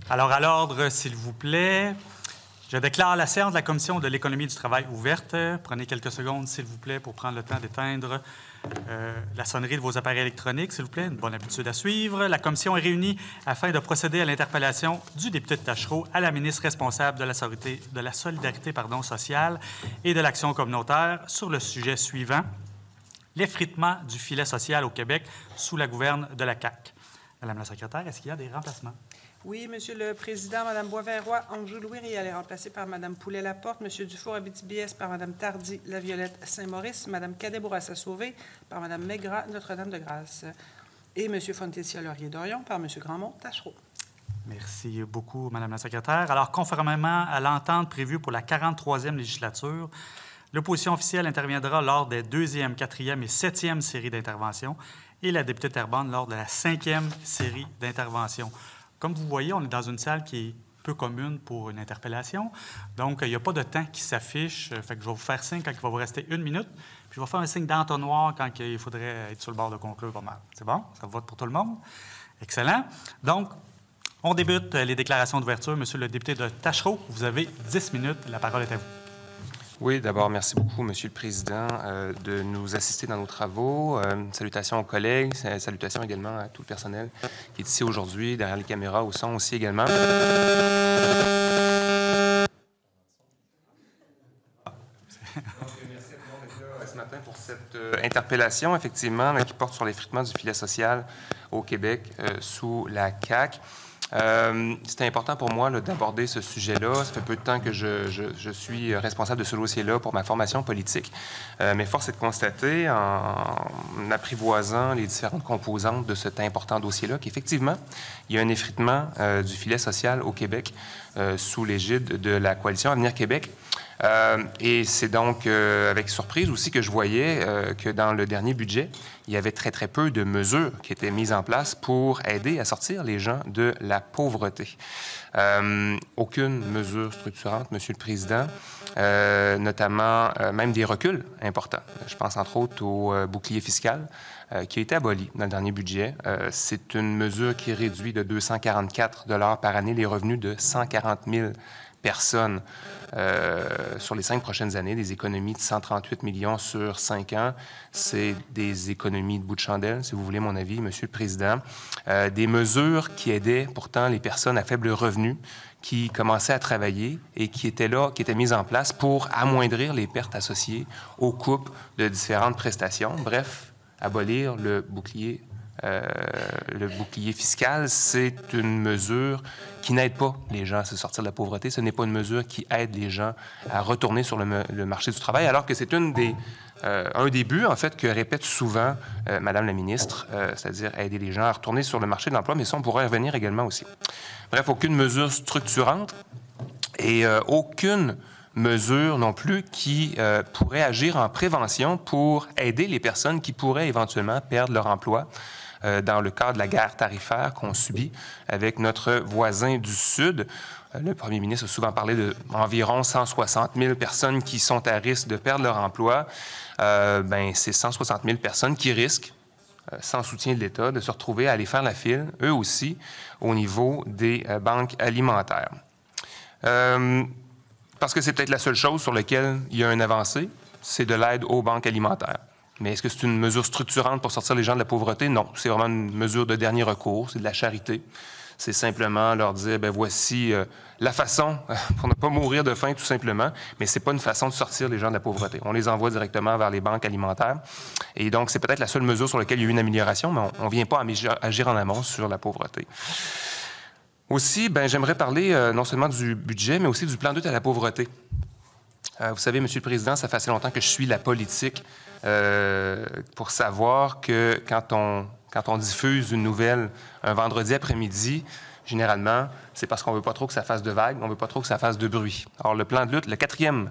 Alors, à l'ordre, s'il vous plaît, je déclare la séance de la Commission de l'économie et du travail ouverte. Prenez quelques secondes, s'il vous plaît, pour prendre le temps d'éteindre la sonnerie de vos appareils électroniques, s'il vous plaît. Une bonne habitude à suivre. La Commission est réunie afin de procéder à l'interpellation du député de Taschereau à la ministre responsable de la Solidarité sociale et de l'Action communautaire sur le sujet suivant: l'effritement du filet social au Québec sous la gouverne de la CAQ. Madame la secrétaire, est-ce qu'il y a des remplacements? Oui, Monsieur le Président, Mme Boisvert-Roy, Anjou-Louis, elle est remplacée par Mme Poulet-Laporte, M. Dufour-Abitibi-Est par Mme Tardy-Laviolette Saint-Maurice, Mme Cadet-Bourassa-Sauvé par Mme Maigrat Notre-Dame-de-Grâce et M. Fontessia-Laurier-Dorion par M. Grandmont-Taschereau. Merci beaucoup, Madame la secrétaire. Alors, conformément à l'entente prévue pour la 43e législature, l'opposition officielle interviendra lors des 2e, 4e et 7e séries d'intervention et la députée Terrebonne lors de la 5e série d'intervention. Comme vous voyez, on est dans une salle qui est peu commune pour une interpellation. Donc, il n'y a pas de temps qui s'affiche. Fait que je vais vous faire signe quand il va vous rester 1 minute. Puis, je vais faire un signe d'entonnoir quand il faudrait être sur le bord de conclure pas mal. C'est bon? Ça vote pour tout le monde? Excellent. Donc, on débute les déclarations d'ouverture. Monsieur le député de Taschereau, vous avez 10 minutes. La parole est à vous. Oui, d'abord, merci beaucoup, Monsieur le Président, de nous assister dans nos travaux. Salutations aux collègues, salutations également à tout le personnel qui est ici aujourd'hui, derrière les caméras, au son aussi également. Merci à tout le monde d'être là ce matin pour cette interpellation, effectivement, qui porte sur l'effritement du filet social au Québec sous la CAQ. C'était important pour moi d'aborder ce sujet-là. Ça fait peu de temps que je suis responsable de ce dossier-là pour ma formation politique. Mais force est de constater, en apprivoisant les différentes composantes de cet important dossier-là, qu'effectivement, il y a un effritement du filet social au Québec sous l'égide de la Coalition Avenir Québec. Et c'est donc avec surprise aussi que je voyais que dans le dernier budget, il y avait très, très peu de mesures qui étaient mises en place pour aider à sortir les gens de la pauvreté. Aucune mesure structurante, Monsieur le Président, notamment même des reculs importants. Je pense entre autres au bouclier fiscal qui a été aboli dans le dernier budget. C'est une mesure qui réduit de 244 $ par année les revenus de 140 000 personnes sur les 5 prochaines années, des économies de 138 millions sur 5 ans. C'est des économies de bout de chandelle, si vous voulez mon avis, Monsieur le Président. Des mesures qui aidaient pourtant les personnes à faible revenu qui commençaient à travailler et qui étaient mises en place pour amoindrir les pertes associées aux coupes de différentes prestations. Bref, abolir le bouclier fiscal, c'est une mesure qui n'aide pas les gens à se sortir de la pauvreté. Ce n'est pas une mesure qui aide les gens à retourner sur le marché du travail, alors que c'est un des buts, en fait, que répète souvent Madame la ministre, c'est-à-dire aider les gens à retourner sur le marché de l'emploi, mais ça, on pourrait y revenir également aussi. Bref, aucune mesure structurante et aucune mesure non plus qui pourrait agir en prévention pour aider les personnes qui pourraient éventuellement perdre leur emploi dans le cadre de la guerre tarifaire qu'on subit avec notre voisin du Sud. Le premier ministre a souvent parlé d'environ 160 000 personnes qui sont à risque de perdre leur emploi. C'est 160 000 personnes qui risquent, sans soutien de l'État, de se retrouver à aller faire la file, eux aussi, au niveau des banques alimentaires. Parce que c'est peut-être la seule chose sur laquelle il y a une avancée, c'est de l'aide aux banques alimentaires. Mais est-ce que c'est une mesure structurante pour sortir les gens de la pauvreté? Non, c'est vraiment une mesure de dernier recours, c'est de la charité. C'est simplement leur dire, voici la façon pour ne pas mourir de faim, tout simplement. Mais ce n'est pas une façon de sortir les gens de la pauvreté. On les envoie directement vers les banques alimentaires. Et donc, c'est peut-être la seule mesure sur laquelle il y a eu une amélioration, mais on ne vient pas agir en amont sur la pauvreté. Aussi, j'aimerais parler non seulement du budget, mais aussi du plan de lutte à la pauvreté. Vous savez, Monsieur le Président, ça fait assez longtemps que je suis la politique pour savoir que quand on diffuse une nouvelle un vendredi après-midi, généralement, c'est parce qu'on ne veut pas trop que ça fasse de vagues, on ne veut pas trop que ça fasse de bruit. Alors, le plan de lutte, le 4e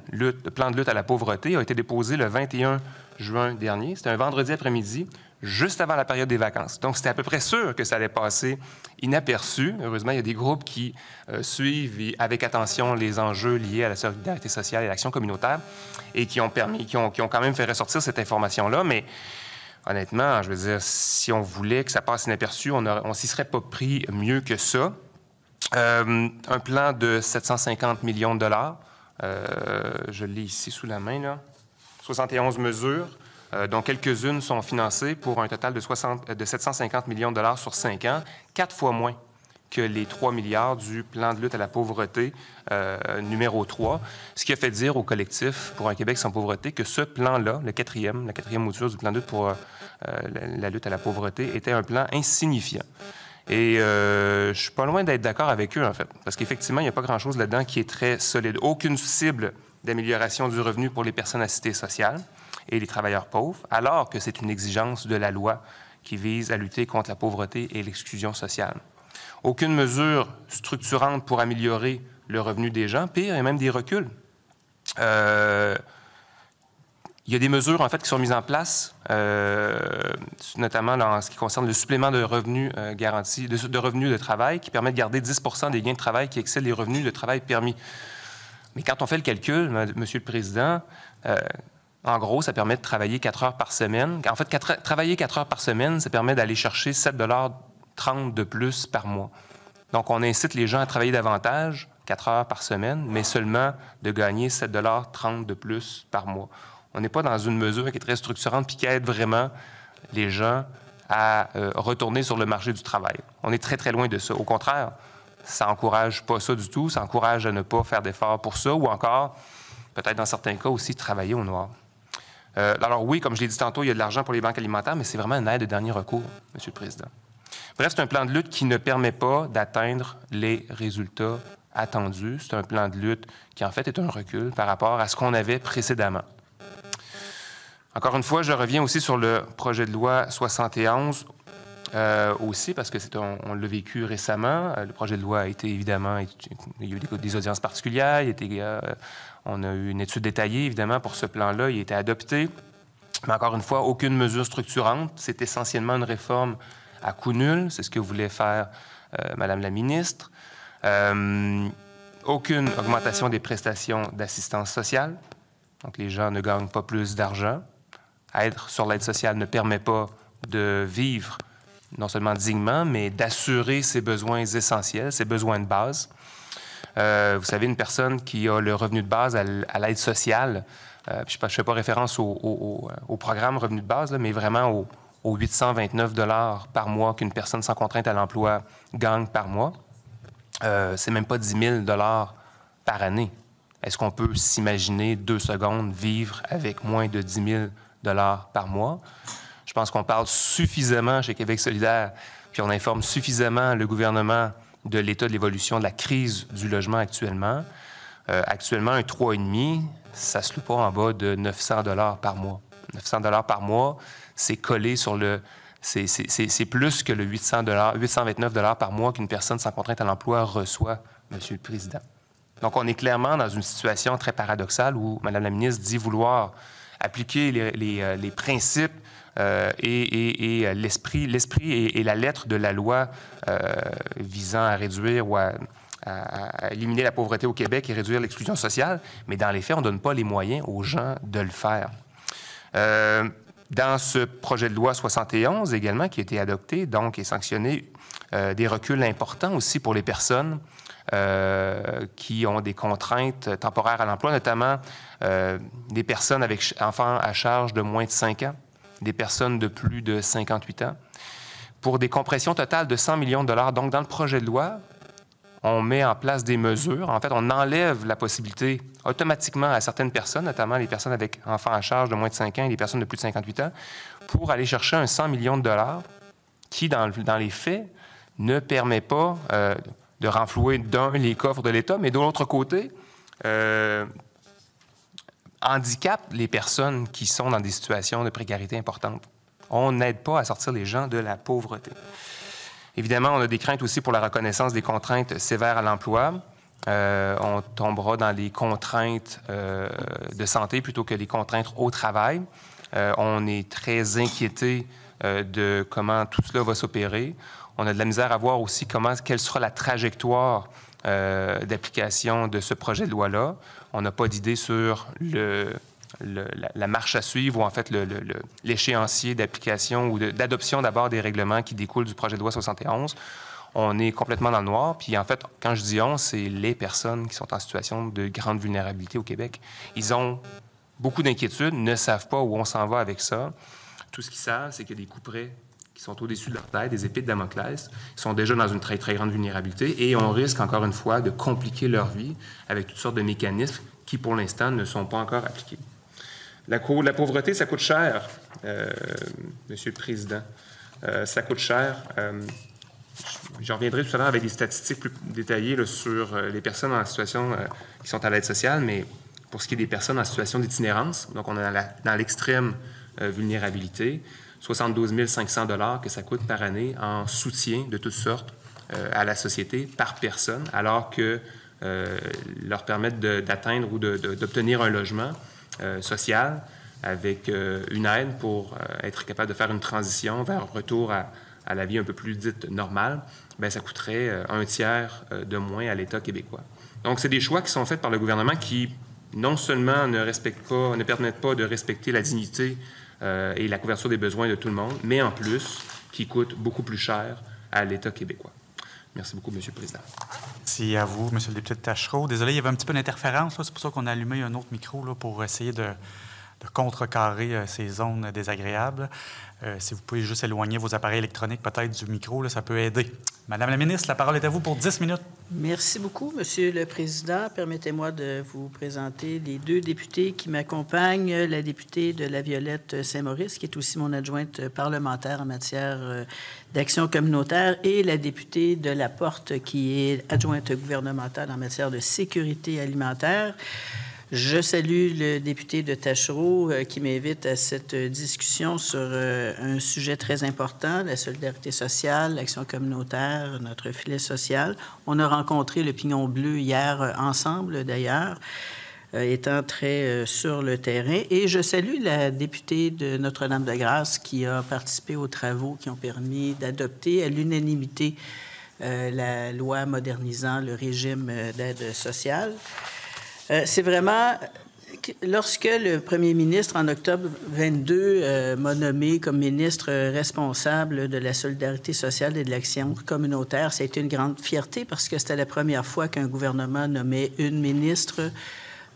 plan de lutte à la pauvreté a été déposé le 21 juin dernier. C'était un vendredi après-midi, juste avant la période des vacances. Donc, c'était à peu près sûr que ça allait passer inaperçu. Heureusement, il y a des groupes qui suivent avec attention les enjeux liés à la solidarité sociale et à l'action communautaire et qui ont quand même fait ressortir cette information-là. Mais honnêtement, je veux dire, si on voulait que ça passe inaperçu, on s'y serait pas pris mieux que ça. Un plan de 750 millions de dollars. Je l'ai ici sous la main, là. 71 mesures, dont quelques-unes sont financées pour un total de 750 millions de dollars sur 5 ans, 4 fois moins que les 3 milliards du plan de lutte à la pauvreté numéro 3, ce qui a fait dire au collectif pour un Québec sans pauvreté que ce plan-là, la quatrième mouture du plan de lutte pour la lutte à la pauvreté, était un plan insignifiant. Et je suis pas loin d'être d'accord avec eux, en fait, parce qu'effectivement, il n'y a pas grand-chose là-dedans qui est très solide. Aucune cible d'amélioration du revenu pour les personnes à cité sociale et les travailleurs pauvres, alors que c'est une exigence de la loi qui vise à lutter contre la pauvreté et l'exclusion sociale. Aucune mesure structurante pour améliorer le revenu des gens. Pire, il y a même des reculs. Il y a des mesures, en fait, qui sont mises en place, notamment en ce qui concerne le supplément de revenus garanti, de revenus de travail, qui permet de garder 10 % des gains de travail qui excèdent les revenus de travail permis. Mais quand on fait le calcul, Monsieur le Président, en gros, ça permet de travailler 4 heures par semaine. En fait, travailler 4 heures par semaine, ça permet d'aller chercher 7,30 $ de plus par mois. Donc, on incite les gens à travailler davantage, 4 heures par semaine, mais seulement de gagner 7,30 $ de plus par mois. On n'est pas dans une mesure qui est très structurante puis qui aide vraiment les gens à retourner sur le marché du travail. On est très, très loin de ça. Au contraire, ça n'encourage pas ça du tout. Ça encourage à ne pas faire d'efforts pour ça ou encore, peut-être dans certains cas aussi, travailler au noir. Alors oui, comme je l'ai dit tantôt, il y a de l'argent pour les banques alimentaires, mais c'est vraiment une aide de dernier recours, Monsieur le Président. Bref, c'est un plan de lutte qui ne permet pas d'atteindre les résultats attendus. C'est un plan de lutte qui, en fait, est un recul par rapport à ce qu'on avait précédemment. Encore une fois, je reviens aussi sur le projet de loi 71 aussi, parce que on l'a vécu récemment. Le projet de loi a été, évidemment, il y a eu des audiences particulières, on a eu une étude détaillée, évidemment, pour ce plan-là. Il a été adopté. Mais encore une fois, aucune mesure structurante. C'est essentiellement une réforme à coût nul. C'est ce que voulait faire Madame la ministre. Aucune augmentation des prestations d'assistance sociale. Donc, les gens ne gagnent pas plus d'argent. Être sur l'aide sociale ne permet pas de vivre non seulement dignement, mais d'assurer ses besoins essentiels, ses besoins de base. Vous savez, une personne qui a le revenu de base à l'aide sociale, je ne fais pas référence au programme revenu de base, là, mais vraiment aux 829 $ par mois qu'une personne sans contrainte à l'emploi gagne par mois. C'est même pas 10 000 $ par année. Est-ce qu'on peut s'imaginer 2 secondes vivre avec moins de 10 000 $ par mois? Je pense qu'on parle suffisamment chez Québec solidaire, puis on informe suffisamment le gouvernement de l'état de l'évolution de la crise du logement actuellement. Actuellement, un 3,5, ça ne se loue pas en bas de 900 $ par mois. 900 $ par mois, c'est collé sur le... C'est plus que le 829 $ par mois qu'une personne sans contrainte à l'emploi reçoit, Monsieur le Président. Donc, on est clairement dans une situation très paradoxale où Mme la ministre dit vouloir appliquer les principes et l'esprit et la lettre de la loi visant à réduire ou à éliminer la pauvreté au Québec et réduire l'exclusion sociale, mais dans les faits, on ne donne pas les moyens aux gens de le faire. Dans ce projet de loi 71 également, qui a été adopté, donc, et sanctionné, des reculs importants aussi pour les personnes qui ont des contraintes temporaires à l'emploi, notamment des personnes avec enfants à charge de moins de 5 ans, des personnes de plus de 58 ans, pour des compressions totales de 100 millions de $. Donc, dans le projet de loi, on met en place des mesures. En fait, on enlève la possibilité automatiquement à certaines personnes, notamment les personnes avec enfants à charge de moins de 5 ans et les personnes de plus de 58 ans, pour aller chercher un 100 millions de $ qui, dans les faits, ne permet pas de renflouer les coffres de l'État, mais de l'autre côté, handicape les personnes qui sont dans des situations de précarité importantes. On n'aide pas à sortir les gens de la pauvreté. Évidemment, on a des craintes aussi pour la reconnaissance des contraintes sévères à l'emploi. On tombera dans les contraintes de santé plutôt que les contraintes au travail. On est très inquiété de comment tout cela va s'opérer. On a de la misère à voir aussi quelle sera la trajectoire d'application de ce projet de loi-là. On n'a pas d'idée sur la marche à suivre ou en fait l'échéancier d'application ou d'adoption d'abord des règlements qui découlent du projet de loi 71. on est complètement dans le noir. Puis en fait, quand je dis on, c'est les personnes qui sont en situation de grande vulnérabilité au Québec. Ils ont beaucoup d'inquiétudes, ne savent pas où on s'en va avec ça. Tout ce qu'ils savent, c'est qu'il y a des couperets qui sont au-dessus de leur tête, des épées de Damoclès, qui sont déjà dans une très, très grande vulnérabilité et on risque, encore une fois, de compliquer leur vie avec toutes sortes de mécanismes qui, pour l'instant, ne sont pas encore appliqués. La pauvreté, ça coûte cher, Monsieur le Président. Ça coûte cher. Je reviendrai tout à l'heure avec des statistiques plus détaillées là, sur les personnes en situation qui sont à l'aide sociale, mais pour ce qui est des personnes en situation d'itinérance, donc on est dans l'extrême vulnérabilité, 72 500 $ que ça coûte par année en soutien de toutes sortes à la société par personne, alors que leur permettre d'atteindre ou d'obtenir un logement social avec une aide pour être capable de faire une transition vers un retour à la vie un peu plus dite normale, bien, ça coûterait un tiers de moins à l'État québécois. Donc, c'est des choix qui sont faits par le gouvernement qui, non seulement ne permettent pas de respecter la dignité et la couverture des besoins de tout le monde, mais en plus, qui coûtent beaucoup plus cher à l'État québécois. Merci beaucoup, M. le Président. Merci à vous, M. le député de Taschereau. Désolé, il y avait un petit peu d'interférence. C'est pour ça qu'on a allumé un autre micro là, pour essayer de contrecarrer ces zones désagréables. Si vous pouvez juste éloigner vos appareils électroniques peut-être du micro, là, ça peut aider. Madame la ministre, la parole est à vous pour 10 minutes. Merci beaucoup, Monsieur le Président. Permettez-moi de vous présenter les deux députés qui m'accompagnent. La députée de La Violette Saint-Maurice, qui est aussi mon adjointe parlementaire en matière d'action communautaire, et la députée de La Porte, qui est adjointe gouvernementale en matière de sécurité alimentaire. Je salue le député de Taschereau qui m'invite à cette discussion sur un sujet très important, la solidarité sociale, l'action communautaire, notre filet social. On a rencontré le Pignon Bleu hier ensemble, d'ailleurs, étant très sur le terrain. Et je salue la députée de Notre-Dame-de-Grâce qui a participé aux travaux qui ont permis d'adopter à l'unanimité la loi modernisant le régime d'aide sociale. C'est vraiment, lorsque le premier ministre, en octobre 22, m'a nommé comme ministre responsable de la solidarité sociale et de l'action communautaire, ça a été une grande fierté parce que c'était la première fois qu'un gouvernement nommait une ministre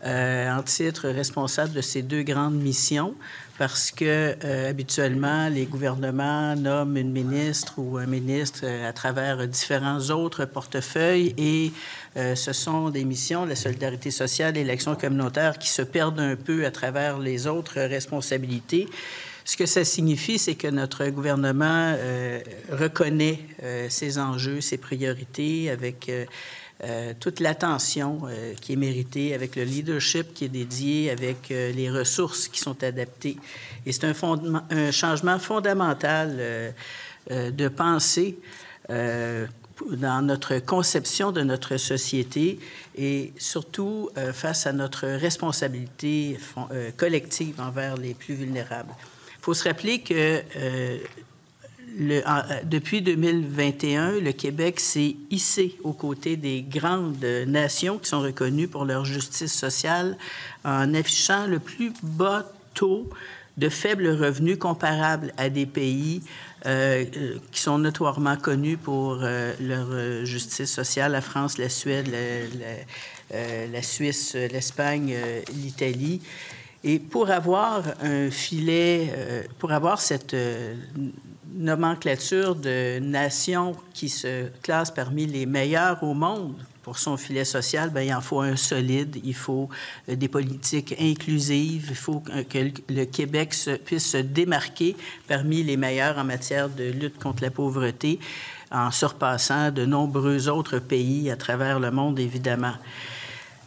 en titre responsable de ces deux grandes missions, parce que habituellement, les gouvernements nomment une ministre ou un ministre à travers différents autres portefeuilles et ce sont des missions, la solidarité sociale et l'action communautaire, qui se perdent un peu à travers les autres responsabilités. Ce que ça signifie, c'est que notre gouvernement reconnaît ses enjeux, ses priorités avec toute l'attention qui est méritée, avec le leadership qui est dédié, avec les ressources qui sont adaptées. Et c'est un changement fondamental de pensée dans notre conception de notre société et surtout face à notre responsabilité collective envers les plus vulnérables. Il faut se rappeler que depuis 2021, le Québec s'est hissé aux côtés des grandes nations qui sont reconnues pour leur justice sociale en affichant le plus bas taux de faibles revenus comparables à des pays qui sont notoirement connus pour leur justice sociale, la France, la Suède, la Suisse, l'Espagne, l'Italie. Et pour avoir un filet, pour avoir cette nomenclature de nations qui se classe parmi les meilleures au monde pour son filet social, bien, il en faut un solide, il faut des politiques inclusives, il faut que le Québec puisse se démarquer parmi les meilleurs en matière de lutte contre la pauvreté, en surpassant de nombreux autres pays à travers le monde, évidemment.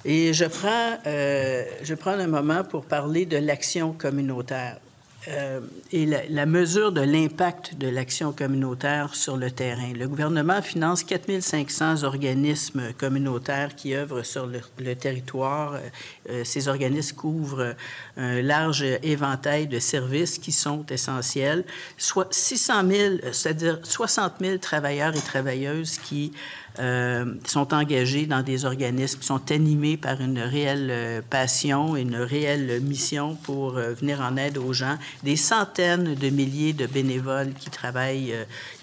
Et je prends un moment pour parler de l'action communautaire. Et la mesure de l'impact de l'action communautaire sur le terrain. Le gouvernement finance 4 500 organismes communautaires qui œuvrent sur le territoire. Ces organismes couvrent un large éventail de services qui sont essentiels. Soit 600 000, c'est-à-dire 60 000 travailleurs et travailleuses qui sont engagés dans des organismes qui sont animés par une réelle passion et une réelle mission pour venir en aide aux gens. Des centaines de milliers de bénévoles qui travaillent,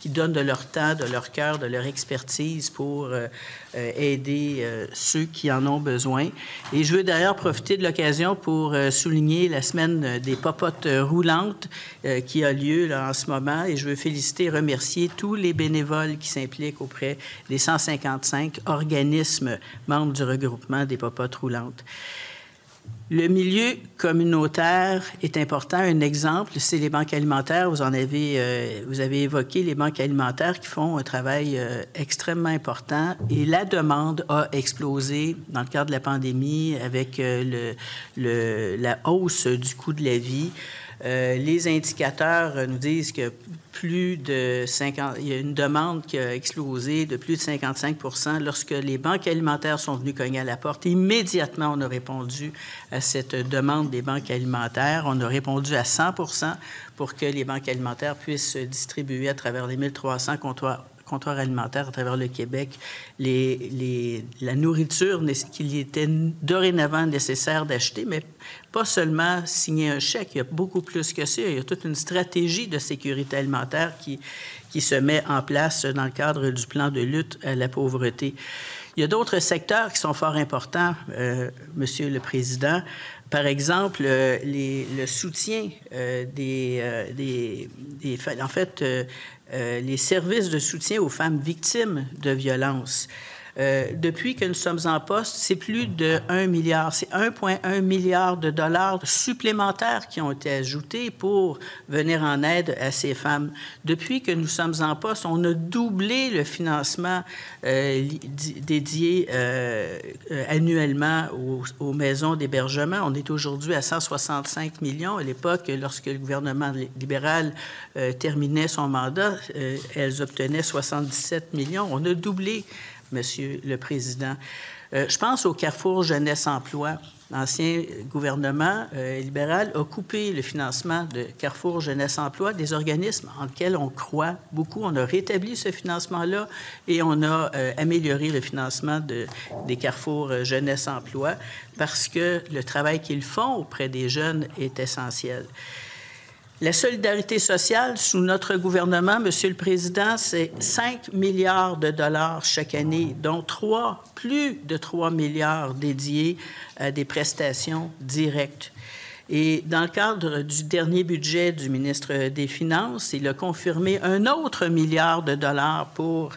qui donnent de leur temps, de leur cœur, de leur expertise pour aider ceux qui en ont besoin. Et je veux d'ailleurs profiter de l'occasion pour souligner la semaine des popotes roulantes qui a lieu là, en ce moment. Et je veux féliciter et remercier tous les bénévoles qui s'impliquent auprès des 155 organismes membres du regroupement des popotes roulantes. Le milieu communautaire est important. Un exemple, c'est les banques alimentaires. Vous avez évoqué les banques alimentaires qui font un travail extrêmement important. Et la demande a explosé dans le cadre de la pandémie avec la hausse du coût de la vie. Les indicateurs nous disent que il y a une demande qui a explosé de plus de 55 % lorsque les banques alimentaires sont venues cogner à la porte. Immédiatement, on a répondu à cette demande des banques alimentaires. On a répondu à 100 % pour que les banques alimentaires puissent distribuer à travers les 1300 comptoirs alimentaires à travers le Québec la nourriture qu'il était dorénavant nécessaire d'acheter, mais pas seulement signer un chèque. Il y a beaucoup plus que ça. Il y a toute une stratégie de sécurité alimentaire qui se met en place dans le cadre du plan de lutte à la pauvreté. Il y a d'autres secteurs qui sont fort importants, Monsieur le Président. Par exemple, le soutien les services de soutien aux femmes victimes de violences. Depuis que nous sommes en poste, c'est plus de 1 milliard, c'est 1,1 milliard de dollars supplémentaires qui ont été ajoutés pour venir en aide à ces femmes. Depuis que nous sommes en poste, on a doublé le financement dédié annuellement aux maisons d'hébergement. On est aujourd'hui à 165 millions. À l'époque, lorsque le gouvernement libéral terminait son mandat, elles obtenaient 77 millions. On a doublé, Monsieur le Président. Je pense au Carrefour Jeunesse-Emploi. L'ancien gouvernement libéral a coupé le financement de Carrefour Jeunesse-Emploi, des organismes en lesquels on croit beaucoup. On a rétabli ce financement-là et on a amélioré le financement des Carrefour Jeunesse-Emploi parce que le travail qu'ils font auprès des jeunes est essentiel. La solidarité sociale, sous notre gouvernement, Monsieur le Président, c'est 5 milliards de dollars chaque année, dont plus de 3 milliards dédiés à des prestations directes. Et dans le cadre du dernier budget du ministre des Finances, il a confirmé un autre milliard de dollars pour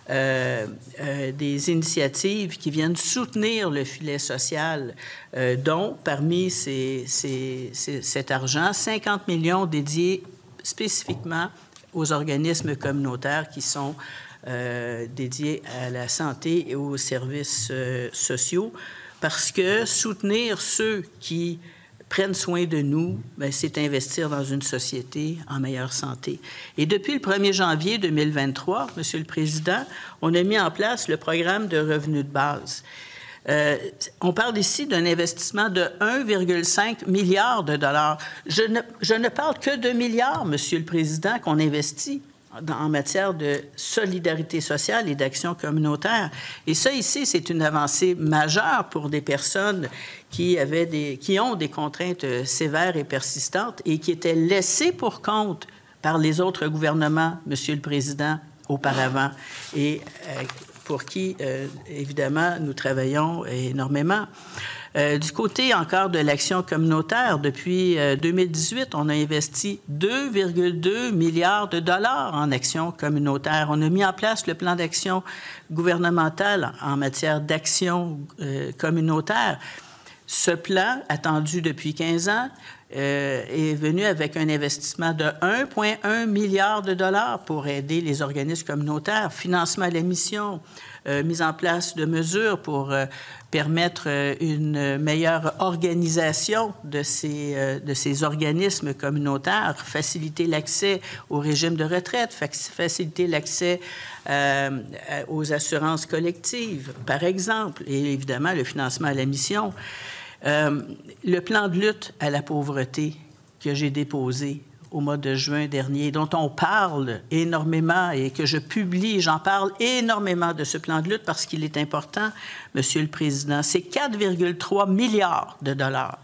des initiatives qui viennent soutenir le filet social, dont, parmi cet argent, 50 millions dédiés spécifiquement aux organismes communautaires qui sont dédiés à la santé et aux services sociaux, parce que soutenir ceux qui prennent soin de nous, bien, c'est investir dans une société en meilleure santé. Et depuis le 1er janvier 2023, Monsieur le Président, on a mis en place le programme de revenus de base. On parle ici d'un investissement de 1,5 milliard de dollars. Je ne parle que de milliards, Monsieur le Président, qu'on investit en matière de solidarité sociale et d'action communautaire. Et ça, ici, c'est une avancée majeure pour des personnes qui ont des contraintes sévères et persistantes et qui étaient laissées pour compte par les autres gouvernements, Monsieur le Président, auparavant, et pour qui, évidemment, nous travaillons énormément. Du côté encore de l'action communautaire, depuis 2018, on a investi 2,2 milliards de dollars en action communautaire. On a mis en place le plan d'action gouvernemental en matière d'action communautaire. Ce plan, attendu depuis 15 ans, est venu avec un investissement de 1,1 milliard de dollars pour aider les organismes communautaires, financement à la mission, mise en place de mesures pour permettre une meilleure organisation de ces organismes communautaires, faciliter l'accès au régime de retraite, faciliter l'accès aux assurances collectives, par exemple, et évidemment le financement à la mission. Le plan de lutte à la pauvreté que j'ai déposé au mois de juin dernier, dont on parle énormément et que je publie, j'en parle énormément de ce plan de lutte parce qu'il est important, Monsieur le Président. C'est 4,3 milliards de dollars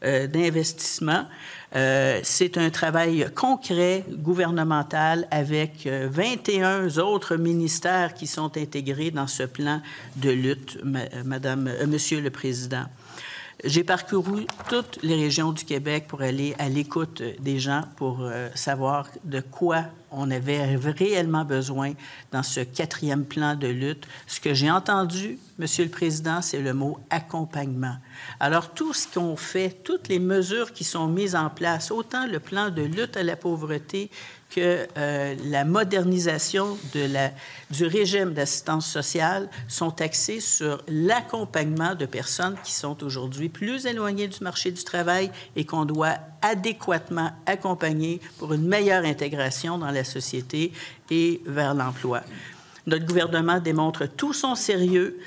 d'investissement. C'est un travail concret gouvernemental avec 21 autres ministères qui sont intégrés dans ce plan de lutte, Monsieur le Président. J'ai parcouru toutes les régions du Québec pour aller à l'écoute des gens, pour savoir de quoi on avait réellement besoin dans ce 4e plan de lutte. Ce que j'ai entendu, Monsieur le Président, c'est le mot « accompagnement ». Alors, tout ce qu'on fait, toutes les mesures qui sont mises en place, autant le plan de lutte à la pauvreté que la modernisation du régime d'assistance sociale sont axés sur l'accompagnement de personnes qui sont aujourd'hui plus éloignées du marché du travail et qu'on doit adéquatement accompagner pour une meilleure intégration dans la société et vers l'emploi. Notre gouvernement démontre tout son sérieux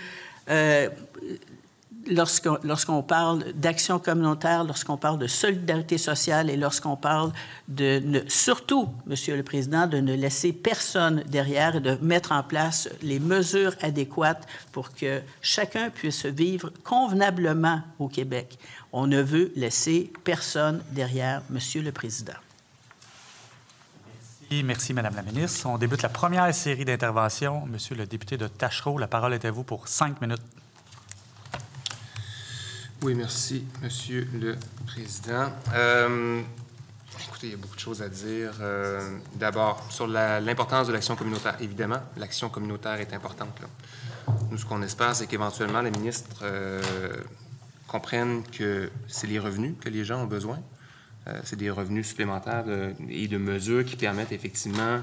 lorsqu'on parle d'action communautaire, lorsqu'on parle de solidarité sociale et lorsqu'on parle surtout, Monsieur le Président, de ne laisser personne derrière et de mettre en place les mesures adéquates pour que chacun puisse vivre convenablement au Québec. On ne veut laisser personne derrière, Monsieur le Président. Merci, Madame la ministre. On débute la première série d'interventions. Monsieur le député de Tachereau, la parole est à vous pour 5 minutes. Oui, merci, Monsieur le Président. Écoutez, il y a beaucoup de choses à dire. D'abord, sur l'importance de l'action communautaire. Évidemment, l'action communautaire est importante, là. Nous, ce qu'on espère, c'est qu'éventuellement, les ministres comprennent que c'est les revenus que les gens ont besoin. C'est des revenus supplémentaires et de mesures qui permettent effectivement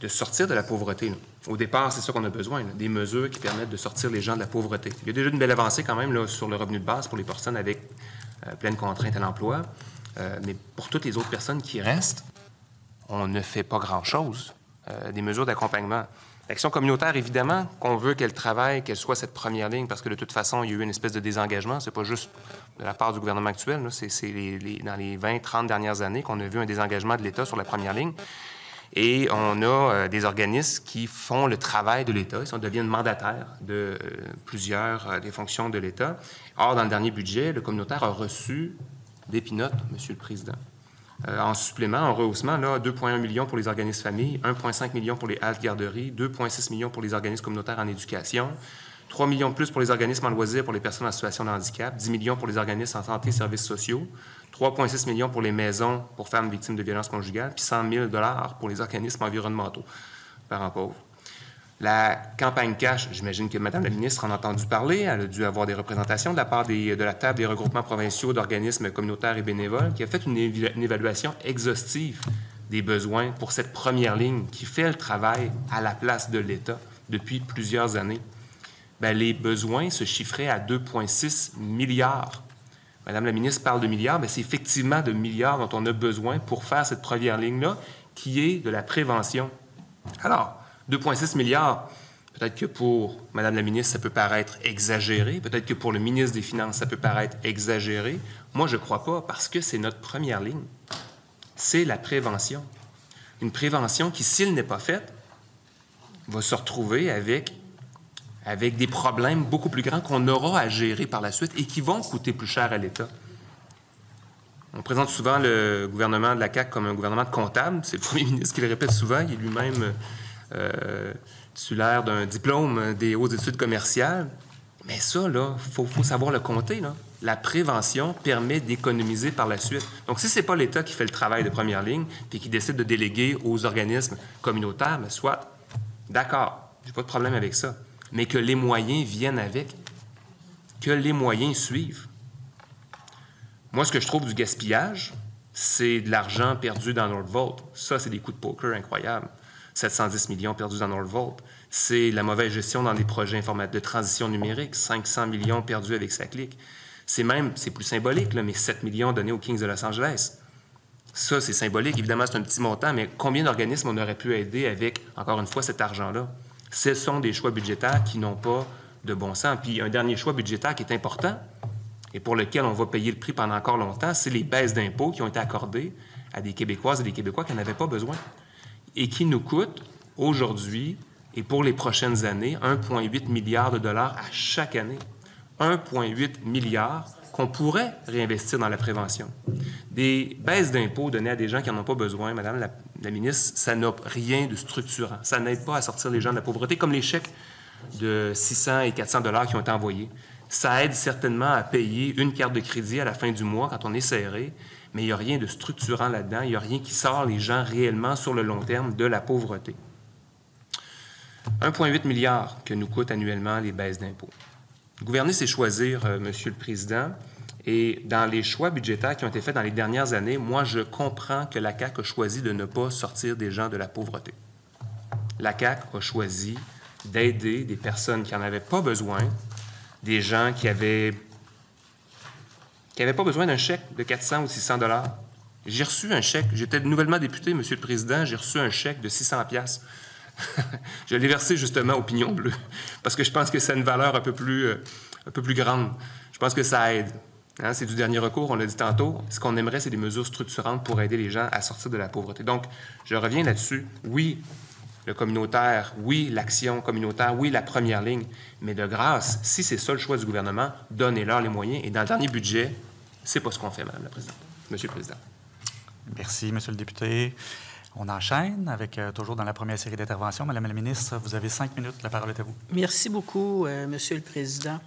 de sortir de la pauvreté, là. Au départ, c'est ça qu'on a besoin, là, des mesures qui permettent de sortir les gens de la pauvreté. Il y a déjà une belle avancée quand même là, sur le revenu de base pour les personnes avec pleine contrainte à l'emploi. Mais pour toutes les autres personnes qui restent, on ne fait pas grand-chose. Des mesures d'accompagnement. L'action communautaire, évidemment, qu'on veut qu'elle travaille, qu'elle soit cette première ligne, parce que de toute façon, il y a eu une espèce de désengagement. C'est pas juste de la part du gouvernement actuel, là, c'est dans les 20-30 dernières années qu'on a vu un désengagement de l'État sur la première ligne. Et on a des organismes qui font le travail de l'État. Ils deviennent mandataires de plusieurs des fonctions de l'État. Or, dans le dernier budget, le communautaire a reçu des pinottes, Monsieur le Président. En supplément, en rehaussement, 2,1 millions pour les organismes familles, 1,5 millions pour les haltes garderies, 2,6 millions pour les organismes communautaires en éducation, 3 millions de plus pour les organismes en loisirs pour les personnes en situation de handicap, 10 millions pour les organismes en santé et services sociaux, 3,6 millions pour les maisons pour femmes victimes de violences conjugales, puis 100 000 $ pour les organismes environnementaux, parents pauvres. La campagne cash, j'imagine que Mme la ministre en a entendu parler. Elle a dû avoir des représentations de la part de la table des regroupements provinciaux d'organismes communautaires et bénévoles qui a fait une évaluation exhaustive des besoins pour cette première ligne qui fait le travail à la place de l'État depuis plusieurs années. Bien, les besoins se chiffraient à 2,6 milliards. Madame la ministre parle de milliards, mais c'est effectivement de milliards dont on a besoin pour faire cette première ligne-là, qui est de la prévention. Alors, 2,6 milliards, peut-être que pour Madame la ministre, ça peut paraître exagéré. Peut-être que pour le ministre des Finances, ça peut paraître exagéré. Moi, je ne crois pas, parce que c'est notre première ligne. C'est la prévention. Une prévention qui, s'il n'est pas faite, va se retrouver avec des problèmes beaucoup plus grands qu'on aura à gérer par la suite et qui vont coûter plus cher à l'État. On présente souvent le gouvernement de la CAQ comme un gouvernement de comptables. C'est le premier ministre qui le répète souvent. Il est lui-même titulaire d'un diplôme des hautes études commerciales. Mais ça, là, faut savoir le compter, là. La prévention permet d'économiser par la suite. Donc, si ce n'est pas l'État qui fait le travail de première ligne puis qui décide de déléguer aux organismes communautaires, mais soit, d'accord, j'ai pas de problème avec ça, mais que les moyens viennent avec, que les moyens suivent. Moi, ce que je trouve du gaspillage, c'est de l'argent perdu dans Northvolt. Ça, c'est des coups de poker incroyables. 710 millions perdus dans Northvolt. C'est la mauvaise gestion dans des projets de transition numérique. 500 millions perdus avec SACLIC. C'est plus symbolique, là, mais 7 millions donnés aux Kings de Los Angeles. Ça, c'est symbolique. Évidemment, c'est un petit montant, mais combien d'organismes on aurait pu aider avec, encore une fois, cet argent-là? Ce sont des choix budgétaires qui n'ont pas de bon sens. Puis un dernier choix budgétaire qui est important et pour lequel on va payer le prix pendant encore longtemps, c'est les baisses d'impôts qui ont été accordées à des Québécoises et des Québécois qui n'en avaient pas besoin et qui nous coûtent aujourd'hui et pour les prochaines années 1,8 milliard de dollars à chaque année. 1,8 milliard qu'on pourrait réinvestir dans la prévention. Des baisses d'impôts données à des gens qui n'en ont pas besoin, Madame la ministre, ça n'a rien de structurant. Ça n'aide pas à sortir les gens de la pauvreté, comme les chèques de 600 et 400 dollars qui ont été envoyés. Ça aide certainement à payer une carte de crédit à la fin du mois quand on est serré, mais il n'y a rien de structurant là-dedans. Il n'y a rien qui sort les gens réellement sur le long terme de la pauvreté. 1,8 milliard que nous coûtent annuellement les baisses d'impôts. Gouverner, c'est choisir, Monsieur le Président. Et dans les choix budgétaires qui ont été faits dans les dernières années, moi, je comprends que la CAQ a choisi de ne pas sortir des gens de la pauvreté. La CAQ a choisi d'aider des personnes qui n'en avaient pas besoin, des gens qui n'avaient pas besoin d'un chèque de 400 ou 600 dollars. J'ai reçu un chèque. J'étais nouvellement député, Monsieur le Président. J'ai reçu un chèque de 600 piastres. Je l'ai versé justement au Pignon Bleu parce que je pense que c'est une valeur un peu plus grande. Je pense que ça aide. Hein, c'est du dernier recours, on l'a dit tantôt. Ce qu'on aimerait, c'est des mesures structurantes pour aider les gens à sortir de la pauvreté. Donc, je reviens là-dessus. Oui, le communautaire, oui, l'action communautaire, oui, la première ligne, mais de grâce, si c'est ça le choix du gouvernement, donnez-leur les moyens. Et dans le dernier budget, c'est pas ce qu'on fait, Madame la Présidente. Monsieur le Président. Merci, Monsieur le député. On enchaîne avec, toujours dans la première série d'interventions. Madame la ministre, vous avez 5 minutes. La parole est à vous. Merci beaucoup, Monsieur le Président.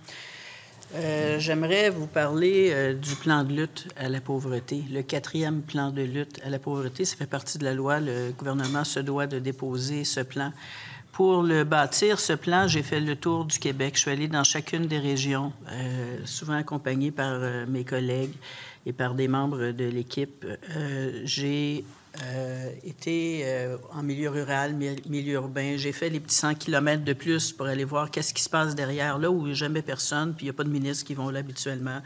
J'aimerais vous parler du plan de lutte à la pauvreté, le 4e plan de lutte à la pauvreté. Ça fait partie de la loi. Le gouvernement se doit de déposer ce plan. Pour le bâtir, ce plan, j'ai fait le tour du Québec. Je suis allée dans chacune des régions, souvent accompagnée par mes collègues et par des membres de l'équipe. J'ai été en milieu rural, milieu urbain. J'ai fait les petits 100 km de plus pour aller voir qu'est-ce qui se passe derrière, là où il n'y a jamais personne, puis il n'y a pas de ministres qui vont là habituellement.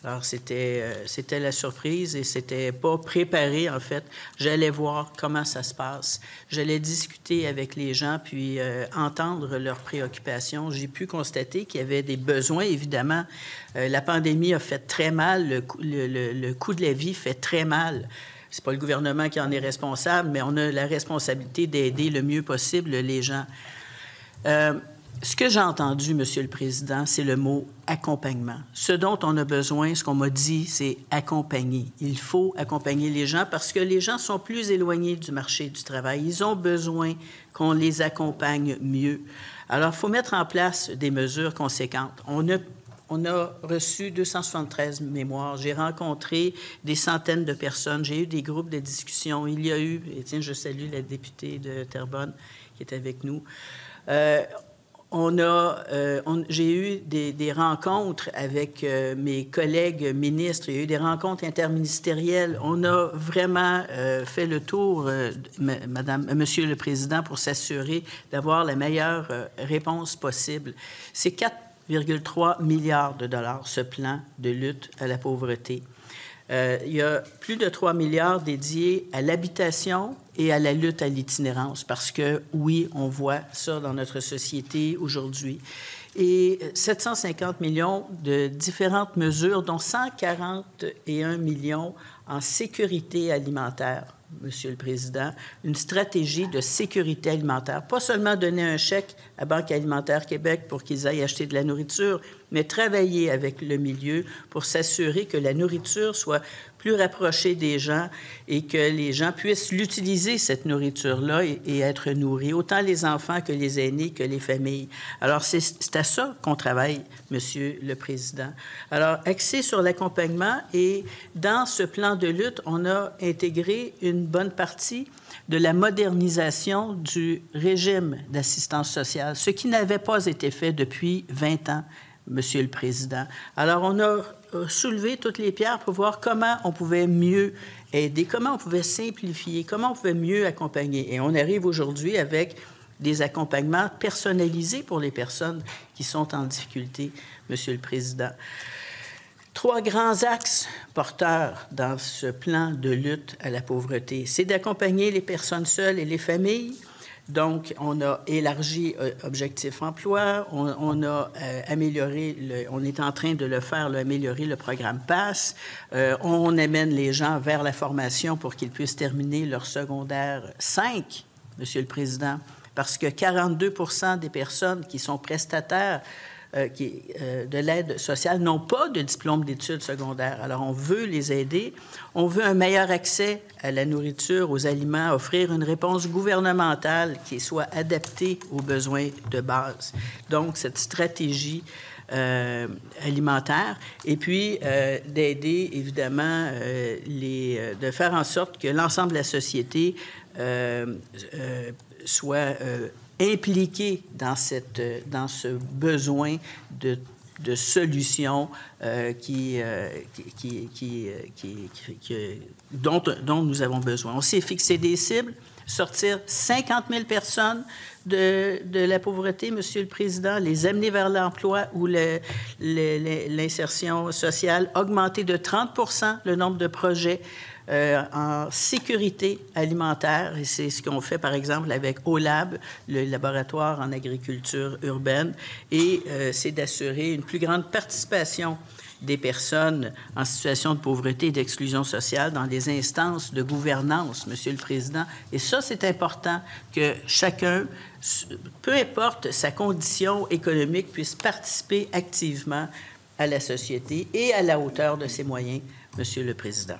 Alors, c'était la surprise et c'était pas préparé, en fait. J'allais voir comment ça se passe. J'allais discuter avec les gens, puis entendre leurs préoccupations. J'ai pu constater qu'il y avait des besoins, évidemment. La pandémie a fait très mal. Le coût de la vie fait très mal. C'est pas le gouvernement qui en est responsable, mais on a la responsabilité d'aider le mieux possible les gens. Ce que j'ai entendu, Monsieur le Président, c'est le mot accompagnement. Ce dont on a besoin, ce qu'on m'a dit, c'est accompagner. Il faut accompagner les gens parce que les gens sont plus éloignés du marché du travail. Ils ont besoin qu'on les accompagne mieux. Alors, il faut mettre en place des mesures conséquentes. On a reçu 273 mémoires. J'ai rencontré des centaines de personnes. J'ai eu des groupes de discussion. Il y a eu, et tiens, je salue la députée de Terrebonne qui est avec nous. J'ai eu des rencontres avec mes collègues ministres. Il y a eu des rencontres interministérielles. On a vraiment fait le tour, Monsieur le Président, pour s'assurer d'avoir la meilleure réponse possible. C'est 4,3 milliards de dollars, ce plan de lutte à la pauvreté. Il y a plus de 3 milliards dédiés à l'habitation et à la lutte à l'itinérance, parce que, oui, on voit ça dans notre société aujourd'hui. Et 750 millions de différentes mesures, dont 141 millions en sécurité alimentaire. Monsieur le Président, une stratégie de sécurité alimentaire. Pas seulement donner un chèque à Banque alimentaire Québec pour qu'ils aillent acheter de la nourriture, mais travailler avec le milieu pour s'assurer que la nourriture soit plus rapprochée des gens et que les gens puissent l'utiliser, cette nourriture-là, et être nourris, autant les enfants que les aînés, que les familles. Alors, c'est à ça qu'on travaille, Monsieur le Président. Alors, axé sur l'accompagnement, et dans ce plan de lutte, on a intégré une bonne partie de la modernisation du régime d'assistance sociale, ce qui n'avait pas été fait depuis 20 ans, Monsieur le Président. Alors, on a soulevé toutes les pierres pour voir comment on pouvait mieux aider, comment on pouvait simplifier, comment on pouvait mieux accompagner. Et on arrive aujourd'hui avec des accompagnements personnalisés pour les personnes qui sont en difficulté, Monsieur le Président. 3 grands axes porteurs dans ce plan de lutte à la pauvreté. C'est d'accompagner les personnes seules et les familles, Donc, on a élargi Objectif Emploi, on a amélioré, on est en train de le faire, améliorer le programme PASS. On amène les gens vers la formation pour qu'ils puissent terminer leur secondaire 5, Monsieur le Président, parce que 42 % des personnes qui sont prestataires de l'aide sociale n'ont pas de diplôme d'études secondaires. Alors, on veut les aider. On veut un meilleur accès à la nourriture, aux aliments, offrir une réponse gouvernementale qui soit adaptée aux besoins de base. Donc, cette stratégie alimentaire, et puis d'aider, évidemment, de faire en sorte que l'ensemble de la société soit impliqués dans ce besoin de solutions dont nous avons besoin. On s'est fixé des cibles, sortir 50 000 personnes de la pauvreté, Monsieur le Président, les amener vers l'emploi ou l'insertion sociale, augmenter de 30 % le nombre de projets en sécurité alimentaire, et c'est ce qu'on fait, par exemple, avec OLAB, le laboratoire en agriculture urbaine, et c'est d'assurer une plus grande participation des personnes en situation de pauvreté et d'exclusion sociale dans les instances de gouvernance, Monsieur le Président. Et ça, c'est important que chacun, peu importe sa condition économique, puisse participer activement à la société et à la hauteur de ses moyens, Monsieur le Président.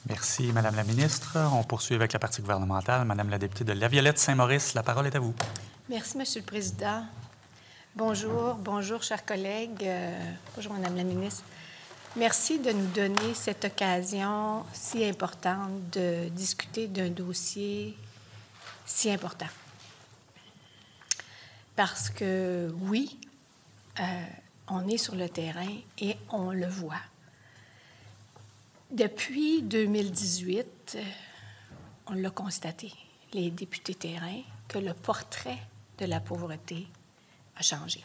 Merci, Madame la ministre. On poursuit avec la partie gouvernementale. Madame la députée de Laviolette Saint-Maurice, la parole est à vous. Merci, Monsieur le Président. Bonjour, chers collègues. Bonjour, Madame la ministre. Merci de nous donner cette occasion si importante de discuter d'un dossier si important. Parce que, oui, on est sur le terrain et on le voit. Depuis 2018, on l'a constaté, les députés terrain, que le portrait de la pauvreté a changé.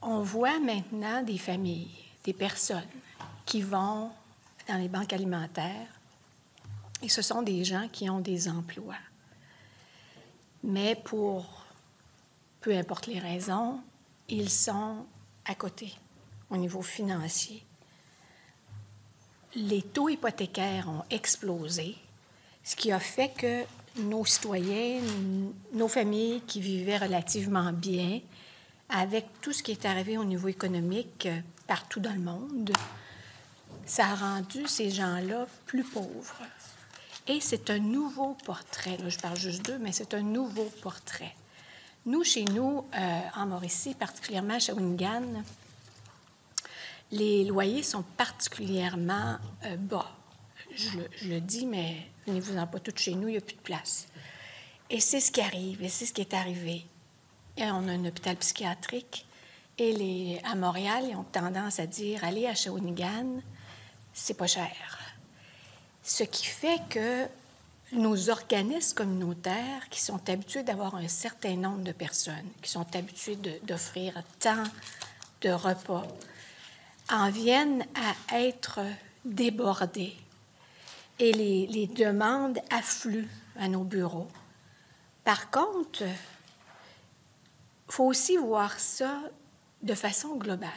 On voit maintenant des familles, des personnes qui vont dans les banques alimentaires et ce sont des gens qui ont des emplois. Mais pour peu importe les raisons, ils sont à côté au niveau financier. Les taux hypothécaires ont explosé, ce qui a fait que nos citoyens, nos familles qui vivaient relativement bien, avec tout ce qui est arrivé au niveau économique partout dans le monde, ça a rendu ces gens-là plus pauvres. Et c'est un nouveau portrait. Là, je parle juste d'eux, mais c'est un nouveau portrait. Nous, chez nous, en Mauricie, particulièrement à Shawinigan, les loyers sont particulièrement bas. Je le dis, mais venez-vous-en pas tous chez nous, il n'y a plus de place. Et c'est ce qui arrive, et c'est ce qui est arrivé. Et on a un hôpital psychiatrique, et à Montréal, ils ont tendance à dire « Allez à Shawinigan, c'est pas cher ». Ce qui fait que nos organismes communautaires, qui sont habitués d'avoir un certain nombre de personnes, qui sont habitués d'offrir tant de repas, en viennent à être débordés. Et les demandes affluent à nos bureaux. Par contre, il faut aussi voir ça de façon globale.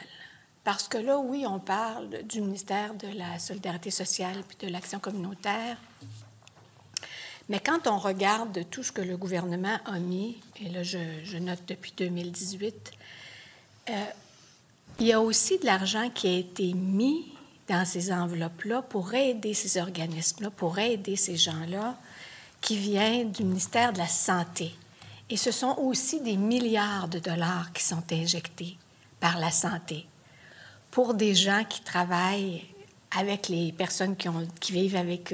Parce que là, oui, on parle du ministère de la Solidarité sociale puis de l'Action communautaire. Mais quand on regarde tout ce que le gouvernement a mis, et là, je note depuis 2018, il y a aussi de l'argent qui a été mis dans ces enveloppes-là pour aider ces organismes-là, pour aider ces gens-là qui viennent du ministère de la Santé. Et ce sont aussi des milliards de dollars qui sont injectés par la santé pour des gens qui travaillent avec les personnes qui vivent avec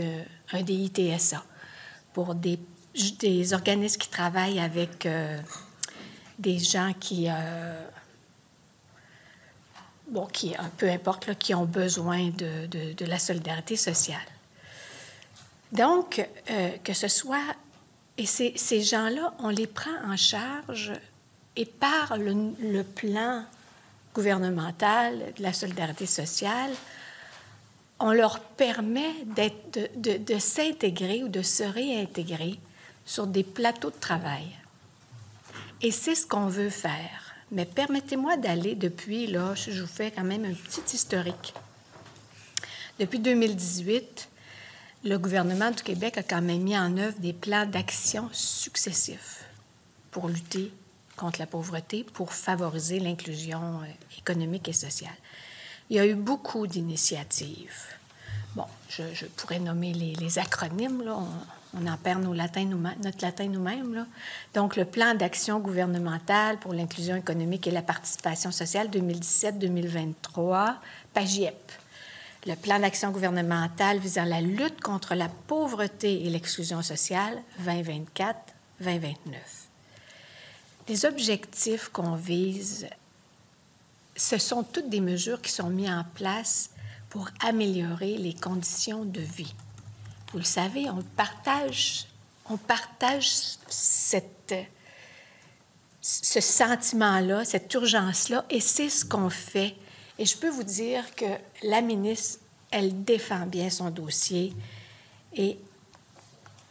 un DITSA, pour des organismes qui travaillent avec des gens qui peu importe, là, qui ont besoin de la solidarité sociale. Donc, que ce soit... Et ces gens-là, on les prend en charge et par le plan gouvernemental de la solidarité sociale, on leur permet de s'intégrer ou de se réintégrer sur des plateaux de travail. Et c'est ce qu'on veut faire. Mais permettez-moi d'aller depuis, là, je vous fais quand même un petit historique. Depuis 2018, le gouvernement du Québec a quand même mis en œuvre des plans d'action successifs pour lutter contre la pauvreté, pour favoriser l'inclusion économique et sociale. Il y a eu beaucoup d'initiatives. Bon, je pourrais nommer les acronymes, là. On en perd notre latin nous-mêmes, là. Donc, le plan d'action gouvernemental pour l'inclusion économique et la participation sociale 2017-2023, PAGIEP. Le plan d'action gouvernemental visant la lutte contre la pauvreté et l'exclusion sociale 2024-2029. Les objectifs qu'on vise, ce sont toutes des mesures qui sont mises en place pour améliorer les conditions de vie. Vous le savez, on partage ce sentiment-là, cette urgence-là, et c'est ce qu'on fait. Et je peux vous dire que la ministre, elle défend bien son dossier. Et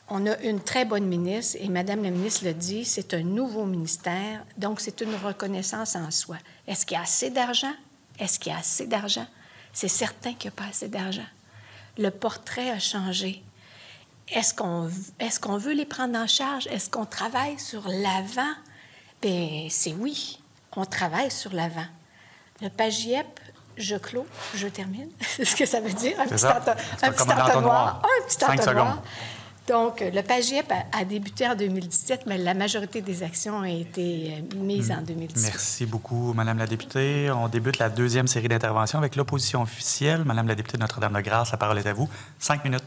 on a une très bonne ministre, et Madame la ministre l'a dit, c'est un nouveau ministère, donc c'est une reconnaissance en soi. Est-ce qu'il y a assez d'argent? Est-ce qu'il y a assez d'argent? C'est certain qu'il n'y a pas assez d'argent. Le portrait a changé. Est-ce qu'on veut les prendre en charge? Est-ce qu'on travaille sur l'avant? Bien, c'est oui, on travaille sur l'avant. Le PAGIEP, je clôt, je termine. C'est ce que ça veut dire? Un petit entonnoir. Un petit entonnoir. Donc, le PAGIEP a débuté en 2017, mais la majorité des actions ont été mises en 2017. Merci beaucoup, Madame la députée. On débute la deuxième série d'interventions avec l'opposition officielle. Madame la députée de Notre-Dame-de-Grâce, la parole est à vous. 5 minutes.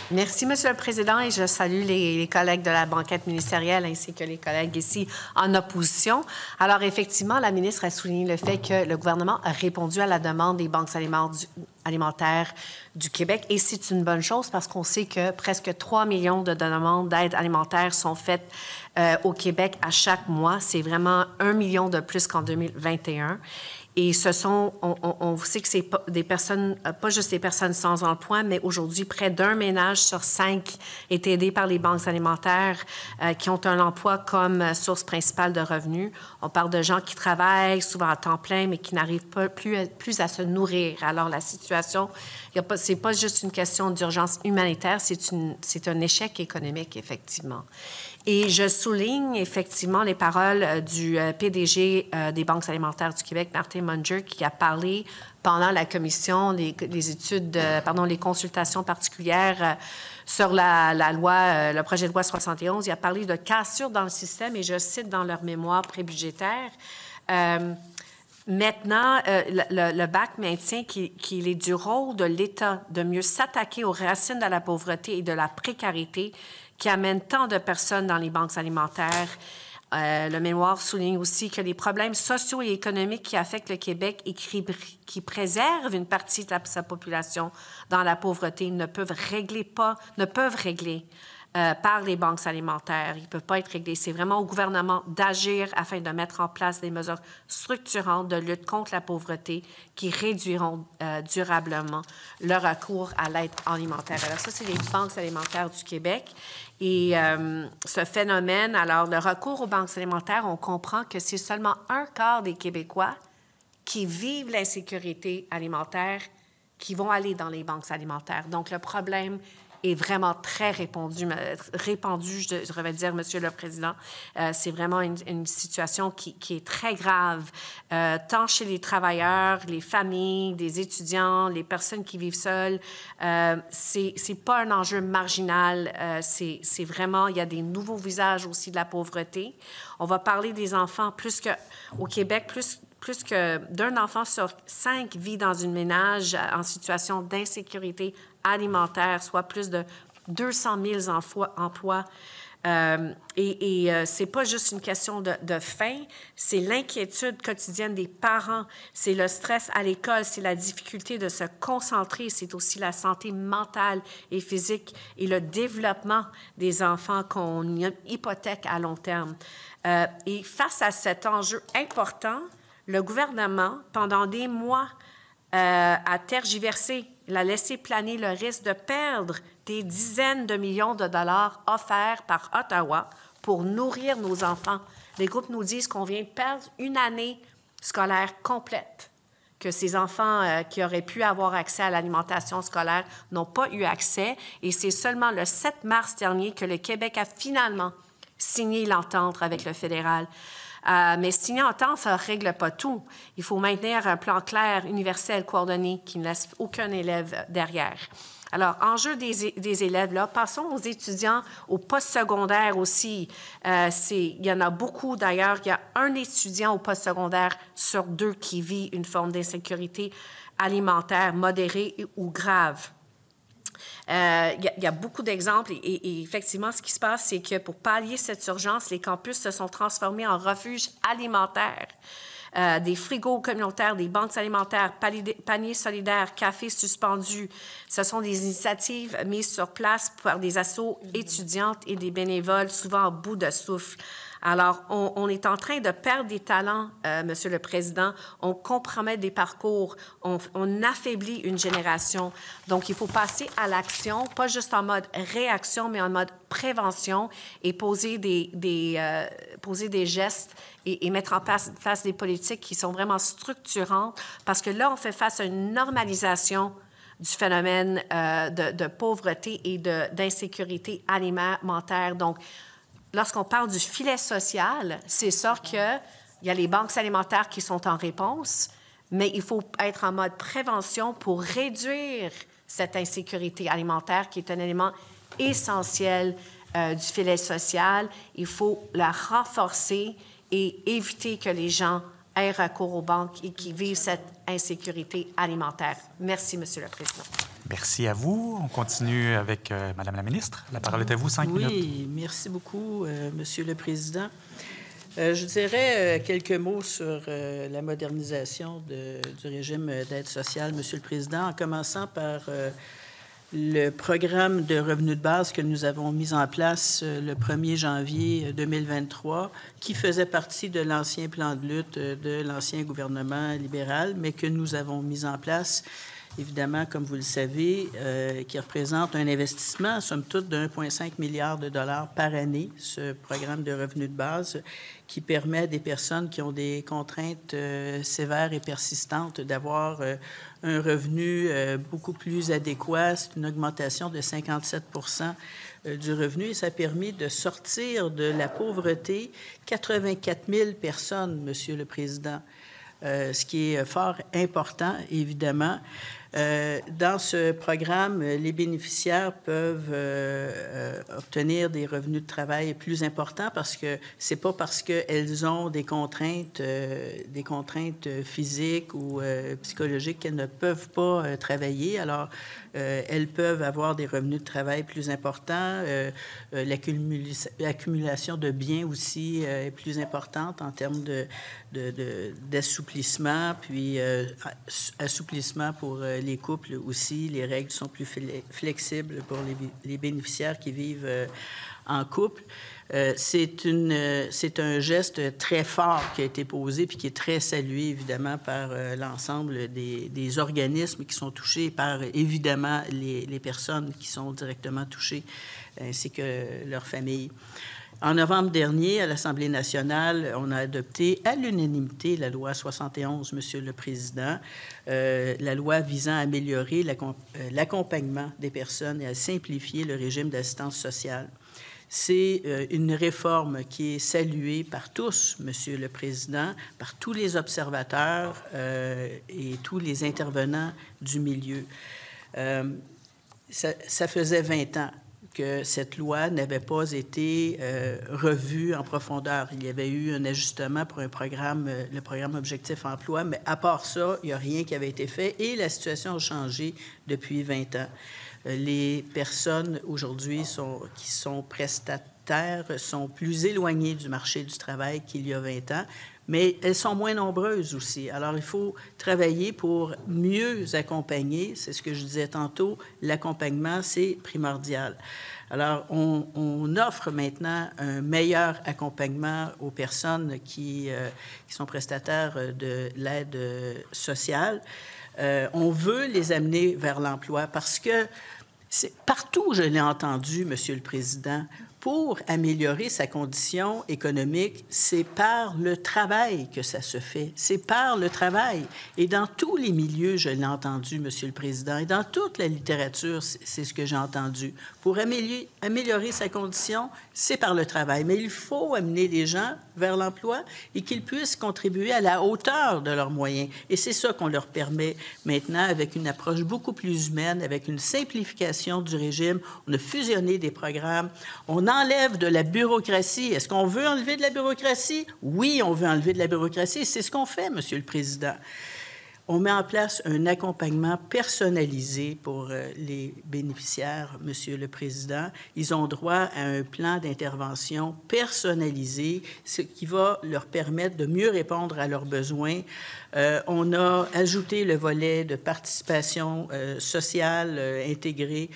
Merci, Monsieur le Président, et je salue les collègues de la banquette ministérielle ainsi que les collègues ici en opposition. Alors, effectivement, la ministre a souligné le fait que le gouvernement a répondu à la demande des banques alimentaires du Québec, et c'est une bonne chose parce qu'on sait que presque 3 millions de demandes d'aide alimentaire sont faites au Québec à chaque mois. C'est vraiment 1 million de plus qu'en 2021. Et ce sont, on sait que c'est des personnes, pas juste des personnes sans emploi, mais aujourd'hui, près d'un ménage sur 5 est aidé par les banques alimentaires qui ont un emploi comme source principale de revenus. On parle de gens qui travaillent souvent à temps plein, mais qui n'arrivent plus à se nourrir. Alors, la situation, c'est pas juste une question d'urgence humanitaire, c'est un échec économique, effectivement. Et je souligne effectivement les paroles du PDG des banques alimentaires du Québec, Martin Munger, qui a parlé pendant la commission, les consultations particulières sur la loi, le projet de loi 71. Il a parlé de cassure dans le système, et je cite dans leur mémoire prébudgétaire. Maintenant, le BAC maintient qu'il est du rôle de l'État de mieux s'attaquer aux racines de la pauvreté et de la précarité qui amène tant de personnes dans les banques alimentaires. Le mémoire souligne aussi que les problèmes sociaux et économiques qui affectent le Québec et qui préservent une partie de sa population dans la pauvreté ne peuvent régler par les banques alimentaires. Ils ne peuvent pas être réglés. C'est vraiment au gouvernement d'agir afin de mettre en place des mesures structurantes de lutte contre la pauvreté qui réduiront durablement le recours à l'aide alimentaire. Alors ça, c'est les banques alimentaires du Québec. Et ce phénomène, alors le recours aux banques alimentaires, on comprend que c'est seulement 1/4 des Québécois qui vivent l'insécurité alimentaire qui vont aller dans les banques alimentaires. Donc, le problème est vraiment très répandu, je devrais dire, Monsieur le Président. C'est vraiment une situation qui est très grave, tant chez les travailleurs, les familles, des étudiants, les personnes qui vivent seules. C'est pas un enjeu marginal. C'est vraiment, il y a des nouveaux visages aussi de la pauvreté. On va parler des enfants au Québec, plus que d'un enfant sur 5 vit dans une ménage en situation d'insécurité alimentaire, soit plus de 200 000 emplois. C'est pas juste une question de faim, c'est l'inquiétude quotidienne des parents, c'est le stress à l'école, c'est la difficulté de se concentrer, c'est aussi la santé mentale et physique et le développement des enfants qu'on hypothèque à long terme. Et face à cet enjeu important, le gouvernement, pendant des mois, a tergiversé Il a laissé planer le risque de perdre des dizaines de millions de dollars offerts par Ottawa pour nourrir nos enfants. Les groupes nous disent qu'on vient de perdre une année scolaire complète, que ces enfants qui auraient pu avoir accès à l'alimentation scolaire n'ont pas eu accès. Et c'est seulement le 7 mars dernier que le Québec a finalement signé l'entente avec le fédéral. Mais signer l'entente, ça ne règle pas tout. Il faut maintenir un plan clair, universel, coordonné, qui ne laisse aucun élève derrière. Alors, enjeu des élèves, là, passons aux étudiants au postsecondaire aussi. Il y en a beaucoup, d'ailleurs. Il y a un étudiant au postsecondaire sur 2 qui vit une forme d'insécurité alimentaire modérée ou grave. Il y a beaucoup d'exemples et effectivement, ce qui se passe, c'est que pour pallier cette urgence, les campus se sont transformés en refuges alimentaires. Des frigos communautaires, des banques alimentaires, paniers solidaires, cafés suspendus. Ce sont des initiatives mises sur place par des assos étudiantes et des bénévoles, souvent à bout de souffle. Alors, on est en train de perdre des talents, Monsieur le Président. On compromet des parcours. On affaiblit une génération. Donc, il faut passer à l'action, pas juste en mode réaction, mais en mode prévention et poser des gestes et mettre en place des politiques qui sont vraiment structurantes parce que là, on fait face à une normalisation du phénomène de pauvreté et d'insécurité alimentaire. Donc, lorsqu'on parle du filet social, c'est sûr qu'il y a les banques alimentaires qui sont en réponse, mais il faut être en mode prévention pour réduire cette insécurité alimentaire qui est un élément essentiel du filet social. Il faut la renforcer et éviter que les gens aient recours aux banques et qui vivent cette insécurité alimentaire. Merci, Monsieur le Président. Merci à vous. On continue avec Madame la ministre. La parole est à vous, 5 minutes. Oui, merci beaucoup, Monsieur le Président. Je dirais quelques mots sur la modernisation du régime d'aide sociale, Monsieur le Président, en commençant par le programme de revenus de base que nous avons mis en place le 1er janvier 2023, qui faisait partie de l'ancien plan de lutte de l'ancien gouvernement libéral, mais que nous avons mis en place, évidemment, comme vous le savez, qui représente un investissement, somme toute, de 1,5 milliard de dollars par année, ce programme de revenus de base, qui permet à des personnes qui ont des contraintes sévères et persistantes d'avoir un revenu beaucoup plus adéquat. C'est une augmentation de 57 du revenu et ça a permis de sortir de la pauvreté 84 000 personnes, Monsieur le Président, ce qui est fort important, évidemment. Dans ce programme, les bénéficiaires peuvent obtenir des revenus de travail plus importants parce que c'est pas parce qu'elles ont des contraintes physiques ou psychologiques qu'elles ne peuvent pas travailler. Alors, elles peuvent avoir des revenus de travail plus importants. L'accumulation de biens aussi est plus importante en termes d'assouplissement, puis assouplissement pour les couples aussi. Les règles sont plus flexibles pour les bénéficiaires qui vivent en couple. C'est un geste très fort qui a été posé puis qui est très salué, évidemment, par l'ensemble des organismes qui sont touchés, par, évidemment, les personnes qui sont directement touchées, ainsi que leurs familles. En novembre dernier, à l'Assemblée nationale, on a adopté à l'unanimité la loi 71, Monsieur le Président, la loi visant à améliorer l'accompagnement des personnes et à simplifier le régime d'assistance sociale. C'est une réforme qui est saluée par tous, Monsieur le Président, par tous les observateurs et tous les intervenants du milieu. Ça faisait 20 ans que cette loi n'avait pas été revue en profondeur. Il y avait eu un ajustement pour le programme Objectif Emploi, mais à part ça, il n'y a rien qui avait été fait et la situation a changé depuis 20 ans. Les personnes aujourd'hui qui sont prestataires sont plus éloignées du marché du travail qu'il y a 20 ans. mais elles sont moins nombreuses aussi. Alors, il faut travailler pour mieux accompagner. C'est ce que je disais tantôt, l'accompagnement, c'est primordial. Alors, on offre maintenant un meilleur accompagnement aux personnes qui sont prestataires de l'aide sociale. On veut les amener vers l'emploi parce que partout, je l'ai entendu, Monsieur le Président, pour améliorer sa condition économique, c'est par le travail que ça se fait. C'est par le travail. Et dans tous les milieux, je l'ai entendu, Monsieur le Président, et dans toute la littérature, c'est ce que j'ai entendu. Pour améliorer sa condition, c'est par le travail. Mais il faut amener les gens vers l'emploi et qu'ils puissent contribuer à la hauteur de leurs moyens. Et c'est ça qu'on leur permet maintenant avec une approche beaucoup plus humaine, avec une simplification du régime. On a fusionné des programmes. On enlève de la bureaucratie. Est-ce qu'on veut enlever de la bureaucratie? Oui, on veut enlever de la bureaucratie. C'est ce qu'on fait, Monsieur le Président. On met en place un accompagnement personnalisé pour les bénéficiaires, Monsieur le Président. Ils ont droit à un plan d'intervention personnalisé, ce qui va leur permettre de mieux répondre à leurs besoins. On a ajouté le volet de participation sociale intégré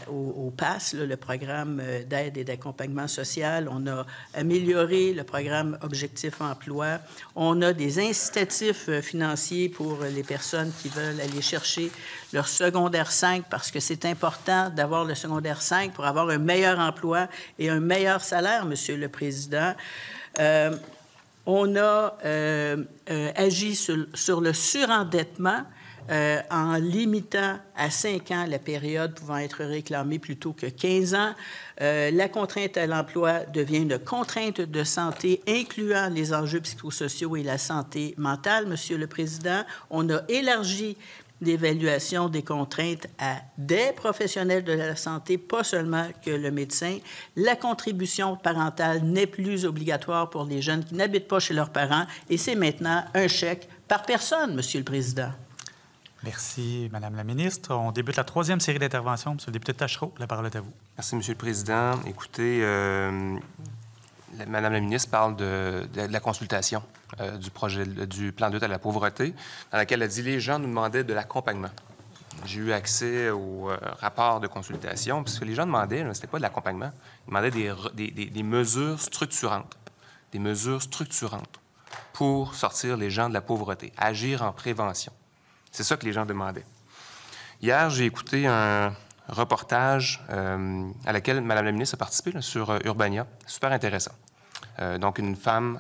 au PASS, là, le programme d'aide et d'accompagnement social. On a amélioré le programme Objectif Emploi. On a des incitatifs financiers pour les personnes qui veulent aller chercher leur secondaire 5 parce que c'est important d'avoir le secondaire 5 pour avoir un meilleur emploi et un meilleur salaire, Monsieur le Président. On a agi sur le surendettement en limitant à 5 ans la période pouvant être réclamée plutôt que 15 ans. La contrainte à l'emploi devient une contrainte de santé incluant les enjeux psychosociaux et la santé mentale, Monsieur le Président. On a élargi l'évaluation des contraintes à des professionnels de la santé, pas seulement que le médecin. La contribution parentale n'est plus obligatoire pour les jeunes qui n'habitent pas chez leurs parents et c'est maintenant un chèque par personne, Monsieur le Président. Merci, Madame la ministre. On débute la troisième série d'interventions. Monsieur le député Tachereau, la parole est à vous. Merci, Monsieur le Président. Écoutez, Madame la ministre parle de la consultation du projet du plan de lutte à la pauvreté, dans laquelle elle dit les gens nous demandaient de l'accompagnement. J'ai eu accès au rapport de consultation, parce que les gens demandaient, ce n'était pas de l'accompagnement, ils demandaient des mesures structurantes, des mesures structurantes pour sortir les gens de la pauvreté, agir en prévention. C'est ça que les gens demandaient. Hier, j'ai écouté un reportage à laquelle Mme la ministre a participé là, sur Urbania. Super intéressant. Donc, une femme,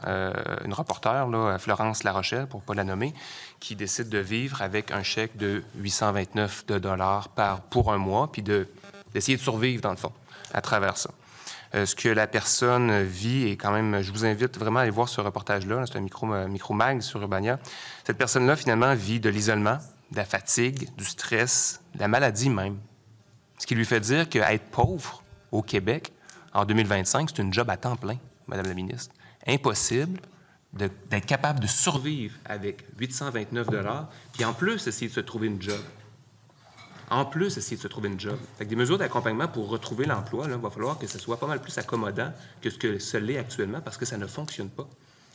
une reporter, là, Florence Larochelle, pour ne pas la nommer, qui décide de vivre avec un chèque de 829 $ pour un mois, puis d'essayer de survivre, dans le fond, à travers ça. Ce que la personne vit, et quand même, je vous invite vraiment à aller voir ce reportage-là, c'est un micro-mag sur Urbania. Cette personne-là, finalement, vit de l'isolement, de la fatigue, du stress, de la maladie même. Ce qui lui fait dire qu'être pauvre au Québec, en 2025, c'est une job à temps plein, Madame la ministre. Impossible d'être capable de survivre avec 829 $, puis en plus, essayer de se trouver une job. Fait que des mesures d'accompagnement pour retrouver l'emploi, il va falloir que ce soit pas mal plus accommodant que ce que ce l'est actuellement parce que ça ne fonctionne pas.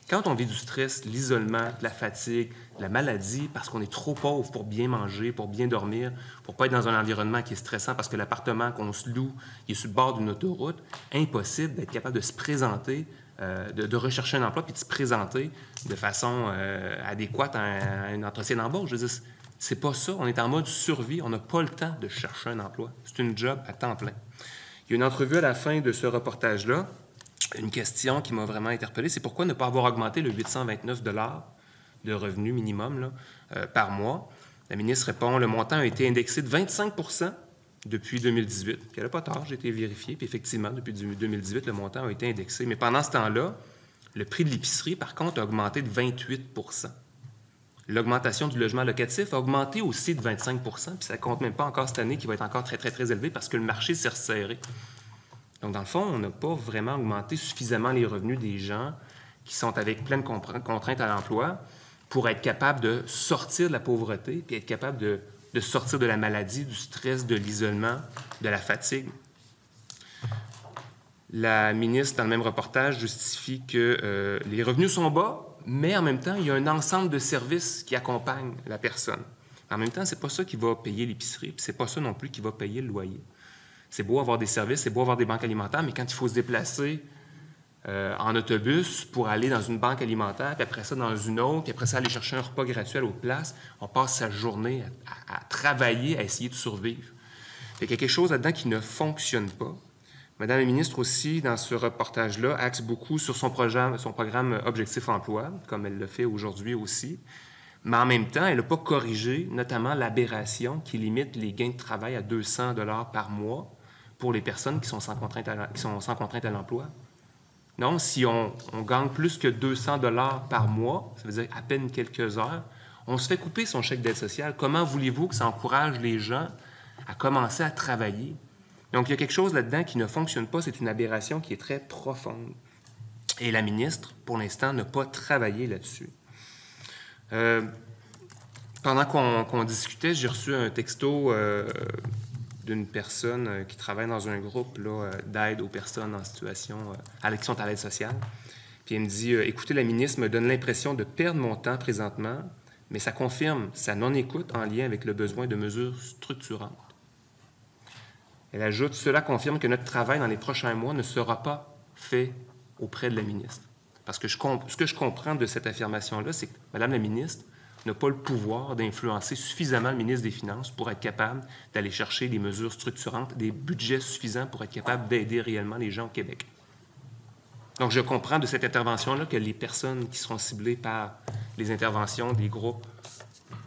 Quand on vit du stress, l'isolement, de la fatigue, de la maladie, parce qu'on est trop pauvre pour bien manger, pour bien dormir, pour pas être dans un environnement qui est stressant parce que l'appartement qu'on se loue, il est sur le bord d'une autoroute, impossible d'être capable de se présenter, de rechercher un emploi puis de se présenter de façon adéquate à un entretien d'embauche. Je veux dire, c'est pas ça. On est en mode survie. On n'a pas le temps de chercher un emploi. C'est une job à temps plein. Il y a une entrevue à la fin de ce reportage-là. Une question qui m'a vraiment interpellé, c'est pourquoi ne pas avoir augmenté le 829 $ de revenu minimum là, par mois? La ministre répond, le montant a été indexé de 25 % depuis 2018. Puis elle n'a pas tort, j'ai été vérifié. Puis effectivement, depuis 2018, le montant a été indexé. Mais pendant ce temps-là, le prix de l'épicerie, par contre, a augmenté de 28 %. L'augmentation du logement locatif a augmenté aussi de 25 %, puis ça ne compte même pas encore cette année qui va être encore très, très, très élevé parce que le marché s'est resserré. Donc, dans le fond, on n'a pas vraiment augmenté suffisamment les revenus des gens qui sont avec plein de contraintes à l'emploi pour être capable de sortir de la pauvreté puis être capable de sortir de la maladie, du stress, de l'isolement, de la fatigue. La ministre, dans le même reportage, justifie que les revenus sont bas, mais en même temps, il y a un ensemble de services qui accompagnent la personne. En même temps, c'est pas ça qui va payer l'épicerie, puis c'est pas ça non plus qui va payer le loyer. C'est beau avoir des services, c'est beau avoir des banques alimentaires, mais quand il faut se déplacer en autobus pour aller dans une banque alimentaire, puis après ça dans une autre, puis après ça aller chercher un repas gratuit à l'autre place, on passe sa journée à travailler, à essayer de survivre. Il y a quelque chose là-dedans qui ne fonctionne pas. Madame la ministre aussi, dans ce reportage-là, axe beaucoup sur son programme Objectif Emploi, comme elle le fait aujourd'hui aussi. Mais en même temps, elle n'a pas corrigé notamment l'aberration qui limite les gains de travail à 200 $ par mois pour les personnes qui sont sans contrainte à l'emploi. Non, si on gagne plus que 200 $ par mois, ça veut dire à peine quelques heures, on se fait couper son chèque d'aide sociale. Comment voulez-vous que ça encourage les gens à commencer à travailler? Donc, il y a quelque chose là-dedans qui ne fonctionne pas. C'est une aberration qui est très profonde. Et la ministre, pour l'instant, n'a pas travaillé là-dessus. Pendant qu'on discutait, j'ai reçu un texto d'une personne qui travaille dans un groupe d'aide aux personnes en situation qui sont à l'aide sociale. Puis elle me dit « Écoutez, la ministre me donne l'impression de perdre mon temps présentement, mais ça confirme sa non-écoute en lien avec le besoin de mesures structurantes. » Elle ajoute « Cela confirme que notre travail dans les prochains mois ne sera pas fait auprès de la ministre. » Parce que ce que je comprends de cette affirmation-là, c'est que Mme la ministre n'a pas le pouvoir d'influencer suffisamment le ministre des Finances pour être capable d'aller chercher des mesures structurantes, des budgets suffisants pour être capable d'aider réellement les gens au Québec. Donc, je comprends de cette intervention-là que les personnes qui seront ciblées par les interventions des groupes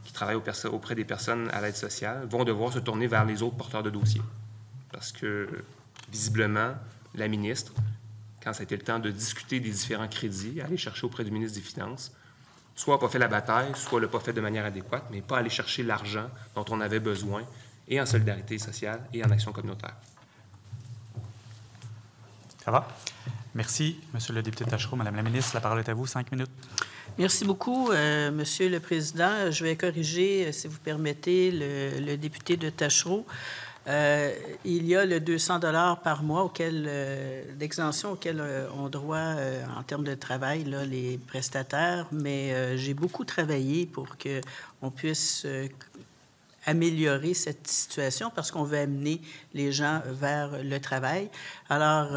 qui travaillent auprès des personnes à l'aide sociale vont devoir se tourner vers les autres porteurs de dossiers. Parce que, visiblement, la ministre, quand ça a été le temps de discuter des différents crédits, aller chercher auprès du ministre des Finances, soit n'a pas fait la bataille, soit l'a pas fait de manière adéquate, mais pas aller chercher l'argent dont on avait besoin, et en solidarité sociale et en action communautaire. Ça va? Merci, Monsieur le député Tachereau. Madame la ministre, la parole est à vous. 5 minutes. Merci beaucoup, Monsieur le Président. Je vais corriger, si vous permettez, le député de Tachereau. Il y a le 200 $ par mois d'exemption auquel ont droit en termes de travail là, les prestataires, mais j'ai beaucoup travaillé pour qu'on puisse améliorer cette situation parce qu'on veut amener les gens vers le travail. Alors,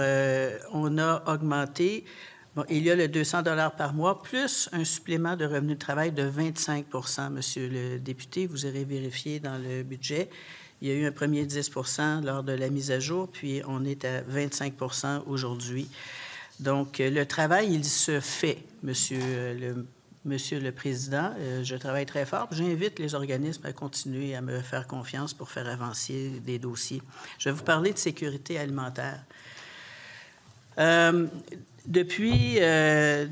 on a augmenté. Bon, il y a le 200 $ par mois, plus un supplément de revenu de travail de 25 % Monsieur le député. Vous aurez vérifié dans le budget. Il y a eu un premier 10 % lors de la mise à jour, puis on est à 25 % aujourd'hui. Donc, le travail, il se fait, Monsieur le Président. Je travaille très fort. J'invite les organismes à continuer à me faire confiance pour faire avancer des dossiers. Je vais vous parler de sécurité alimentaire. Depuis dans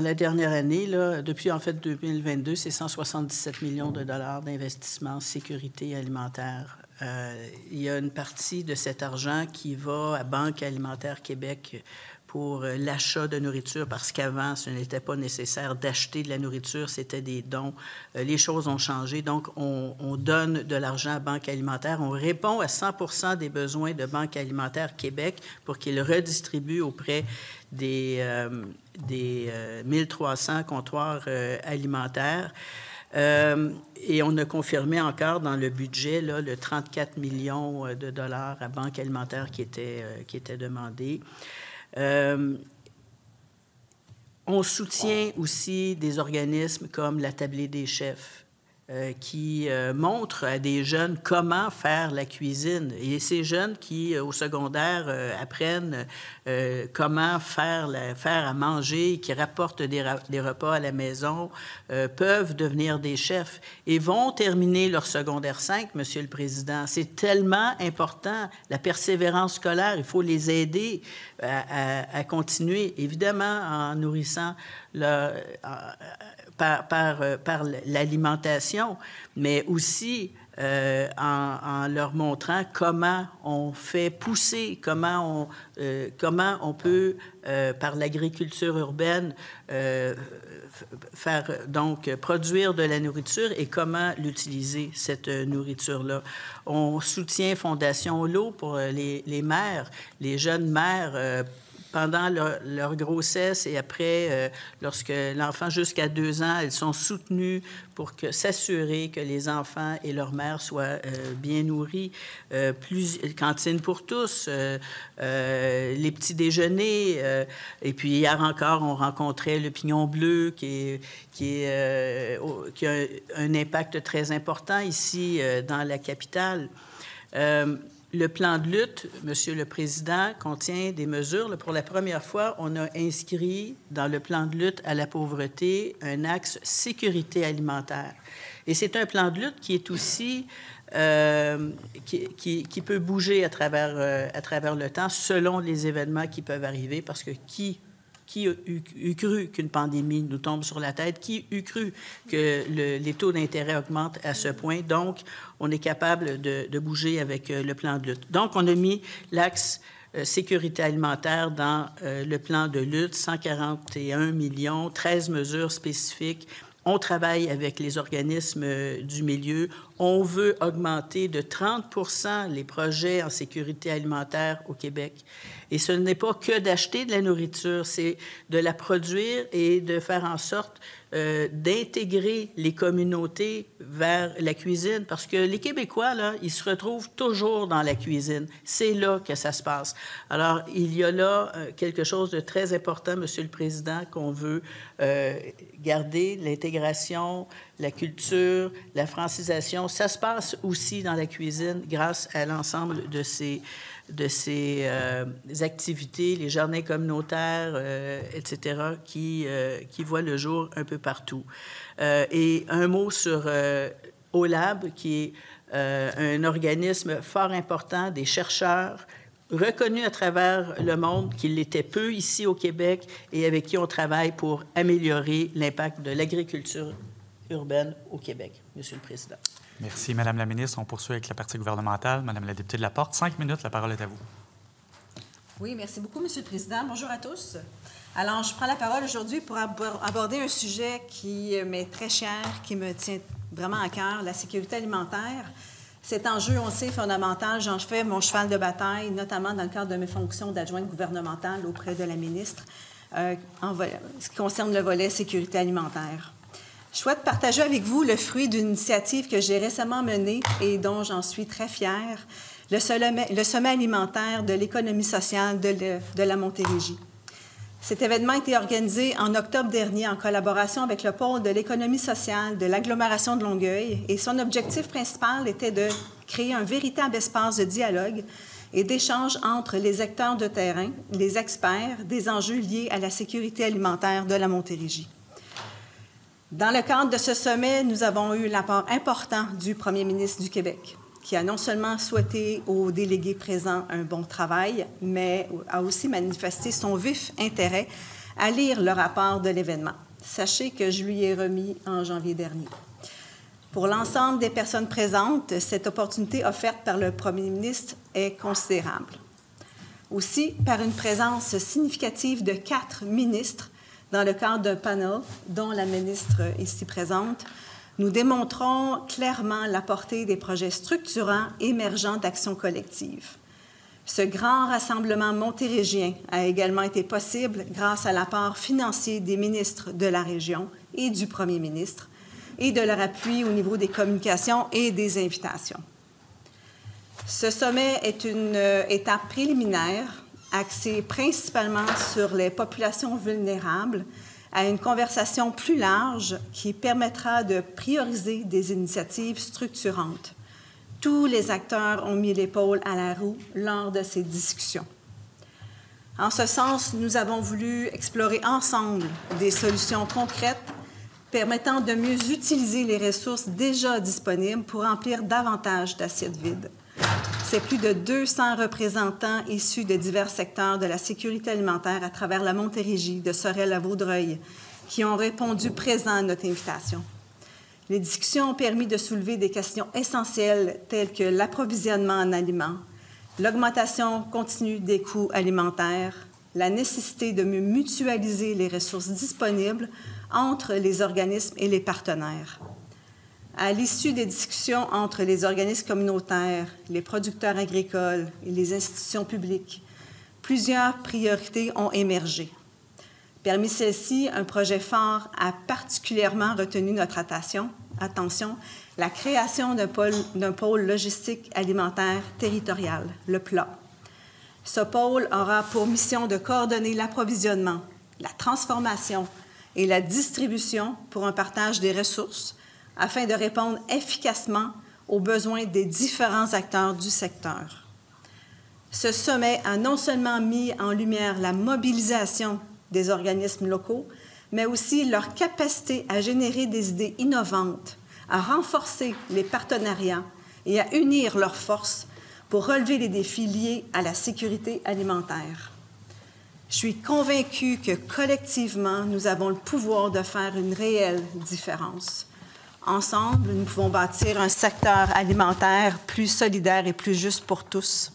la dernière année, là, depuis en fait 2022, c'est 177 millions de dollars d'investissement en sécurité alimentaire. Il y a une partie de cet argent qui va à Banque alimentaire Québec pour l'achat de nourriture, parce qu'avant, ce n'était pas nécessaire d'acheter de la nourriture, c'était des dons. Les choses ont changé, donc on donne de l'argent à Banque alimentaire. On répond à 100 % des besoins de Banque alimentaire Québec pour qu'ils redistribuent auprès des 1300 comptoirs alimentaires. Et on a confirmé encore dans le budget là, le 34 millions de dollars à Banque alimentaire qui était demandé. On soutient aussi des organismes comme la Tablée des chefs qui montrent à des jeunes comment faire la cuisine. Et ces jeunes qui, au secondaire, apprennent comment faire à manger, qui rapportent des repas à la maison, peuvent devenir des chefs et vont terminer leur secondaire 5, Monsieur le Président. C'est tellement important, la persévérance scolaire. Il faut les aider à continuer, évidemment, en nourrissant par l'alimentation, mais aussi en leur montrant comment on fait pousser, comment on peut, par l'agriculture urbaine, produire de la nourriture et comment l'utiliser, cette nourriture-là. On soutient Fondation L'eau pour les mères, les jeunes mères pendant leur grossesse et après, lorsque l'enfant jusqu'à 2 ans, elles sont soutenues pour s'assurer que les enfants et leur mère soient bien nourris. Cantine pour tous, les petits déjeuners. Et puis hier encore, on rencontrait le Pignon Bleu qui a un impact très important ici dans la capitale. Le plan de lutte, Monsieur le Président, contient des mesures. Pour la première fois, on a inscrit dans le plan de lutte à la pauvreté un axe sécurité alimentaire. Et c'est un plan de lutte qui est aussi qui peut bouger à travers le temps selon les événements qui peuvent arriver, parce que qui a eu cru qu'une pandémie nous tombe sur la tête? Qui eût cru que les taux d'intérêt augmentent à ce point? Donc, on est capable de bouger avec le plan de lutte. Donc, on a mis l'axe sécurité alimentaire dans le plan de lutte, 141 millions, 13 mesures spécifiques. On travaille avec les organismes du milieu. On veut augmenter de 30 % les projets en sécurité alimentaire au Québec. Et ce n'est pas que d'acheter de la nourriture, c'est de la produire et de faire en sorte d'intégrer les communautés vers la cuisine. Parce que les Québécois, là, ils se retrouvent toujours dans la cuisine. C'est là que ça se passe. Alors, il y a là quelque chose de très important, Monsieur le Président, qu'on veut garder, l'intégration, la culture, la francisation. Ça se passe aussi dans la cuisine grâce à l'ensemble de ces activités, les jardins communautaires, etc., qui voient le jour un peu partout. Et un mot sur OLAB, qui est un organisme fort important des chercheurs reconnus à travers le monde, qui l'étaient peu ici au Québec et avec qui on travaille pour améliorer l'impact de l'agriculture urbaine au Québec. Monsieur le Président. Merci, Madame la ministre. On poursuit avec la partie gouvernementale. Madame la députée de Laporte, 5 minutes, la parole est à vous. Oui, merci beaucoup, Monsieur le Président. Bonjour à tous. Alors, je prends la parole aujourd'hui pour aborder un sujet qui m'est très cher, qui me tient vraiment à cœur, la sécurité alimentaire. Cet enjeu, on le sait, fondamental. J'en fais mon cheval de bataille, notamment dans le cadre de mes fonctions d'adjointe gouvernementale auprès de la ministre, ce qui concerne le volet sécurité alimentaire. Je souhaite partager avec vous le fruit d'une initiative que j'ai récemment menée et dont j'en suis très fière, le sommet alimentaire de l'économie sociale de la Montérégie. Cet événement a été organisé en octobre dernier en collaboration avec le pôle de l'économie sociale de l'agglomération de Longueuil et son objectif principal était de créer un véritable espace de dialogue et d'échange entre les acteurs de terrain, les experts, des enjeux liés à la sécurité alimentaire de la Montérégie. Dans le cadre de ce sommet, nous avons eu l'apport important du premier ministre du Québec, qui a non seulement souhaité aux délégués présents un bon travail, mais a aussi manifesté son vif intérêt à lire le rapport de l'événement. Sachez que je lui ai remis en janvier dernier. Pour l'ensemble des personnes présentes, cette opportunité offerte par le premier ministre est considérable. Aussi, par une présence significative de 4 ministres dans le cadre d'un panel dont la ministre ici présente, nous démontrons clairement la portée des projets structurants émergents d'action collective. Ce grand rassemblement montérégien a également été possible grâce à l'apport financier des ministres de la région et du premier ministre et de leur appui au niveau des communications et des invitations. Ce sommet est une étape préliminaire axée principalement sur les populations vulnérables, à une conversation plus large qui permettra de prioriser des initiatives structurantes. Tous les acteurs ont mis l'épaule à la roue lors de ces discussions. En ce sens, nous avons voulu explorer ensemble des solutions concrètes permettant de mieux utiliser les ressources déjà disponibles pour remplir davantage d'assiettes vides. C'est plus de 200 représentants issus de divers secteurs de la sécurité alimentaire à travers la Montérégie, de Sorel à Vaudreuil, qui ont répondu présents à notre invitation. Les discussions ont permis de soulever des questions essentielles telles que l'approvisionnement en aliments, l'augmentation continue des coûts alimentaires, la nécessité de mieux mutualiser les ressources disponibles entre les organismes et les partenaires. À l'issue des discussions entre les organismes communautaires, les producteurs agricoles et les institutions publiques, plusieurs priorités ont émergé. Parmi celles-ci, un projet phare a particulièrement retenu notre attention, la création d'un pôle logistique alimentaire territorial, le PLA. Ce pôle aura pour mission de coordonner l'approvisionnement, la transformation et la distribution pour un partage des ressources afin de répondre efficacement aux besoins des différents acteurs du secteur. Ce sommet a non seulement mis en lumière la mobilisation des organismes locaux, mais aussi leur capacité à générer des idées innovantes, à renforcer les partenariats et à unir leurs forces pour relever les défis liés à la sécurité alimentaire. Je suis convaincue que collectivement, nous avons le pouvoir de faire une réelle différence. Ensemble, nous pouvons bâtir un secteur alimentaire plus solidaire et plus juste pour tous.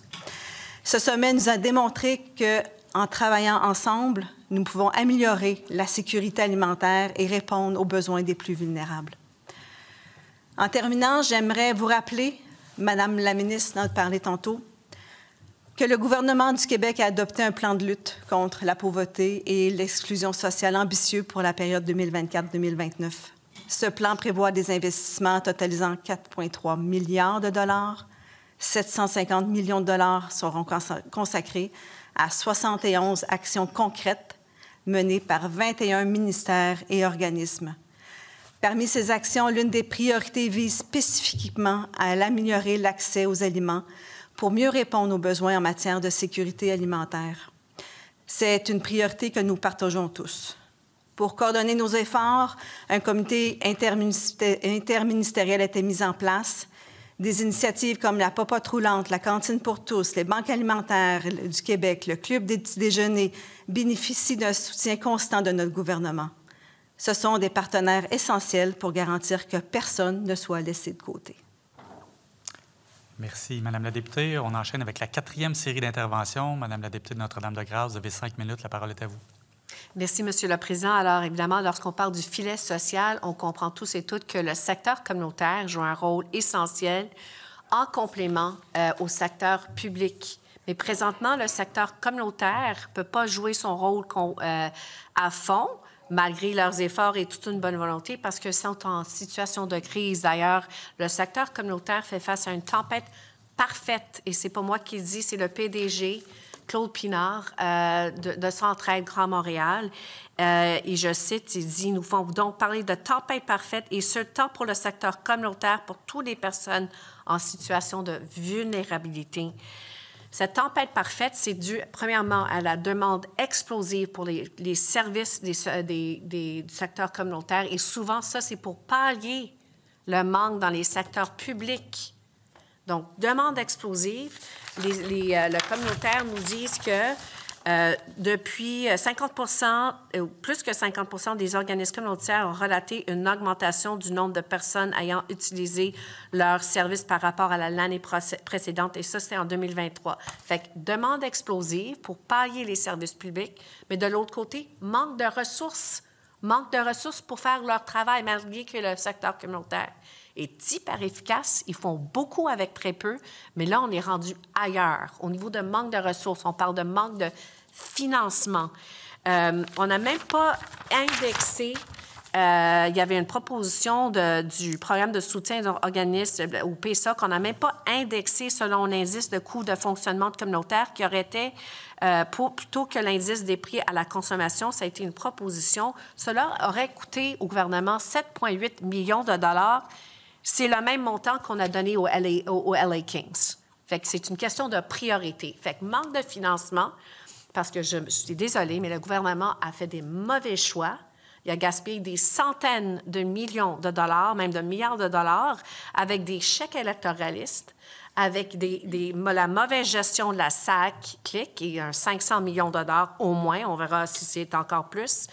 Ce sommet nous a démontré qu'en travaillant ensemble, nous pouvons améliorer la sécurité alimentaire et répondre aux besoins des plus vulnérables. En terminant, j'aimerais vous rappeler, Madame la ministre en a parlé tantôt, que le gouvernement du Québec a adopté un plan de lutte contre la pauvreté et l'exclusion sociale ambitieux pour la période 2024-2029. Ce plan prévoit des investissements totalisant 4,3 milliards de dollars. 750 millions de dollars seront consacrés à 71 actions concrètes menées par 21 ministères et organismes. Parmi ces actions, l'une des priorités vise spécifiquement à améliorer l'accès aux aliments pour mieux répondre aux besoins en matière de sécurité alimentaire. C'est une priorité que nous partageons tous. Pour coordonner nos efforts, un comité interministériel a été mis en place. Des initiatives comme la popote roulante, la cantine pour tous, les banques alimentaires du Québec, le club des petits déjeuners bénéficient d'un soutien constant de notre gouvernement. Ce sont des partenaires essentiels pour garantir que personne ne soit laissé de côté. Merci, Madame la députée. On enchaîne avec la 4e série d'interventions. Madame la députée de Notre-Dame-de-Grâce, vous avez 5 minutes. La parole est à vous. Merci, Monsieur le Président. Alors, évidemment, lorsqu'on parle du filet social, on comprend tous et toutes que le secteur communautaire joue un rôle essentiel en complément au secteur public. Mais présentement, le secteur communautaire ne peut pas jouer son rôle à fond, malgré leurs efforts et toute une bonne volonté, parce qu'ils sont en situation de crise. D'ailleurs, le secteur communautaire fait face à une tempête parfaite, et c'est pas moi qui le dis, c'est le PDG, Claude Pinard, de Centraide Grand Montréal. Et je cite, il dit, « Nous pouvons donc parler de tempête parfaite, et ce, tant pour le secteur communautaire, pour toutes les personnes en situation de vulnérabilité. » Cette tempête parfaite, c'est dû, premièrement, à la demande explosive pour les services du secteur communautaire. Et souvent, ça, c'est pour pallier le manque dans les secteurs publics. Donc, demande explosive. Le communautaire nous disent que depuis 50 ou plus que 50 des organismes communautaires ont relaté une augmentation du nombre de personnes ayant utilisé leurs services par rapport à l'année précédente, et ça, c'était en 2023. Fait que demande explosive pour pallier les services publics, mais de l'autre côté, manque de ressources pour faire leur travail, malgré que le secteur communautaire est hyper efficace. Ils font beaucoup avec très peu, mais là, on est rendu ailleurs. Au niveau de manque de ressources, on parle de manque de financement. On n'a même pas indexé. Il y avait une proposition du programme de soutien aux organismes, ou PSA, qu'on n'a même pas indexé selon l'indice de coût de fonctionnement de communautaire qui aurait été, plutôt que l'indice des prix à la consommation. Ça a été une proposition. Cela aurait coûté au gouvernement 7,8 millions de dollars. C'est le même montant qu'on a donné au LA Kings. Fait que c'est une question de priorité. Fait que manque de financement, parce que je suis désolée, mais le gouvernement a fait des mauvais choix. Il a gaspillé des centaines de millions de dollars, même de milliards de dollars, avec des chèques électoralistes, avec la mauvaise gestion de la SAC-CLIC et un 500 millions de dollars au moins. On verra si c'est encore plus.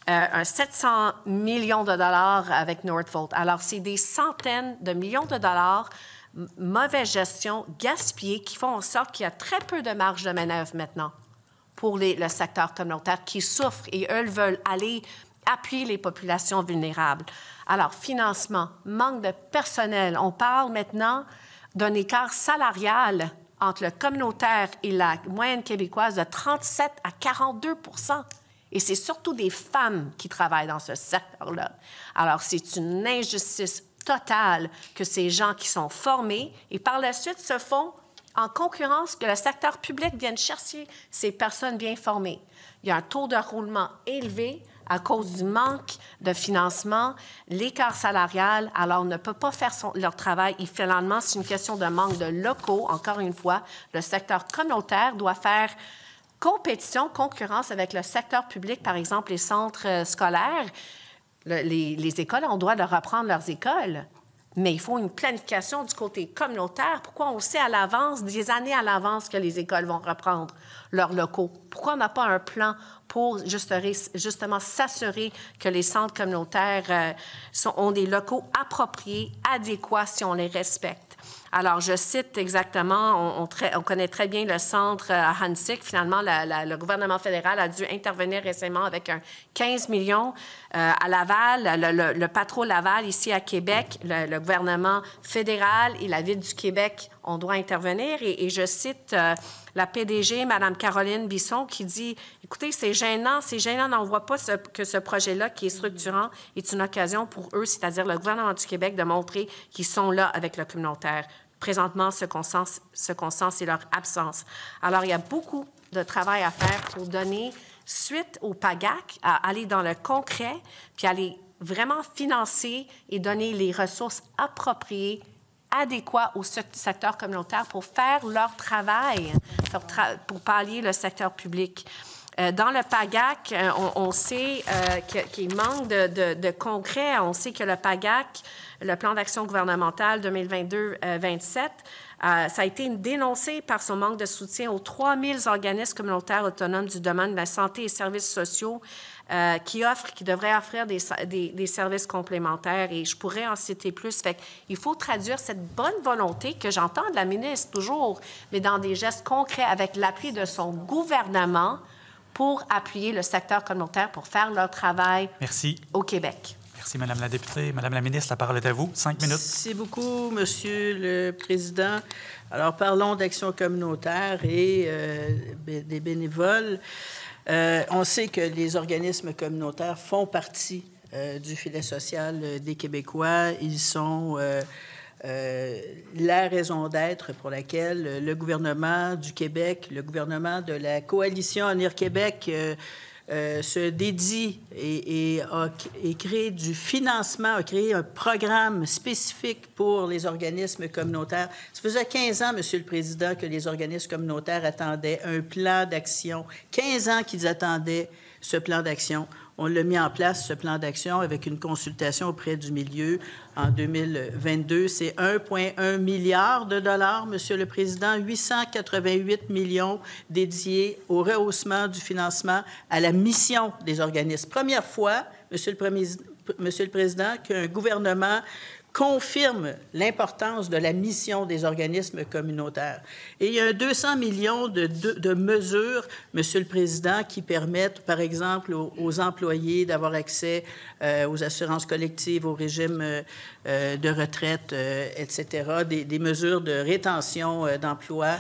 Un 700 millions de dollars avec Northvolt. Alors, c'est des centaines de millions de dollars, mauvaise gestion, gaspillés, qui font en sorte qu'il y a très peu de marge de manœuvre maintenant pour le secteur communautaire qui souffre, et eux veulent aller appuyer les populations vulnérables. Alors, financement, manque de personnel. On parle maintenant d'un écart salarial entre le communautaire et la moyenne québécoise de 37 à 42 %. Et c'est surtout des femmes qui travaillent dans ce secteur-là. Alors, c'est une injustice totale que ces gens qui sont formés et par la suite se font en concurrence que le secteur public vienne chercher ces personnes bien formées. Il y a un taux de roulement élevé à cause du manque de financement, l'écart salarial. Alors, on ne peut pas faire leur travail. Et finalement, c'est une question de manque de locaux. Encore une fois, le secteur communautaire doit faire compétition, concurrence avec le secteur public, par exemple les centres scolaires. Les écoles, on doit leur reprendre leurs écoles. Mais il faut une planification du côté communautaire. Pourquoi on sait à l'avance, des années à l'avance, que les écoles vont reprendre leurs locaux? Pourquoi on n'a pas un plan pour justement s'assurer que les centres communautaires ont des locaux appropriés, adéquats, si on les respecte? Alors, je cite exactement, on connaît très bien le centre à Hansik. Finalement, le gouvernement fédéral a dû intervenir récemment avec un 15 millions à Laval, le Patro Laval, ici à Québec. Le gouvernement fédéral et la Ville du Québec, on doit intervenir. Et je cite la PDG, Mme Caroline Bisson, qui dit « Écoutez, c'est gênant, on ne voit pas que ce projet-là, qui est structurant, est une occasion pour eux, c'est-à-dire le gouvernement du Québec, de montrer qu'ils sont là avec le communautaire. » Présentement, ce qu'on sent, c'est leur absence. Alors, il y a beaucoup de travail à faire pour donner suite au PAGAC, à aller dans le concret, puis aller vraiment financer et donner les ressources appropriées, adéquats au secteur communautaire pour faire leur travail, pour pallier le secteur public. Dans le PAGAC, on sait qu'il manque de concret. On sait que le PAGAC, le plan d'action gouvernemental 2022-27, ça a été dénoncé par son manque de soutien aux 3000 organismes communautaires autonomes du domaine de la santé et services sociaux qui devraient offrir des services complémentaires. Et je pourrais en citer plus. Fait qu'il faut traduire cette bonne volonté que j'entends de la ministre toujours, mais dans des gestes concrets avec l'appui de son gouvernement pour appuyer le secteur communautaire pour faire leur travail au Québec. Merci, Madame la députée. Madame la ministre, la parole est à vous. 5 minutes. Merci beaucoup, Monsieur le Président. Alors, parlons d'action communautaire et des bénévoles. On sait que les organismes communautaires font partie du filet social des Québécois. Ils sont la raison d'être pour laquelle le gouvernement du Québec, le gouvernement de la coalition Avenir Québec se dédie et crée du financement, a créé un programme spécifique pour les organismes communautaires. Ça faisait 15 ans, Monsieur le Président, que les organismes communautaires attendaient un plan d'action. 15 ans qu'ils attendaient ce plan d'action. On l'a mis en place, ce plan d'action, avec une consultation auprès du milieu en 2022. C'est 1,1 milliard de dollars, Monsieur le Président, 888 millions dédiés au rehaussement du financement à la mission des organismes. Première fois, Monsieur le Président, qu'un gouvernement confirme l'importance de la mission des organismes communautaires. Et il y a 200 millions de mesures, Monsieur le Président, qui permettent, par exemple, aux employés d'avoir accès aux assurances collectives, au régime de retraite, etc., des mesures de rétention d'emploi,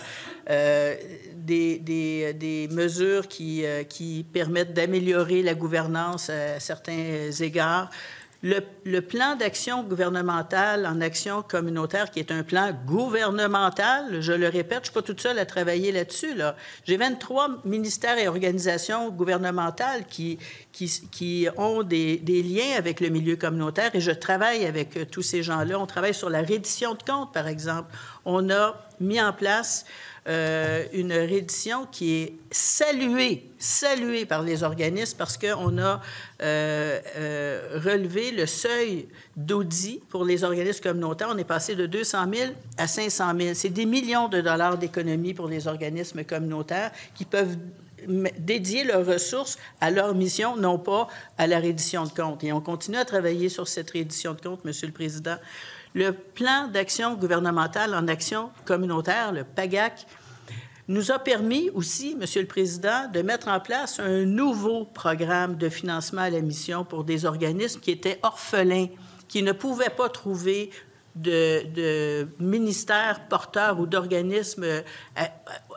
des mesures qui permettent d'améliorer la gouvernance à certains égards. Le plan d'action gouvernementale en action communautaire, qui est un plan gouvernemental, je le répète, je ne suis pas toute seule à travailler là-dessus. J'ai 23 ministères et organisations gouvernementales qui ont des liens avec le milieu communautaire et je travaille avec tous ces gens-là. On travaille sur la reddition de comptes, par exemple. On a mis en place une reddition qui est saluée par les organismes parce qu'on a relevé le seuil d'audit pour les organismes communautaires. On est passé de 200 000 à 500 000. C'est des millions de dollars d'économie pour les organismes communautaires qui peuvent dédier leurs ressources à leur mission, non pas à la reddition de comptes. Et on continue à travailler sur cette reddition de comptes, Monsieur le Président. Le plan d'action gouvernementale en action communautaire, le PAGAC, nous a permis aussi, Monsieur le Président, de mettre en place un nouveau programme de financement à la mission pour des organismes qui étaient orphelins, qui ne pouvaient pas trouver de ministères porteurs ou d'organismes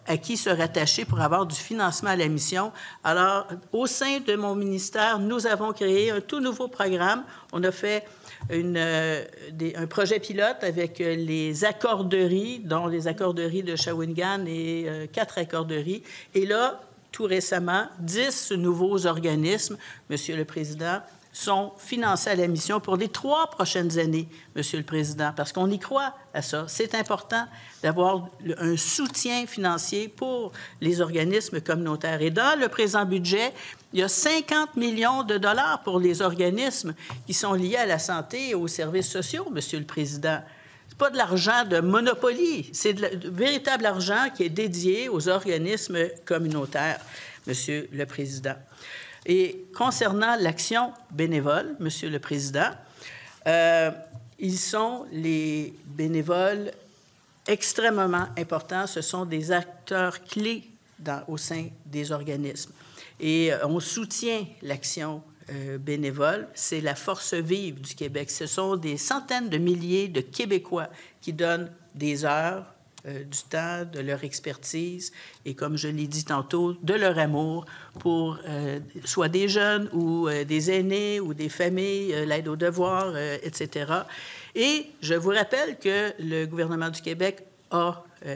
à qui se rattacher pour avoir du financement à la mission. Alors, au sein de mon ministère, nous avons créé un tout nouveau programme. On a fait un projet pilote avec les accorderies, dont les accorderies de Shawinigan et 4 accorderies. Et là, tout récemment, 10 nouveaux organismes, Monsieur le Président, sont financés à la mission pour les 3 prochaines années, Monsieur le Président, parce qu'on y croit à ça. C'est important d'avoir un soutien financier pour les organismes communautaires. Et dans le présent budget, il y a 50 millions de dollars pour les organismes qui sont liés à la santé et aux services sociaux, Monsieur le Président. C'est pas de l'argent de Monopoly, c'est de véritable argent qui est dédié aux organismes communautaires, Monsieur le Président. Et concernant l'action bénévole, Monsieur le Président, ils sont les bénévoles extrêmement importants. Ce sont des acteurs clés au sein des organismes. Et on soutient l'action bénévole. C'est la force vive du Québec. Ce sont des centaines de milliers de Québécois qui donnent des heures, du temps, de leur expertise et, comme je l'ai dit tantôt, de leur amour pour soit des jeunes ou des aînés ou des familles, l'aide aux devoirs, etc. Et je vous rappelle que le gouvernement du Québec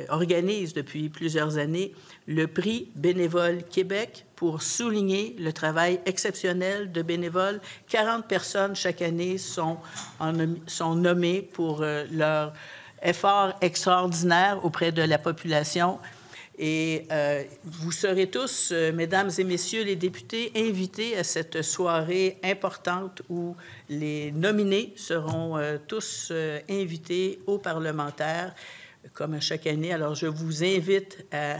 organise depuis plusieurs années le prix Bénévole Québec pour souligner le travail exceptionnel de bénévoles. 40 personnes chaque année sont nommées pour leur effort extraordinaire auprès de la population. Et vous serez tous, mesdames et messieurs les députés, invités à cette soirée importante où les nominés seront tous invités aux parlementaires, comme à chaque année. Alors, je vous invite à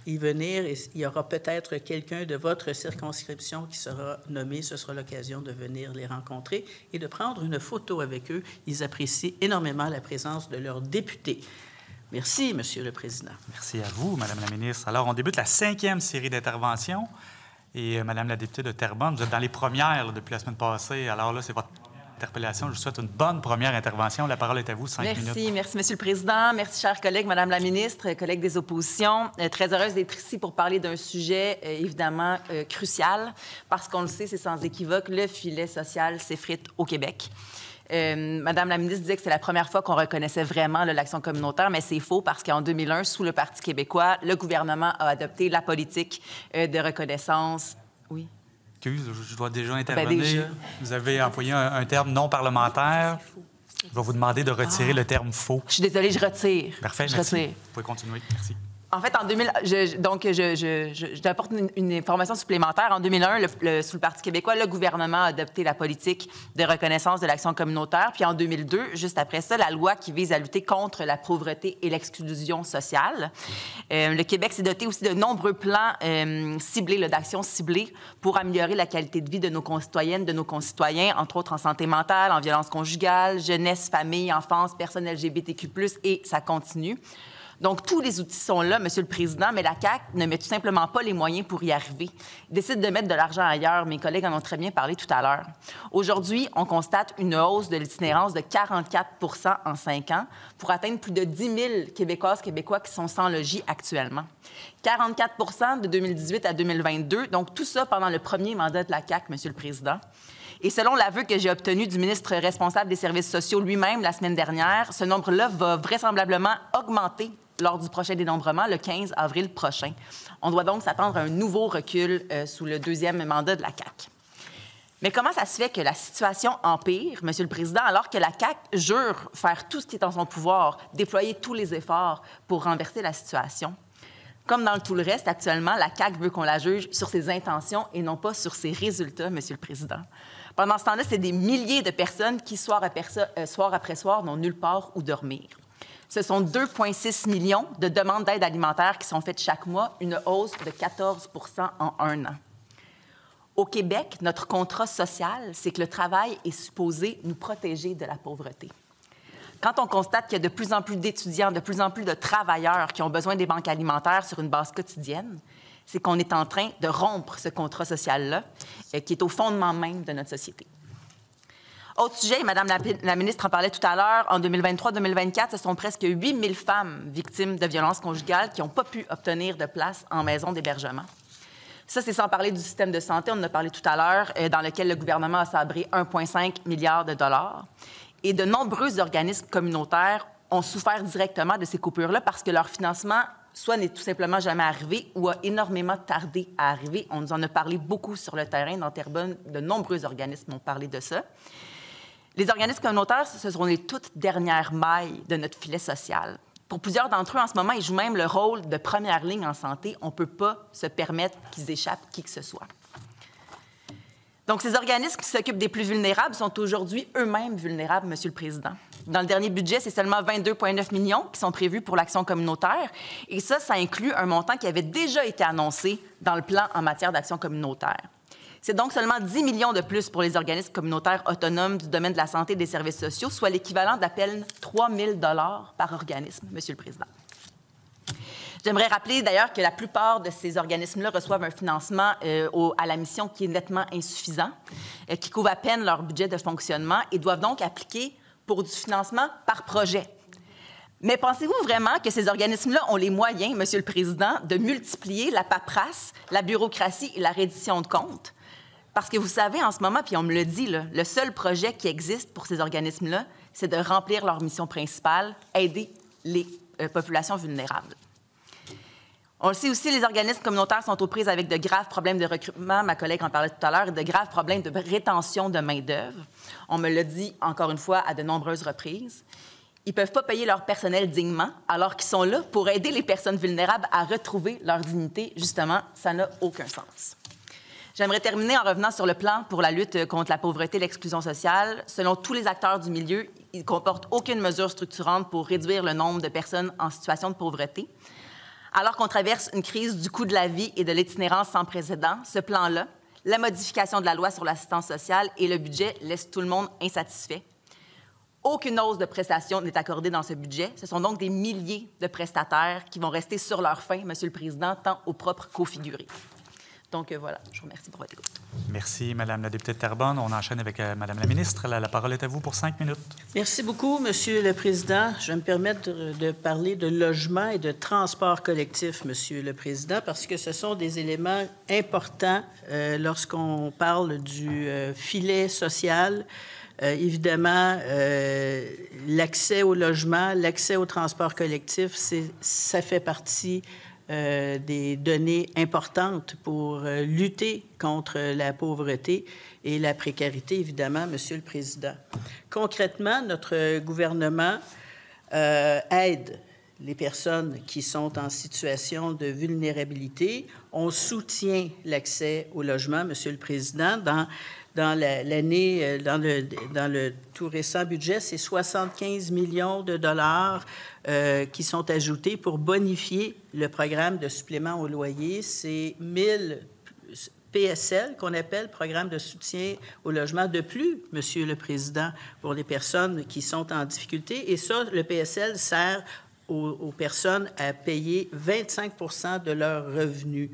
y venir et il y aura peut-être quelqu'un de votre circonscription qui sera nommé. Ce sera l'occasion de venir les rencontrer et de prendre une photo avec eux. Ils apprécient énormément la présence de leurs députés. Merci, Monsieur le Président. Merci à vous, Madame la ministre. Alors, on débute la 5e série d'interventions. Et Madame la députée de Terrebonne, vous êtes dans les premières depuis la semaine passée. Alors là, c'est votre interpellation. Je vous souhaite une bonne première intervention. La parole est à vous, 5 minutes. Merci, Monsieur le Président. Merci, chers collègues, Madame la ministre, collègues des oppositions. Très heureuse d'être ici pour parler d'un sujet évidemment crucial, parce qu'on le sait, c'est sans équivoque, le filet social s'effrite au Québec. Madame la ministre disait que c'est la première fois qu'on reconnaissait vraiment l'action communautaire, mais c'est faux parce qu'en 2001, sous le Parti québécois, le gouvernement a adopté la politique de reconnaissance. Oui. Excuse, je dois déjà intervenir. Déjà. Vous avez employé un terme non parlementaire. Je vais vous demander de retirer le terme faux. Je suis désolée, je retire. Parfait, merci. Vous pouvez continuer. Merci. En fait, en 2000, j'apporte une information supplémentaire. En 2001, sous le Parti québécois, le gouvernement a adopté la politique de reconnaissance de l'action communautaire. Puis en 2002, juste après ça, la loi qui vise à lutter contre la pauvreté et l'exclusion sociale. Le Québec s'est doté aussi de nombreux plans ciblés, d'action ciblée pour améliorer la qualité de vie de nos concitoyennes, de nos concitoyens, entre autres en santé mentale, en violence conjugale, jeunesse, famille, enfance, personnes LGBTQ+, et ça continue. Donc, tous les outils sont là, Monsieur le Président, mais la CAQ ne met tout simplement pas les moyens pour y arriver. Il décide de mettre de l'argent ailleurs. Mes collègues en ont très bien parlé tout à l'heure. Aujourd'hui, on constate une hausse de l'itinérance de 44 % en 5 ans pour atteindre plus de 10 000 Québécoises, Québécois qui sont sans logis actuellement. 44 % de 2018 à 2022, donc tout ça pendant le premier mandat de la CAQ, Monsieur le Président. Et selon l'aveu que j'ai obtenu du ministre responsable des services sociaux lui-même la semaine dernière, ce nombre-là va vraisemblablement augmenter lors du prochain dénombrement, le 15 avril prochain. On doit donc s'attendre à un nouveau recul sous le deuxième mandat de la CAQ. Mais comment ça se fait que la situation empire, Monsieur le Président, alors que la CAQ jure faire tout ce qui est en son pouvoir, déployer tous les efforts pour renverser la situation? Comme dans tout le reste, actuellement, la CAQ veut qu'on la juge sur ses intentions et non pas sur ses résultats, Monsieur le Président. Pendant ce temps-là, c'est des milliers de personnes qui, soir après soir, n'ont nulle part où dormir. Ce sont 2,6 millions de demandes d'aide alimentaire qui sont faites chaque mois, une hausse de 14 % en 1 an. Au Québec, notre contrat social, c'est que le travail est supposé nous protéger de la pauvreté. Quand on constate qu'il y a de plus en plus d'étudiants, de plus en plus de travailleurs qui ont besoin des banques alimentaires sur une base quotidienne, c'est qu'on est en train de rompre ce contrat social-là, qui est au fondement même de notre société. Autre sujet, Madame la ministre en parlait tout à l'heure, en 2023-2024, ce sont presque 8 000 femmes victimes de violences conjugales qui n'ont pas pu obtenir de place en maison d'hébergement. Ça, c'est sans parler du système de santé, on en a parlé tout à l'heure, dans lequel le gouvernement a sabré 1,5 milliard de dollars. Et de nombreux organismes communautaires ont souffert directement de ces coupures-là parce que leur financement soit n'est tout simplement jamais arrivé ou a énormément tardé à arriver. On nous en a parlé beaucoup sur le terrain dans Terrebonne. De nombreux organismes ont parlé de ça. Les organismes communautaires, ce sont les toutes dernières mailles de notre filet social. Pour plusieurs d'entre eux, en ce moment, ils jouent même le rôle de première ligne en santé. On ne peut pas se permettre qu'ils échappent qui que ce soit. Donc, ces organismes qui s'occupent des plus vulnérables sont aujourd'hui eux-mêmes vulnérables, Monsieur le Président. Dans le dernier budget, c'est seulement 22,9 millions qui sont prévus pour l'action communautaire. Et ça inclut un montant qui avait déjà été annoncé dans le plan en matière d'action communautaire. C'est donc seulement 10 millions de plus pour les organismes communautaires autonomes du domaine de la santé et des services sociaux, soit l'équivalent d'à peine 3 000 $ par organisme, Monsieur le Président. J'aimerais rappeler d'ailleurs que la plupart de ces organismes-là reçoivent un financement à la mission qui est nettement insuffisant, qui couvre à peine leur budget de fonctionnement et doivent donc appliquer pour du financement par projet. Mais pensez-vous vraiment que ces organismes-là ont les moyens, Monsieur le Président, de multiplier la paperasse, la bureaucratie et la reddition de comptes? Parce que vous savez, en ce moment, puis on me le dit, là, le seul projet qui existe pour ces organismes-là, c'est de remplir leur mission principale, aider les populations vulnérables. On le sait aussi, les organismes communautaires sont aux prises avec de graves problèmes de recrutement, ma collègue en parlait tout à l'heure, et de graves problèmes de rétention de main-d'œuvre. On me l'a dit, encore une fois, à de nombreuses reprises. Ils ne peuvent pas payer leur personnel dignement, alors qu'ils sont là pour aider les personnes vulnérables à retrouver leur dignité. Justement, ça n'a aucun sens. J'aimerais terminer en revenant sur le plan pour la lutte contre la pauvreté et l'exclusion sociale. Selon tous les acteurs du milieu, il ne comporte aucune mesure structurante pour réduire le nombre de personnes en situation de pauvreté. Alors qu'on traverse une crise du coût de la vie et de l'itinérance sans précédent, ce plan-là, la modification de la loi sur l'assistance sociale et le budget laissent tout le monde insatisfait. Aucune hausse de prestations n'est accordée dans ce budget. Ce sont donc des milliers de prestataires qui vont rester sur leur faim, Monsieur le Président, tant au propre qu'au figuré. Donc voilà, je vous remercie pour votre écoute. Merci, Madame la députée de Terrebonne. On enchaîne avec Madame la ministre. La parole est à vous pour 5 minutes. Merci beaucoup, Monsieur le Président. Je vais me permettre de parler de logement et de transport collectif, Monsieur le Président, parce que ce sont des éléments importants lorsqu'on parle du filet social. Évidemment, l'accès au logement, l'accès au transport collectif, ça fait partie des données importantes pour lutter contre la pauvreté et la précarité, évidemment, Monsieur le Président. Concrètement, notre gouvernement aide les personnes qui sont en situation de vulnérabilité. On soutient l'accès au logement, Monsieur le Président. Dans le tout récent budget, c'est 75 millions de dollars qui sont ajoutés pour bonifier le programme de supplément au loyer. C'est 1000 PSL qu'on appelle Programme de soutien au logement de plus, Monsieur le Président, pour les personnes qui sont en difficulté. Et ça, le PSL sert aux personnes à payer 25 % de leurs revenus.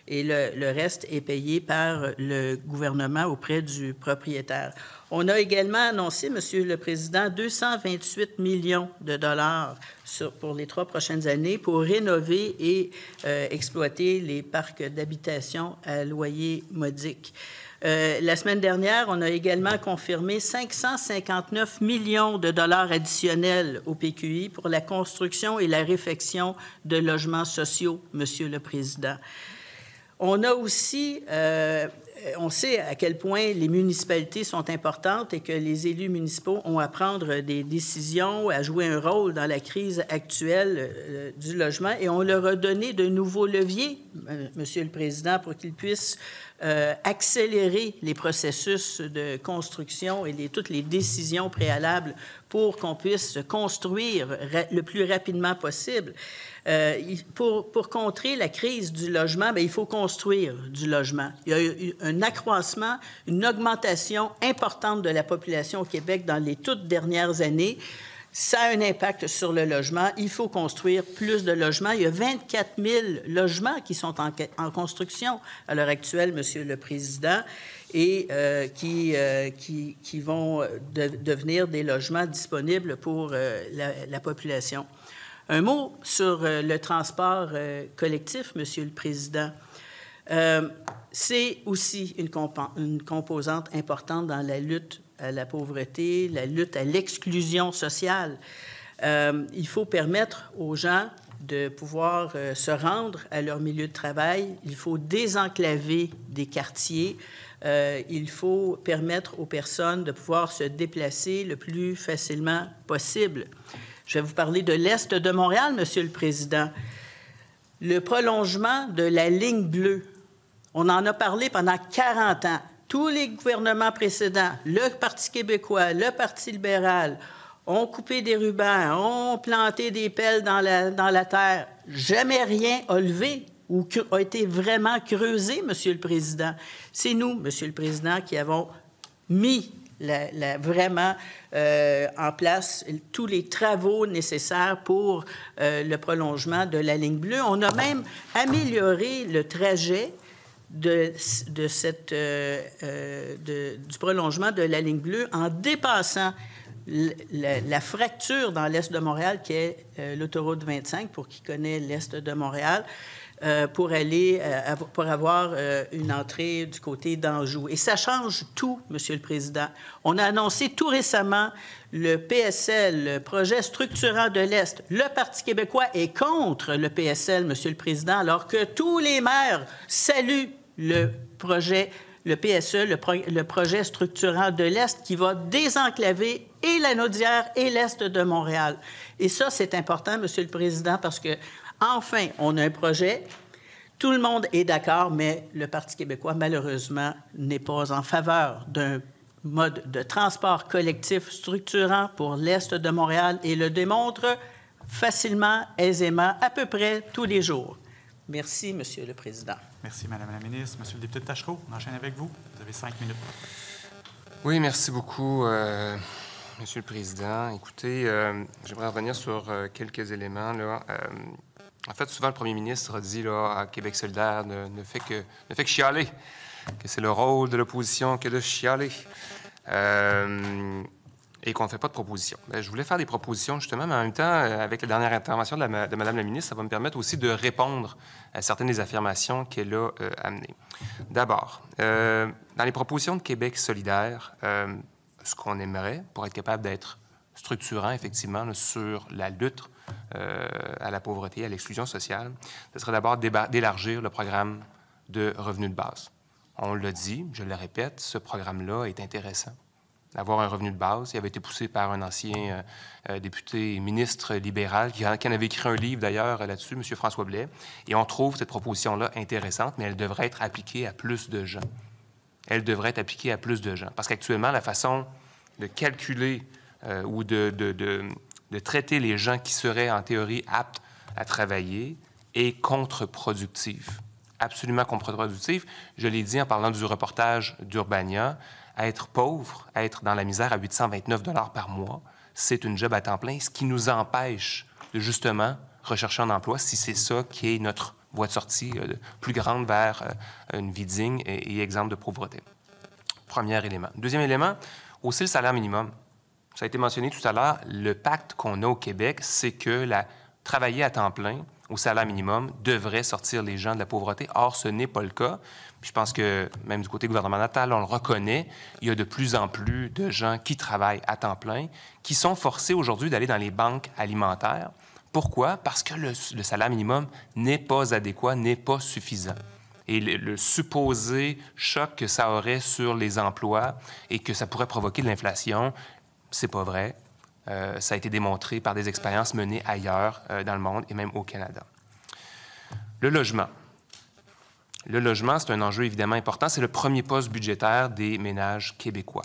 Et le reste est payé par le gouvernement auprès du propriétaire. On a également annoncé, Monsieur le Président, 228 millions de dollars pour les 3 prochaines années pour rénover et exploiter les parcs d'habitation à loyer modique. La semaine dernière, on a également confirmé 559 millions de dollars additionnels au PQI pour la construction et la réfection de logements sociaux, Monsieur le Président. On a aussi, on sait à quel point les municipalités sont importantes et que les élus municipaux ont à prendre des décisions, à jouer un rôle dans la crise actuelle du logement, et on leur a donné de nouveaux leviers, Monsieur le Président, pour qu'ils puissent accélérer les processus de construction et toutes les décisions préalables pour qu'on puisse construire le plus rapidement possible. Pour contrer la crise du logement, bien, il faut construire du logement. Il y a eu un accroissement, une augmentation importante de la population au Québec dans les toutes dernières années. Ça a un impact sur le logement. Il faut construire plus de logements. Il y a 24 000 logements qui sont en construction à l'heure actuelle, Monsieur le Président, et qui vont devenir des logements disponibles pour la population. Un mot sur le transport collectif, Monsieur le Président. C'est aussi une composante importante dans la lutte à la pauvreté, la lutte à l'exclusion sociale. Il faut permettre aux gens de pouvoir se rendre à leur milieu de travail. Il faut désenclaver des quartiers. Il faut permettre aux personnes de pouvoir se déplacer le plus facilement possible. Je vais vous parler de l'Est de Montréal, Monsieur le Président. Le prolongement de la ligne bleue, on en a parlé pendant 40 ans. Tous les gouvernements précédents, le Parti québécois, le Parti libéral, ont coupé des rubans, ont planté des pelles dans la terre. Jamais rien a levé ou a été vraiment creusé, Monsieur le Président. C'est nous, Monsieur le Président, qui avons mis vraiment en place tous les travaux nécessaires pour le prolongement de la ligne bleue. On a même amélioré le trajet du prolongement de la ligne bleue en dépassant la fracture dans l'Est de Montréal, qui est l'autoroute 25, pour qui connaît l'Est de Montréal, pour avoir une entrée du côté d'Anjou. Et ça change tout, Monsieur le Président. On a annoncé tout récemment le PSL, le projet structurant de l'Est. Le Parti québécois est contre le PSL, Monsieur le Président, alors que tous les maires saluent le projet, le PSE, le projet structurant de l'Est qui va désenclaver et la Naudière et l'Est de Montréal. Et ça, c'est important, Monsieur le Président, parce que enfin, on a un projet, tout le monde est d'accord, mais le Parti québécois, malheureusement, n'est pas en faveur d'un mode de transport collectif structurant pour l'Est de Montréal et le démontre facilement, aisément, à peu près tous les jours. Merci, Monsieur le Président. Merci, Madame la ministre. Monsieur le député de Tachereau, on enchaîne avec vous. Vous avez 5 minutes. Oui, merci beaucoup, Monsieur le Président. Écoutez, j'aimerais revenir sur quelques éléments, là. En fait, souvent, le premier ministre dit là, à Québec solidaire ne fait que chialer, que c'est le rôle de l'opposition que de chialer, et qu'on ne fait pas de propositions. Bien, je voulais faire des propositions, justement, mais en même temps, avec la dernière intervention de Mme la ministre, ça va me permettre aussi de répondre à certaines des affirmations qu'elle a amenées. D'abord, dans les propositions de Québec solidaire, ce qu'on aimerait, pour être capable d'être structurant, effectivement, là, sur la lutte à la pauvreté, à l'exclusion sociale, ce serait d'abord d'élargir le programme de revenus de base. On l'a dit, je le répète, ce programme-là est intéressant. D'avoir un revenu de base, il avait été poussé par un ancien député et ministre libéral qui en avait écrit un livre, d'ailleurs, là-dessus, M. François Blais, et on trouve cette proposition-là intéressante, mais elle devrait être appliquée à plus de gens. Elle devrait être appliquée à plus de gens. Parce qu'actuellement, la façon de calculer ou de traiter les gens qui seraient, en théorie, aptes à travailler est contre-productive. Absolument contre-productive. Je l'ai dit en parlant du reportage d'Urbania, être pauvre, être dans la misère à 829 $ par mois, c'est une job à temps plein, ce qui nous empêche de, justement, rechercher un emploi si c'est ça qui est notre voie de sortie plus grande vers une vie digne et exempte de pauvreté. Premier élément. Deuxième élément, aussi le salaire minimum. Ça a été mentionné tout à l'heure, le pacte qu'on a au Québec, c'est que travailler à temps plein au salaire minimum devrait sortir les gens de la pauvreté. Or, ce n'est pas le cas. Puis je pense que, même du côté gouvernemental, on le reconnaît, il y a de plus en plus de gens qui travaillent à temps plein, qui sont forcés aujourd'hui d'aller dans les banques alimentaires. Pourquoi? Parce que le salaire minimum n'est pas adéquat, n'est pas suffisant. Et le supposé choc que ça aurait sur les emplois et que ça pourrait provoquer de l'inflation, c'est pas vrai. Ça a été démontré par des expériences menées ailleurs dans le monde et même au Canada. Le logement. Le logement, c'est un enjeu évidemment important. C'est le premier poste budgétaire des ménages québécois.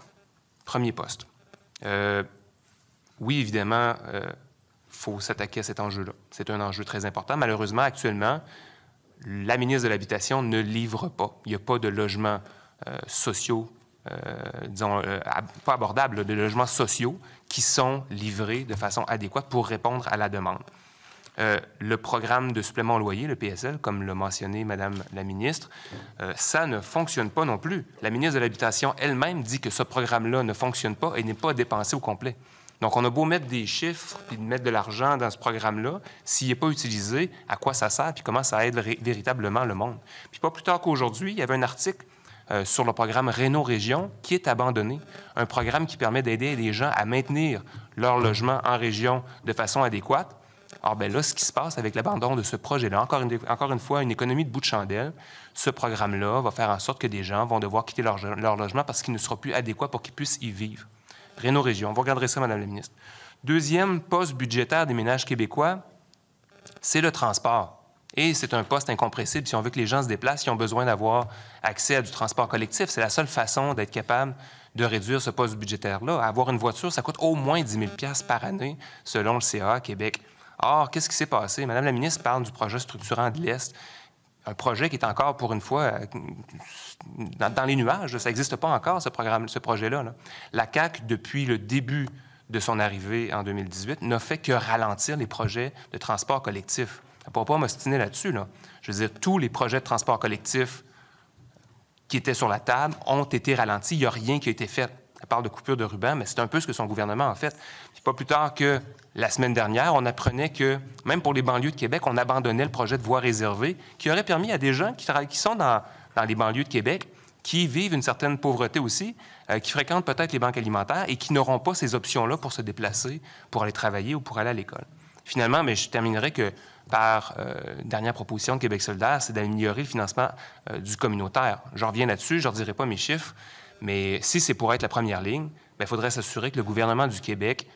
Premier poste. Oui, évidemment, il faut s'attaquer à cet enjeu-là. C'est un enjeu très important. Malheureusement, actuellement, la ministre de l'Habitation ne livre pas. Il n'y a pas de logements sociaux disons, pas abordables, de logements sociaux qui sont livrés de façon adéquate pour répondre à la demande. Le programme de supplément au loyer, le PSL, comme l'a mentionné Mme la ministre, ça ne fonctionne pas non plus. La ministre de l'Habitation elle-même dit que ce programme-là ne fonctionne pas et n'est pas dépensé au complet. Donc, on a beau mettre des chiffres puis mettre de l'argent dans ce programme-là, s'il n'est pas utilisé, à quoi ça sert puis comment ça aide véritablement le monde. Puis pas plus tard qu'aujourd'hui, il y avait un article sur le programme Réno-Région qui est abandonné, un programme qui permet d'aider les gens à maintenir leur logement en région de façon adéquate. Alors, bien là, ce qui se passe avec l'abandon de ce projet-là, encore une fois, une économie de bout de chandelle, ce programme-là va faire en sorte que des gens vont devoir quitter leur logement parce qu'il ne sera plus adéquat pour qu'ils puissent y vivre. Réno-Région, vous regarderez ça, Mme la ministre. Deuxième poste budgétaire des ménages québécois, c'est le transport. Et c'est un poste incompressible. Si on veut que les gens se déplacent, ils ont besoin d'avoir accès à du transport collectif. C'est la seule façon d'être capable de réduire ce poste budgétaire-là. Avoir une voiture, ça coûte au moins 10 000 $ par année, selon le CA Québec. Or, qu'est-ce qui s'est passé? Mme la ministre parle du projet structurant de l'Est, un projet qui est encore, pour une fois, dans les nuages. Ça n'existe pas encore, ce projet-là. Là. La CAQ, depuis le début de son arrivée en 2018, n'a fait que ralentir les projets de transport collectif. Elle ne pourra pas m'ostiner là-dessus. Là. Je veux dire, tous les projets de transport collectif qui étaient sur la table ont été ralentis. Il n'y a rien qui a été fait. Elle parle de coupure de ruban, mais c'est un peu ce que son gouvernement a fait. Puis pas plus tard que la semaine dernière, on apprenait que, même pour les banlieues de Québec, on abandonnait le projet de voies réservées qui aurait permis à des gens qui sont dans les banlieues de Québec, qui vivent une certaine pauvreté aussi, qui fréquentent peut-être les banques alimentaires et qui n'auront pas ces options-là pour se déplacer, pour aller travailler ou pour aller à l'école. Finalement, mais je terminerai que par dernière proposition de Québec solidaire, c'est d'améliorer le financement du communautaire. Je reviens là-dessus, je ne redirai pas mes chiffres, mais si c'est pour être la première ligne, il faudrait s'assurer que le gouvernement du Québec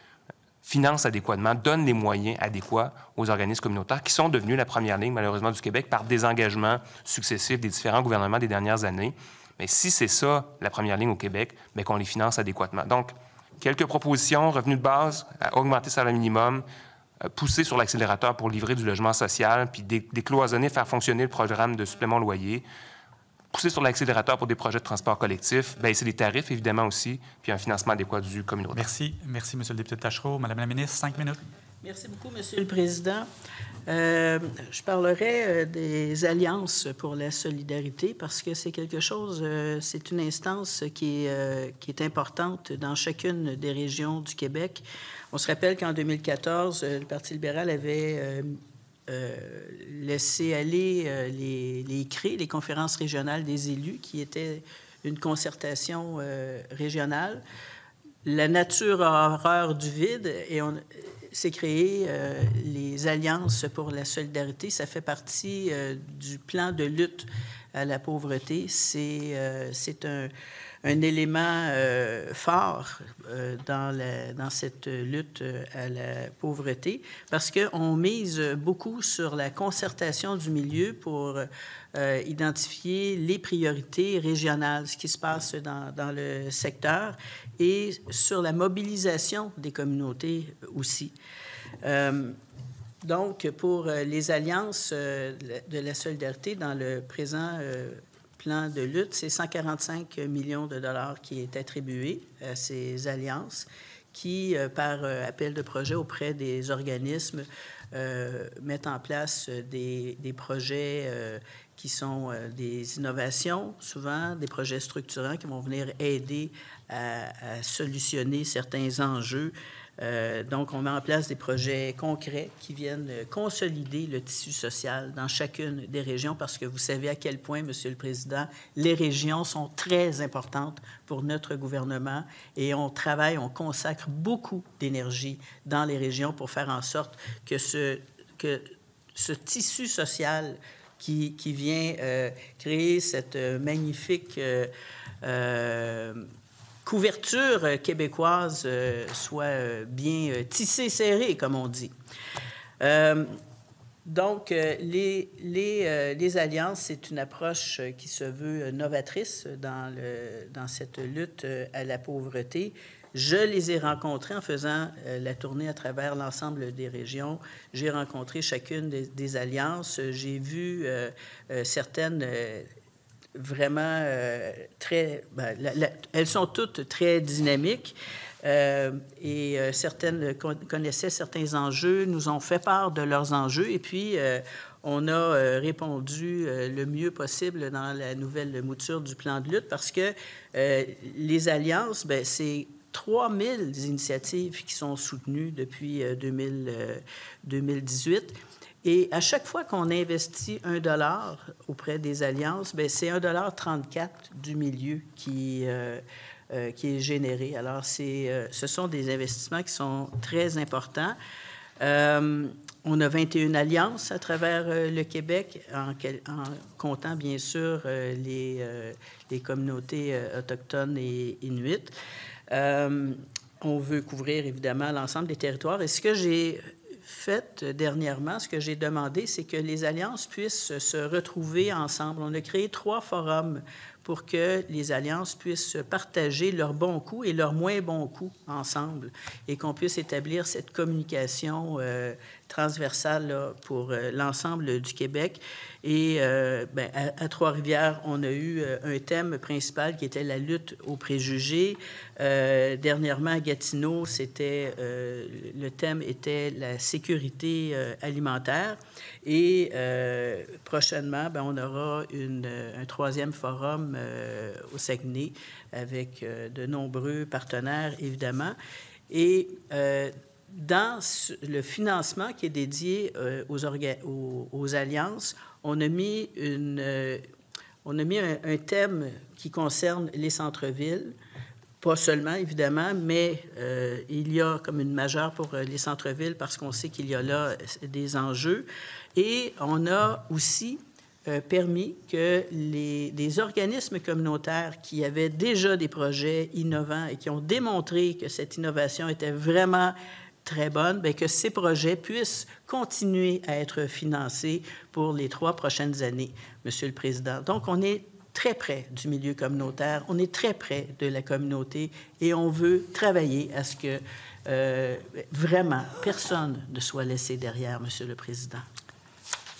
finance adéquatement, donne les moyens adéquats aux organismes communautaires qui sont devenus la première ligne, malheureusement, du Québec par des engagements successifs des différents gouvernements des dernières années. Mais si c'est ça, la première ligne au Québec, bien qu'on les finance adéquatement. Donc, quelques propositions, revenus de base, augmenter le salaire minimum, pousser sur l'accélérateur pour livrer du logement social, puis décloisonner, faire fonctionner le programme de supplément loyer, pousser sur l'accélérateur pour des projets de transport collectif, baisser les tarifs, évidemment aussi, puis un financement adéquat du communautaire. Merci. Merci, M. le député Tachereau. Madame la ministre, 5 minutes. Merci beaucoup, M. le Président. Je parlerai des alliances pour la solidarité parce que c'est quelque chose, c'est une instance qui est importante dans chacune des régions du Québec. On se rappelle qu'en 2014, le Parti libéral avait laisser aller les CRÉ, les conférences régionales des élus, qui étaient une concertation régionale. La nature a horreur du vide et on s'est créé les Alliances pour la solidarité. Ça fait partie du plan de lutte à la pauvreté. C'est un élément fort dans cette lutte à la pauvreté parce qu'on mise beaucoup sur la concertation du milieu pour identifier les priorités régionales, ce qui se passe dans le secteur, et sur la mobilisation des communautés aussi. Donc, pour les alliances de la solidarité dans le présent plan de lutte, c'est 145 millions de dollars qui est attribué à ces alliances qui, par appel de projet auprès des organismes, mettent en place des projets qui sont des innovations, souvent des projets structurants qui vont venir aider à solutionner certains enjeux. Donc, on met en place des projets concrets qui viennent consolider le tissu social dans chacune des régions parce que vous savez à quel point, Monsieur le Président, les régions sont très importantes pour notre gouvernement et on travaille, on consacre beaucoup d'énergie dans les régions pour faire en sorte que ce tissu social qui vient créer cette magnifique couverture québécoise soit bien tissée, serrée, comme on dit. Donc, les alliances, c'est une approche qui se veut novatrice dans cette lutte à la pauvreté. Je les ai rencontrés en faisant la tournée à travers l'ensemble des régions. J'ai rencontré chacune des alliances. J'ai vu certaines vraiment elles sont toutes très dynamiques. Et certaines connaissaient certains enjeux, nous ont fait part de leurs enjeux, et puis on a répondu le mieux possible dans la nouvelle mouture du plan de lutte, parce que les alliances, c'est 3000 initiatives qui sont soutenues depuis 2018. Et à chaque fois qu'on investit $1 auprès des alliances, c'est $1,34 du milieu qui est généré. Alors, ce sont des investissements qui sont très importants. On a 21 alliances à travers le Québec, en comptant bien sûr les communautés autochtones et inuites. On veut couvrir évidemment l'ensemble des territoires. Et ce que j'ai fait dernièrement, ce que j'ai demandé, c'est que les alliances puissent se retrouver ensemble. On a créé 3 forums pour que les alliances puissent partager leurs bons coups et leurs moins bons coups ensemble et qu'on puisse établir cette communication transversale là, pour l'ensemble du Québec. Et à Trois-Rivières, on a eu un thème principal qui était la lutte aux préjugés. Dernièrement, à Gatineau, le thème était la sécurité alimentaire. Et prochainement, on aura un 3e forum au Saguenay avec de nombreux partenaires, évidemment. Et dans le financement qui est dédié aux alliances, on a mis un thème qui concerne les centres-villes. Pas seulement, évidemment, mais il y a comme une majeure pour les centres-villes parce qu'on sait qu'il y a là des enjeux. Et on a aussi permis que des organismes communautaires qui avaient déjà des projets innovants et qui ont démontré que cette innovation était vraiment très bonne, que ces projets puissent continuer à être financés pour les 3 prochaines années, Monsieur le Président. Donc, on est très près du milieu communautaire, on est très près de la communauté et on veut travailler à ce que vraiment personne ne soit laissé derrière, Monsieur le Président.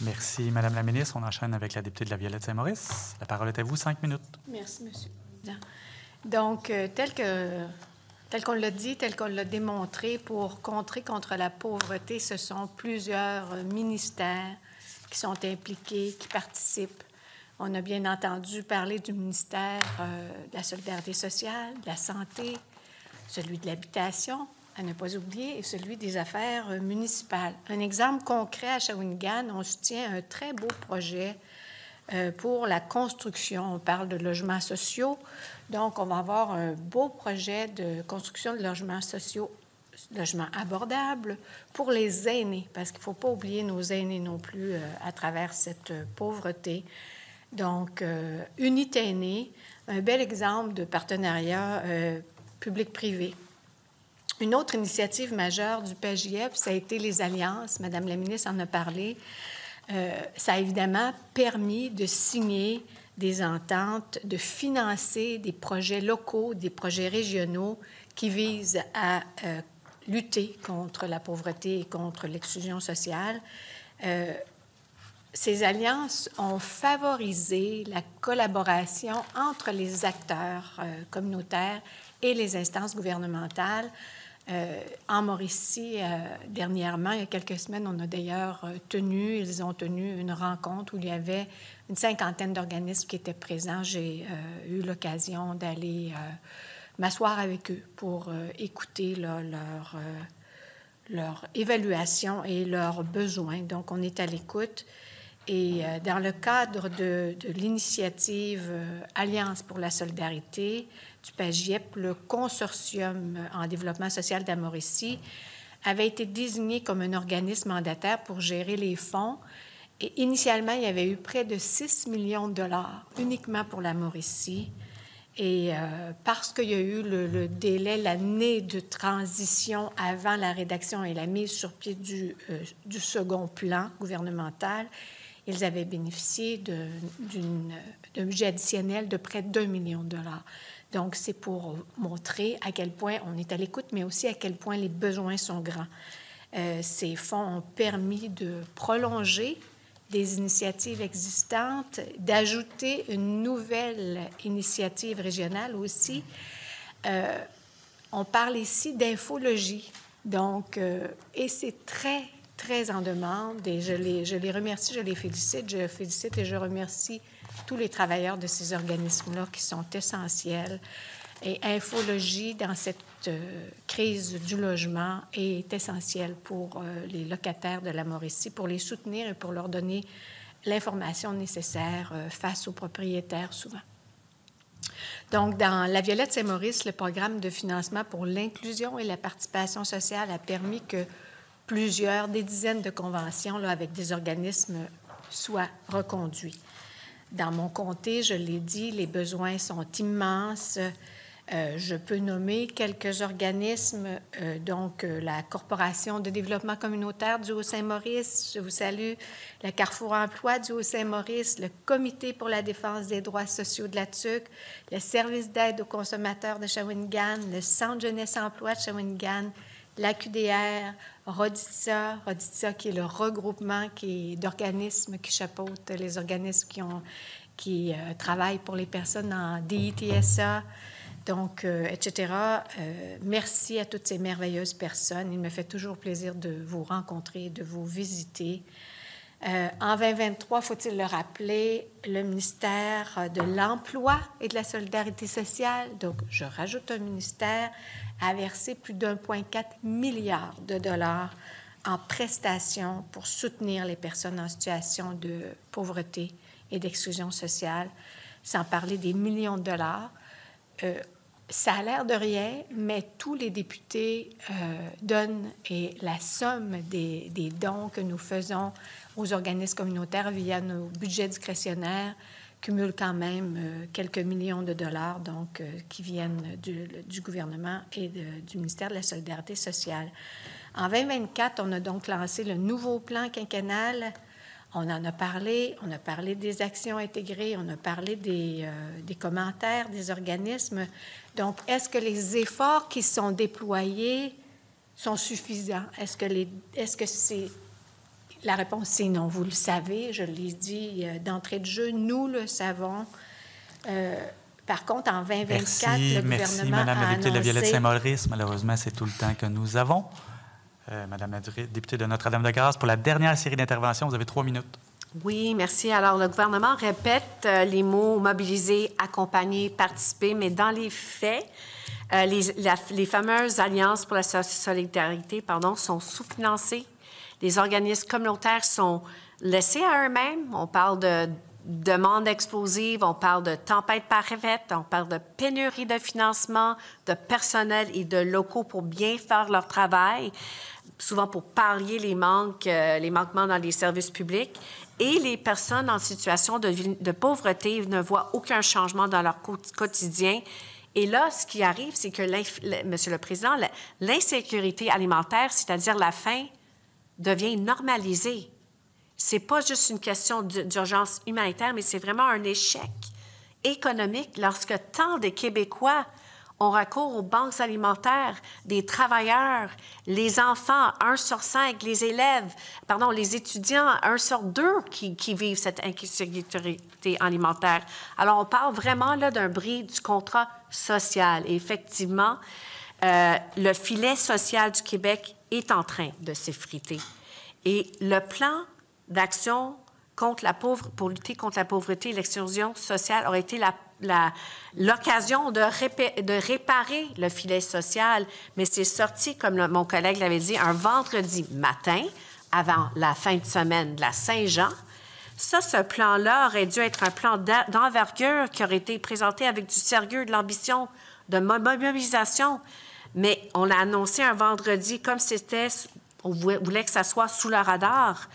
Merci, Madame la ministre. On enchaîne avec la députée de la Violette-Saint-Maurice. La parole est à vous, 5 minutes. Merci, Monsieur le Président. Donc, tel qu'on l'a dit, tel qu'on l'a démontré, pour contrer contre la pauvreté, ce sont plusieurs ministères qui sont impliqués, qui participent. On a bien entendu parler du ministère de la Solidarité sociale, de la Santé, celui de l'Habitation, à ne pas oublier, et celui des Affaires municipales. Un exemple concret à Shawinigan, on soutient un très beau projet pour la construction. On parle de logements sociaux. Donc, on va avoir un beau projet de construction de logements sociaux, logements abordables pour les aînés, parce qu'il ne faut pas oublier nos aînés non plus à travers cette pauvreté. Donc, Unité aînée, un bel exemple de partenariat public-privé. Une autre initiative majeure du PJF, ça a été les alliances. Madame la ministre en a parlé. Ça a évidemment permis de signer des ententes, de financer des projets locaux, des projets régionaux qui visent à lutter contre la pauvreté et contre l'exclusion sociale. Ces alliances ont favorisé la collaboration entre les acteurs communautaires et les instances gouvernementales. En Mauricie, dernièrement, il y a quelques semaines, ils ont tenu une rencontre où il y avait une 50aine d'organismes qui étaient présents. J'ai eu l'occasion d'aller m'asseoir avec eux pour écouter leur évaluation et leurs besoins. Donc, on est à l'écoute. Et dans le cadre de l'initiative Alliance pour la solidarité du PAGIEP, le consortium en développement social de la Mauricie avait été désigné comme un organisme mandataire pour gérer les fonds. Et initialement, il y avait eu près de 6 millions de dollars uniquement pour la Mauricie. Et parce qu'il y a eu le délai, l'année de transition avant la rédaction et la mise sur pied du second plan gouvernemental, ils avaient bénéficié d'un budget additionnel de près d'1 million de dollars. Donc, c'est pour montrer à quel point on est à l'écoute, mais aussi à quel point les besoins sont grands. Ces fonds ont permis de prolonger des initiatives existantes, d'ajouter une nouvelle initiative régionale aussi. On parle ici d'infologie. Donc, et c'est très, très en demande. Et je les remercie, je les félicite. Je félicite et je remercie tous les travailleurs de ces organismes-là qui sont essentiels. Et infologie, dans cette crise du logement, est essentielle pour les locataires de la Mauricie, pour les soutenir et pour leur donner l'information nécessaire face aux propriétaires, souvent. Donc, dans La Violette Saint-Maurice, le programme de financement pour l'inclusion et la participation sociale a permis que des dizaines de conventions là, avec des organismes soient reconduits. Dans mon comté, je l'ai dit, les besoins sont immenses. Je peux nommer quelques organismes, la Corporation de développement communautaire du Haut-Saint-Maurice, je vous salue, le Carrefour Emploi du Haut-Saint-Maurice, le Comité pour la défense des droits sociaux de la TUC, le Service d'aide aux consommateurs de Shawinigan, le Centre jeunesse emploi de Shawinigan, la QDR, Roditsa qui est le regroupement d'organismes qui chapeautent les organismes qui travaillent pour les personnes en DITSA, donc, etc. Merci à toutes ces merveilleuses personnes. Il me fait toujours plaisir de vous rencontrer, de vous visiter. En 2023, faut-il le rappeler, le ministère de l'Emploi et de la Solidarité sociale, donc je rajoute un ministère, a versé plus d'1,4 milliard de dollars en prestations pour soutenir les personnes en situation de pauvreté et d'exclusion sociale, sans parler des millions de dollars. Ça a l'air de rien, mais tous les députés donnent, et la somme des dons que nous faisons aux organismes communautaires via nos budgets discrétionnaires cumule quand même quelques millions de dollars, donc, qui viennent du gouvernement et du ministère de la Solidarité sociale. En 2024, on a donc lancé le nouveau plan quinquennal. On en a parlé, on a parlé des actions intégrées, on a parlé des commentaires des organismes. Donc, est-ce que les efforts qui sont déployés sont suffisants? Est-ce que c'est... La réponse, c'est non. Vous le savez, je l'ai dit d'entrée de jeu, nous le savons. Par contre, en 2024, le gouvernement Merci, Madame la députée de la Violette Saint-Maurice. Malheureusement, c'est tout le temps que nous avons. Madame la députée de Notre-Dame-de-Grâce, pour la dernière série d'interventions, vous avez 3 minutes. Oui, merci. Alors, le gouvernement répète les mots « mobiliser »,« accompagner »,« participer », mais dans les faits, les fameuses alliances pour la solidarité sont sous-financées. Les organismes communautaires sont laissés à eux-mêmes. On parle de demandes explosives, on parle de tempêtes parfaites, on parle de pénurie de financement, de personnel et de locaux pour bien faire leur travail, souvent pour pallier les manquements dans les services publics. Et les personnes en situation de pauvreté ne voient aucun changement dans leur quotidien. Et là, ce qui arrive, c'est que, Monsieur le Président, l'insécurité alimentaire, c'est-à-dire la faim, devient normalisée. C'est pas juste une question d'urgence humanitaire, mais c'est vraiment un échec économique lorsque tant de Québécois ont recours aux banques alimentaires, des travailleurs, les enfants, 1 sur 5, les étudiants, 1 sur 2 qui vivent cette insécurité alimentaire. Alors, on parle vraiment là d'un bris du contrat social. Et effectivement, le filet social du Québec est en train de s'effriter. Et le plan d'action pour lutter contre la pauvreté et l'exclusion sociale aurait été l'occasion de réparer le filet social, mais c'est sorti, comme mon collègue l'avait dit, un vendredi matin, avant la fin de semaine de la Saint-Jean. Ce plan-là aurait dû être un plan d'envergure qui aurait été présenté avec du sérieux, de l'ambition, de mobilisation, mais on l'a annoncé un vendredi comme on voulait que ça soit sous le radar.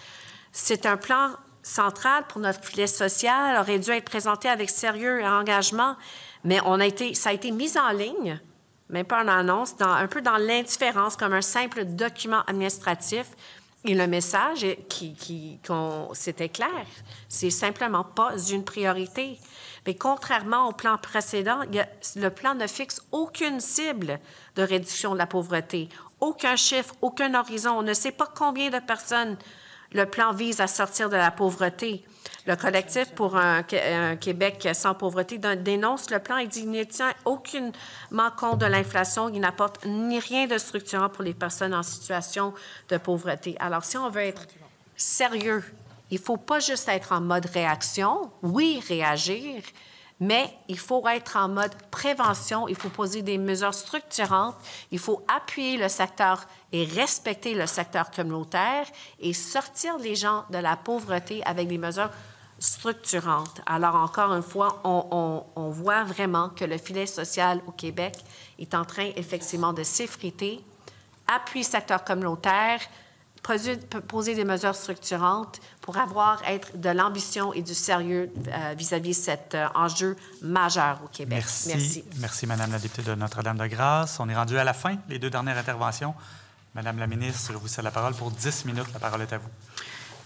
C'est un plan central pour notre filet social, aurait dû être présenté avec sérieux et engagement, mais ça a été mis en ligne, même pas en annonce, un peu dans l'indifférence, comme un simple document administratif. Et le message, c'était clair, c'est simplement pas une priorité. Mais contrairement au plan précédent, le plan ne fixe aucune cible de réduction de la pauvreté, aucun chiffre, aucun horizon. On ne sait pas combien de personnes Le plan vise à sortir de la pauvreté. Le collectif pour un Québec sans pauvreté dénonce le plan et dit qu'il ne tient aucunement compte de l'inflation. Il n'apporte ni rien de structurant pour les personnes en situation de pauvreté. Alors, si on veut être sérieux, il ne faut pas juste être en mode réaction, oui, réagir, mais il faut être en mode prévention, il faut poser des mesures structurantes, il faut appuyer le secteur et respecter le secteur communautaire et sortir les gens de la pauvreté avec des mesures structurantes. Alors, encore une fois, on voit vraiment que le filet social au Québec est en train, effectivement, de s'effriter. Appui secteur communautaire, poser des mesures structurantes pour être de l'ambition et du sérieux vis-à-vis de cet enjeu majeur au Québec. Merci. Merci, Madame la députée de Notre-Dame-de-Grâce. On est rendu à la fin, les 2 dernières interventions. Madame la ministre, je vous cède la parole pour 10 minutes. La parole est à vous.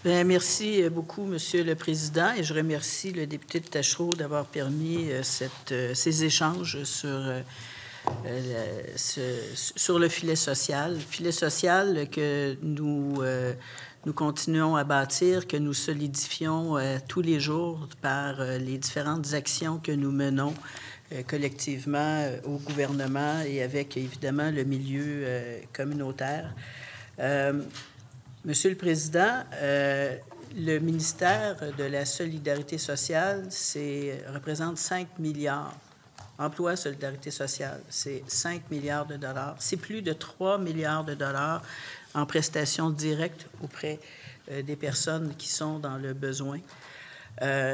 Bien, merci beaucoup, Monsieur le Président, et je remercie le député de Taschereau d'avoir permis ces échanges sur le filet social que nous continuons à bâtir, que nous solidifions tous les jours par les différentes actions que nous menons collectivement au gouvernement et avec, évidemment, le milieu communautaire. Monsieur le Président, le ministère de la Solidarité sociale représente 5 milliards. Emploi, solidarité sociale, c'est 5 milliards de dollars. C'est plus de 3 milliards de dollars en prestations directes auprès des personnes qui sont dans le besoin.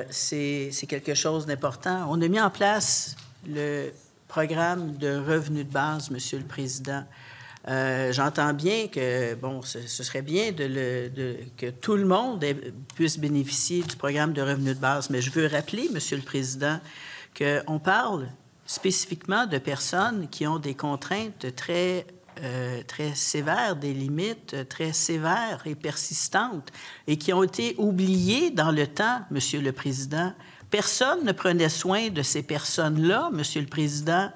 C'est quelque chose d'important. On a mis en place le programme de revenu de base, Monsieur le Président. J'entends bien que, bon, ce serait bien que tout le monde puisse bénéficier du programme de revenu de base, mais je veux rappeler, Monsieur le Président, qu'on parle spécifiquement de personnes qui ont des contraintes très sévères, des limites très sévères et persistantes, et qui ont été oubliées dans le temps, Monsieur le Président. Personne ne prenait soin de ces personnes-là, Monsieur le Président.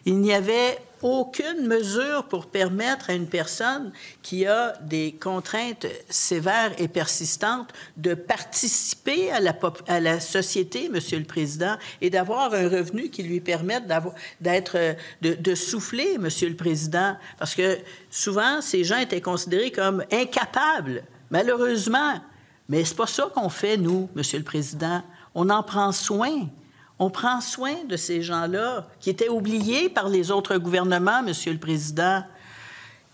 Il n'y avait aucune mesure pour permettre à une personne qui a des contraintes sévères et persistantes de participer à la société, Monsieur le Président, et d'avoir un revenu qui lui permette de souffler, Monsieur le Président, parce que souvent, ces gens étaient considérés comme incapables, malheureusement. Mais c'est pas ça qu'on fait, nous, Monsieur le Président. On en prend soin. On prend soin de ces gens-là qui étaient oubliés par les autres gouvernements, Monsieur le Président.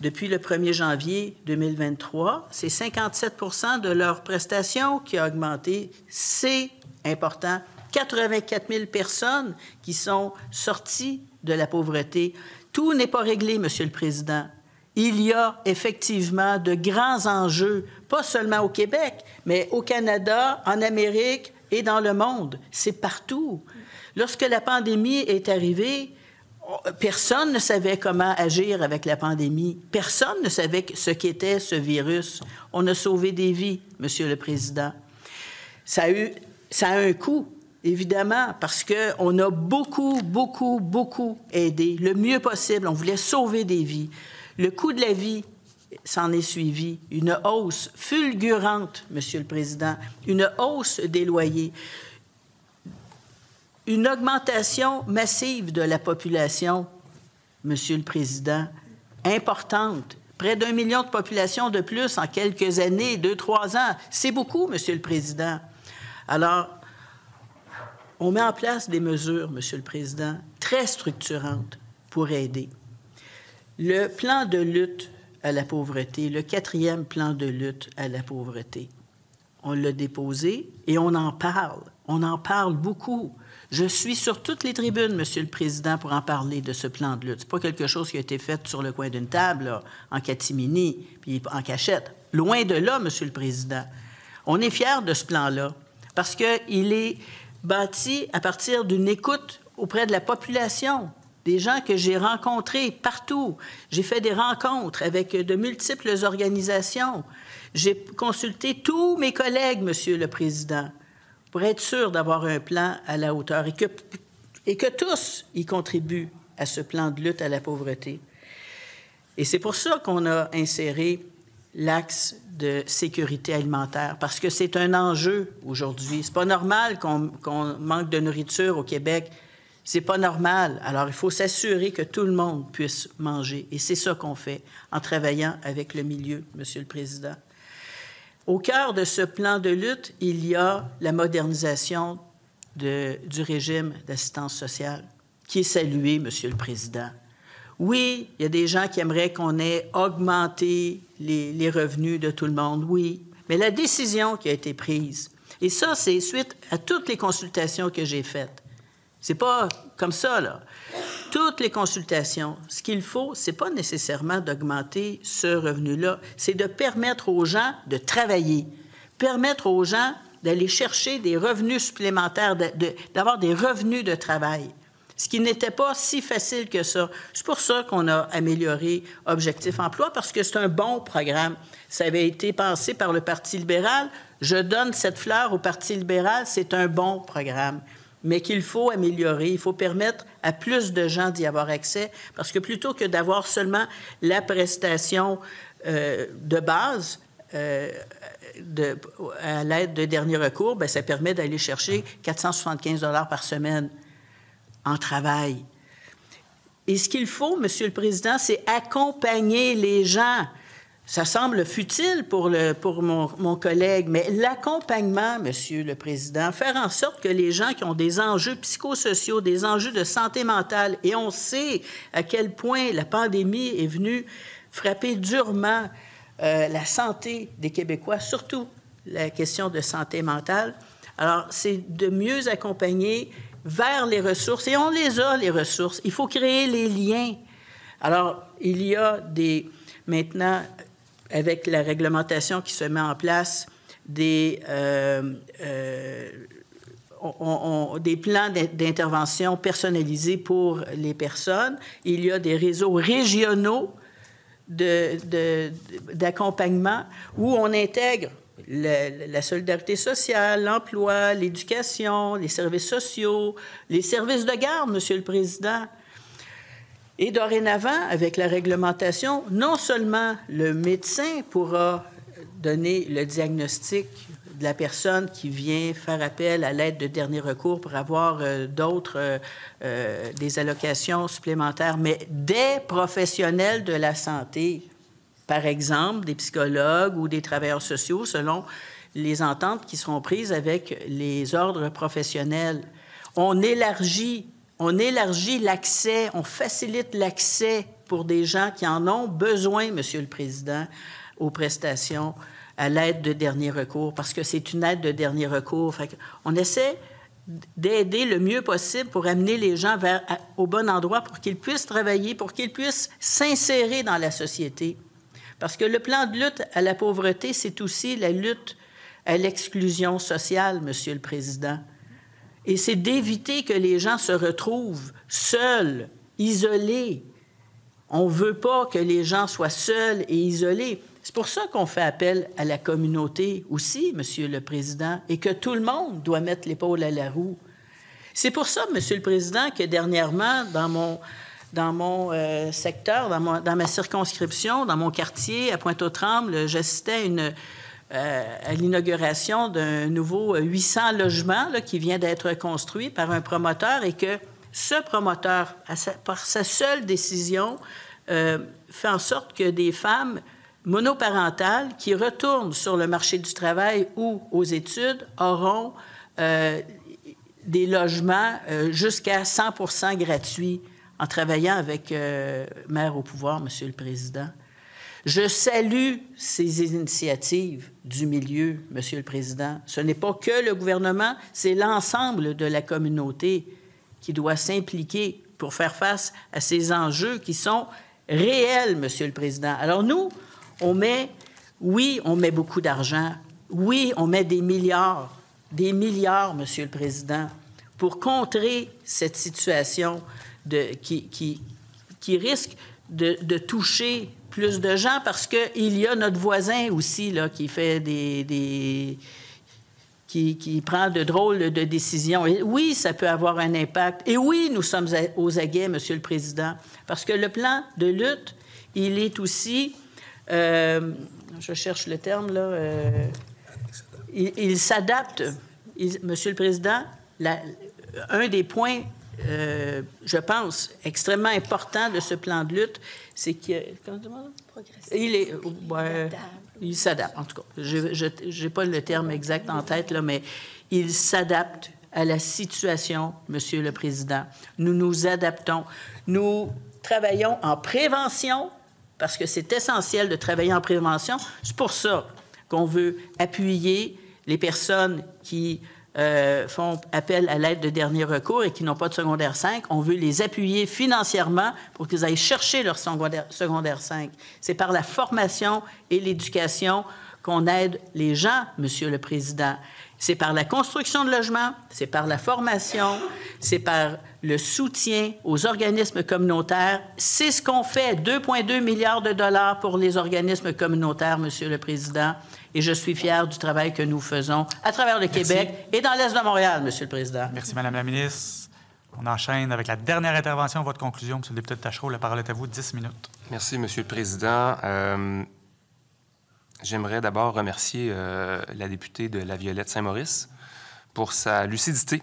Depuis le 1er janvier 2023, c'est 57 % de leurs prestations qui a augmenté. C'est important. 84 000 personnes qui sont sorties de la pauvreté. Tout n'est pas réglé, Monsieur le Président. Il y a effectivement de grands enjeux, pas seulement au Québec, mais au Canada, en Amérique et dans le monde. C'est partout. Lorsque la pandémie est arrivée, personne ne savait comment agir avec la pandémie. Personne ne savait ce qu'était ce virus. On a sauvé des vies, Monsieur le Président. Ça a un coût, évidemment, parce qu'on a beaucoup aidé, le mieux possible. On voulait sauver des vies. Le coût de la vie s'en est suivi. Une hausse fulgurante, Monsieur le Président, une hausse des loyers, une augmentation massive de la population, Monsieur le Président, importante. Près d'1 million de population de plus en quelques années, 2-3 ans. C'est beaucoup, Monsieur le Président. Alors, on met en place des mesures, Monsieur le Président, très structurantes pour aider. Le plan de lutte à la pauvreté, le 4e plan de lutte à la pauvreté, on l'a déposé et on en parle. On en parle beaucoup. Je suis sur toutes les tribunes, Monsieur le Président, pour en parler de ce plan de lutte. Ce n'est pas quelque chose qui a été fait sur le coin d'une table, là, en catimini, puis en cachette. Loin de là, Monsieur le Président. On est fiers de ce plan-là parce qu'il est bâti à partir d'une écoute auprès de la population, des gens que j'ai rencontrés partout. J'ai fait des rencontres avec de multiples organisations. J'ai consulté tous mes collègues, Monsieur le Président, pour être sûr d'avoir un plan à la hauteur et que tous y contribuent à ce plan de lutte à la pauvreté. Et c'est pour ça qu'on a inséré l'axe de sécurité alimentaire, parce que c'est un enjeu aujourd'hui. C'est pas normal qu'on manque de nourriture au Québec. C'est pas normal. Alors, il faut s'assurer que tout le monde puisse manger. Et c'est ça qu'on fait en travaillant avec le milieu, Monsieur le Président. Au cœur de ce plan de lutte, il y a la modernisation du régime d'assistance sociale, qui est salué, Monsieur le Président. Oui, il y a des gens qui aimeraient qu'on ait augmenté les revenus de tout le monde, oui. Mais la décision qui a été prise, et ça, c'est suite à toutes les consultations que j'ai faites. C'est pas comme ça, là. Toutes les consultations, ce qu'il faut, c'est pas nécessairement d'augmenter ce revenu-là, c'est de permettre aux gens de travailler, permettre aux gens d'aller chercher des revenus supplémentaires, d'avoir des revenus de travail, ce qui n'était pas si facile que ça. C'est pour ça qu'on a amélioré Objectif Emploi, parce que c'est un bon programme. Ça avait été pensé par le Parti libéral. Je donne cette fleur au Parti libéral, c'est un bon programme, mais qu'il faut améliorer. Il faut permettre à plus de gens d'y avoir accès, parce que plutôt que d'avoir seulement la prestation de base à l'aide de dernier recours, bien, ça permet d'aller chercher 475 $ par semaine en travail. Et ce qu'il faut, Monsieur le Président, c'est accompagner les gens. Ça semble futile pour mon collègue, mais l'accompagnement, Monsieur le Président, faire en sorte que les gens qui ont des enjeux psychosociaux, des enjeux de santé mentale, et on sait à quel point la pandémie est venue frapper durement la santé des Québécois, surtout la question de santé mentale. Alors, c'est de mieux accompagner vers les ressources, et on les a, les ressources. Il faut créer les liens. Alors, il y a maintenant, avec la réglementation qui se met en place, des plans d'intervention personnalisés pour les personnes. Il y a des réseaux régionaux d'accompagnement où on intègre la solidarité sociale, l'emploi, l'éducation, les services sociaux, les services de garde, Monsieur le Président. Et dorénavant, avec la réglementation, non seulement le médecin pourra donner le diagnostic de la personne qui vient faire appel à l'aide de dernier recours pour avoir des allocations supplémentaires, mais des professionnels de la santé, par exemple des psychologues ou des travailleurs sociaux, selon les ententes qui seront prises avec les ordres professionnels. On élargit l'accès, on facilite l'accès pour des gens qui en ont besoin, Monsieur le Président, aux prestations à l'aide de dernier recours, parce que c'est une aide de dernier recours. On essaie d'aider le mieux possible pour amener les gens au bon endroit pour qu'ils puissent travailler, pour qu'ils puissent s'insérer dans la société. Parce que le plan de lutte à la pauvreté, c'est aussi la lutte à l'exclusion sociale, Monsieur le Président. Et c'est d'éviter que les gens se retrouvent seuls, isolés. On ne veut pas que les gens soient seuls et isolés. C'est pour ça qu'on fait appel à la communauté aussi, Monsieur le Président, et que tout le monde doit mettre l'épaule à la roue. C'est pour ça, Monsieur le Président, que dernièrement, dans mon secteur, dans ma circonscription, dans mon quartier, à Pointe-aux-Trembles, j'assistais à l'inauguration d'un nouveau 800 logements là, qui vient d'être construit par un promoteur, et que ce promoteur, par sa seule décision, fait en sorte que des femmes monoparentales qui retournent sur le marché du travail ou aux études auront des logements jusqu'à 100% gratuits en travaillant avec Maire au pouvoir, Monsieur le Président. Je salue ces initiatives du milieu, Monsieur le Président. Ce n'est pas que le gouvernement, c'est l'ensemble de la communauté qui doit s'impliquer pour faire face à ces enjeux qui sont réels, Monsieur le Président. Alors nous, on met beaucoup d'argent. Oui, on met des milliards, Monsieur le Président, pour contrer cette situation qui risque de toucher plus de gens, parce qu'il y a notre voisin aussi là, qui fait qui prend de drôles de décisions. Et oui, ça peut avoir un impact. Et oui, nous sommes aux aguets, Monsieur le Président, parce que le plan de lutte, il est aussi je cherche le terme, là. Il s'adapte. Monsieur le Président, un des points, je pense, extrêmement important de ce plan de lutte, c'est qu'il il s'adapte, en tout cas. Je n'ai pas le terme exact en tête, là, mais il s'adapte à la situation, Monsieur le Président. Nous nous adaptons. Nous travaillons en prévention, parce que c'est essentiel de travailler en prévention. C'est pour ça qu'on veut appuyer les personnes qui font appel à l'aide de dernier recours et qui n'ont pas de secondaire 5. On veut les appuyer financièrement pour qu'ils aillent chercher leur secondaire 5. C'est par la formation et l'éducation qu'on aide les gens, Monsieur le Président. C'est par la construction de logements, c'est par la formation, c'est par le soutien aux organismes communautaires. C'est ce qu'on fait, 2,2 milliards de dollars pour les organismes communautaires, Monsieur le Président. Et je suis fier du travail que nous faisons à travers le Québec et dans l'Est de Montréal, Monsieur le Président. Merci, Madame la ministre. On enchaîne avec la dernière intervention, votre conclusion, Monsieur le député de Tachereau. La parole est à vous, 10 minutes. Merci, Monsieur le Président. J'aimerais d'abord remercier la députée de La Violette-Saint-Maurice pour sa lucidité,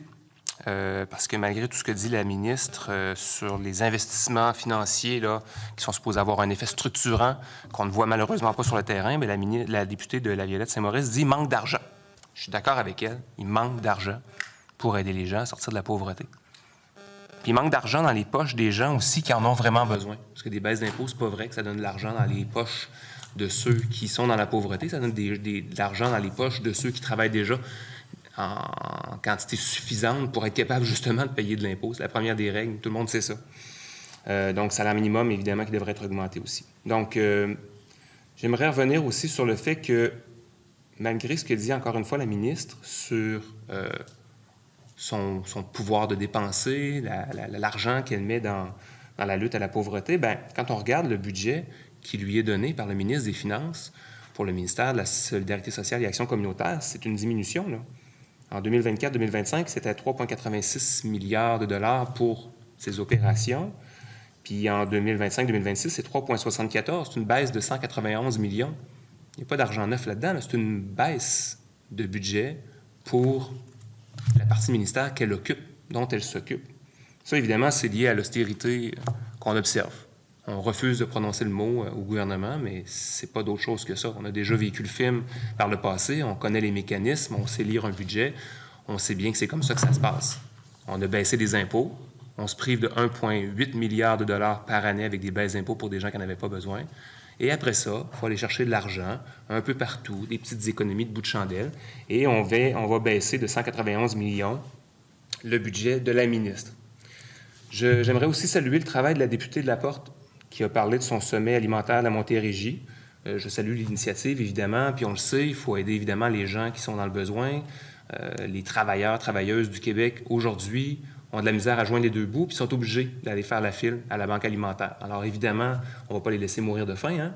parce que malgré tout ce que dit la ministre sur les investissements financiers là, qui sont supposés avoir un effet structurant, qu'on ne voit malheureusement pas sur le terrain, mais la députée de La Violette-Saint-Maurice dit « manque d'argent ». Je suis d'accord avec elle, il manque d'argent pour aider les gens à sortir de la pauvreté. Puis il manque d'argent dans les poches des gens aussi qui en ont vraiment besoin, parce que des baisses d'impôts, c'est pas vrai que ça donne de l'argent dans les poches de ceux qui sont dans la pauvreté, ça donne de l'argent dans les poches de ceux qui travaillent déjà en quantité suffisante pour être capable justement de payer de l'impôt. C'est la première des règles, tout le monde sait ça. Donc, salaire minimum, évidemment, qui devrait être augmenté aussi. Donc, j'aimerais revenir aussi sur le fait que, malgré ce que dit encore une fois la ministre sur son pouvoir de dépenser, l'argent qu'elle met dans la lutte à la pauvreté, bien, quand on regarde le budget qui lui est donné par le ministre des Finances pour le ministère de la Solidarité sociale et Action communautaire, c'est une diminution, là. En 2024-2025, c'était 3,86 milliards de dollars pour ces opérations. Puis en 2025-2026, c'est 3,74. C'est une baisse de 191 millions. Il n'y a pas d'argent neuf là-dedans. Là. C'est une baisse de budget pour la partie ministère qu'elle occupe, dont elle s'occupe. Ça, évidemment, c'est lié à l'austérité qu'on observe. On refuse de prononcer le mot au gouvernement, mais c'est pas d'autre chose que ça. On a déjà vécu le film par le passé, on connaît les mécanismes, on sait lire un budget, on sait bien que c'est comme ça que ça se passe. On a baissé des impôts, on se prive de 1,8 milliard de dollars par année avec des baisses d'impôts pour des gens qui n'en avaient pas besoin. Et après ça, il faut aller chercher de l'argent un peu partout, des petites économies de bout de chandelle, et on va baisser de 191 millions le budget de la ministre. J'aimerais aussi saluer le travail de la députée de Laporte, qui a parlé de son sommet alimentaire de la Montérégie. Je salue l'initiative, évidemment, puis on le sait, il faut aider évidemment les gens qui sont dans le besoin. Les travailleurs, travailleuses du Québec, aujourd'hui, ont de la misère à joindre les deux bouts, puis sont obligés d'aller faire la file à la banque alimentaire. Alors évidemment, on ne va pas les laisser mourir de faim,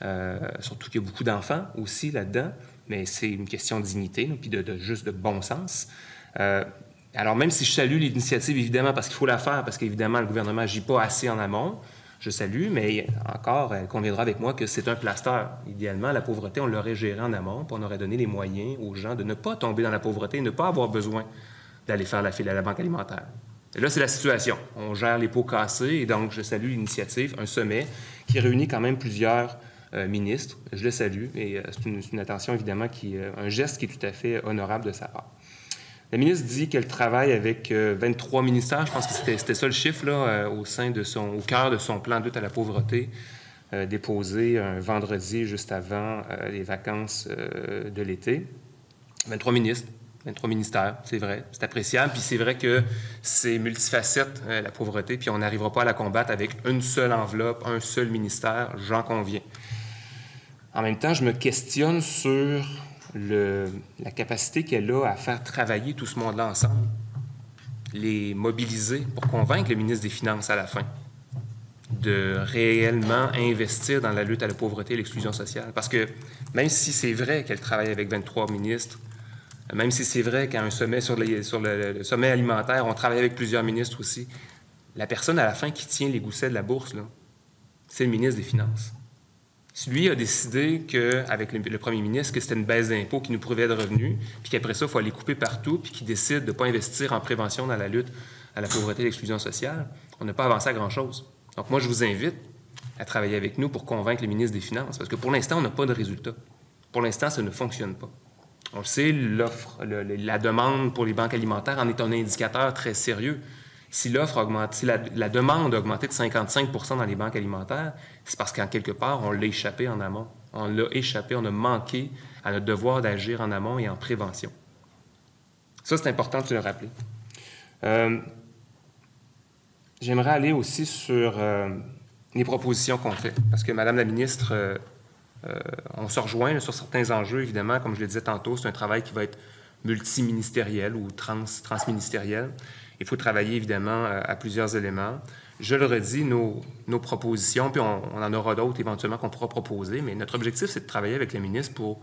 hein? Surtout qu'il y a beaucoup d'enfants aussi là-dedans, mais c'est une question de dignité, puis juste de bon sens. Alors même si je salue l'initiative, évidemment, parce qu'il faut la faire, parce qu'évidemment, le gouvernement n'agit pas assez en amont, je salue, mais encore, elle conviendra avec moi que c'est un plaster. Idéalement, la pauvreté, on l'aurait gérée en amont, puis on aurait donné les moyens aux gens de ne pas tomber dans la pauvreté et ne pas avoir besoin d'aller faire la file à la banque alimentaire. Et là, c'est la situation. On gère les pots cassés, et donc je salue l'initiative, un sommet qui réunit quand même plusieurs ministres. Je le salue, et c'est une attention, évidemment, un geste qui est tout à fait honorable de sa part. La ministre dit qu'elle travaille avec 23 ministères. Je pense que c'était ça le chiffre, là, au cœur de son plan de lutte à la pauvreté, déposé un vendredi juste avant les vacances de l'été. 23 ministres, 23 ministères, c'est vrai. C'est appréciable. Puis c'est vrai que c'est multifacette, la pauvreté, puis on n'arrivera pas à la combattre avec une seule enveloppe, un seul ministère, j'en conviens. En même temps, je me questionne sur la capacité qu'elle a à faire travailler tout ce monde-là ensemble, les mobiliser pour convaincre le ministre des Finances à la fin de réellement investir dans la lutte à la pauvreté et l'exclusion sociale. Parce que même si c'est vrai qu'elle travaille avec 23 ministres, même si c'est vrai qu'à un sommet sur le sommet alimentaire, on travaille avec plusieurs ministres aussi, la personne à la fin qui tient les goussets de la bourse, là, c'est le ministre des Finances. Si lui a décidé qu'avec le premier ministre, que c'était une baisse d'impôts qui nous prouvait de revenus, puis qu'après ça, il faut aller couper partout, puis qu'il décide de ne pas investir en prévention dans la lutte à la pauvreté et l'exclusion sociale, on n'a pas avancé à grand-chose. Donc moi, je vous invite à travailler avec nous pour convaincre le ministre des Finances, parce que pour l'instant, on n'a pas de résultat. Pour l'instant, ça ne fonctionne pas. On le sait, la demande pour les banques alimentaires en est un indicateur très sérieux. Si l'offre augmente, si la demande a augmenté de 55 % dans les banques alimentaires, c'est parce qu'en quelque part, on l'a échappé en amont. On l'a échappé, on a manqué à notre devoir d'agir en amont et en prévention. Ça, c'est important de le rappeler. J'aimerais aller aussi sur les propositions qu'on fait, parce que Mme la ministre, on se rejoint sur certains enjeux, évidemment, comme je le disais tantôt, c'est un travail qui va être multiministériel ou transministériel. Il faut travailler, évidemment, à plusieurs éléments. Je le redis, nos propositions, puis on en aura d'autres éventuellement qu'on pourra proposer, mais notre objectif, c'est de travailler avec le ministre pour,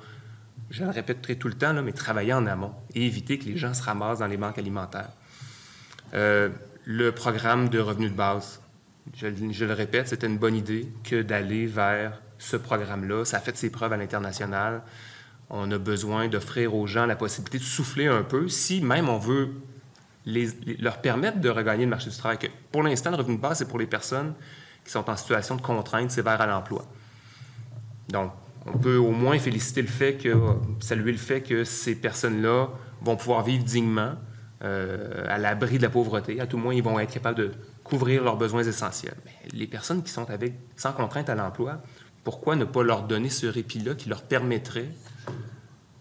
je le répéterai tout le temps, là, mais travailler en amont et éviter que les gens se ramassent dans les banques alimentaires. Le programme de revenus de base, je le répète, c'était une bonne idée que d'aller vers ce programme-là. Ça a fait ses preuves à l'international. On a besoin d'offrir aux gens la possibilité de souffler un peu, si même on veut leur permettre de regagner le marché du travail. Que pour l'instant, le revenu de base, c'est pour les personnes qui sont en situation de contrainte sévère à l'emploi. Donc, on peut au moins saluer le fait que ces personnes-là vont pouvoir vivre dignement, à l'abri de la pauvreté. À tout le moins, ils vont être capables de couvrir leurs besoins essentiels. Mais les personnes qui sont sans contrainte à l'emploi, pourquoi ne pas leur donner ce répit-là qui leur permettrait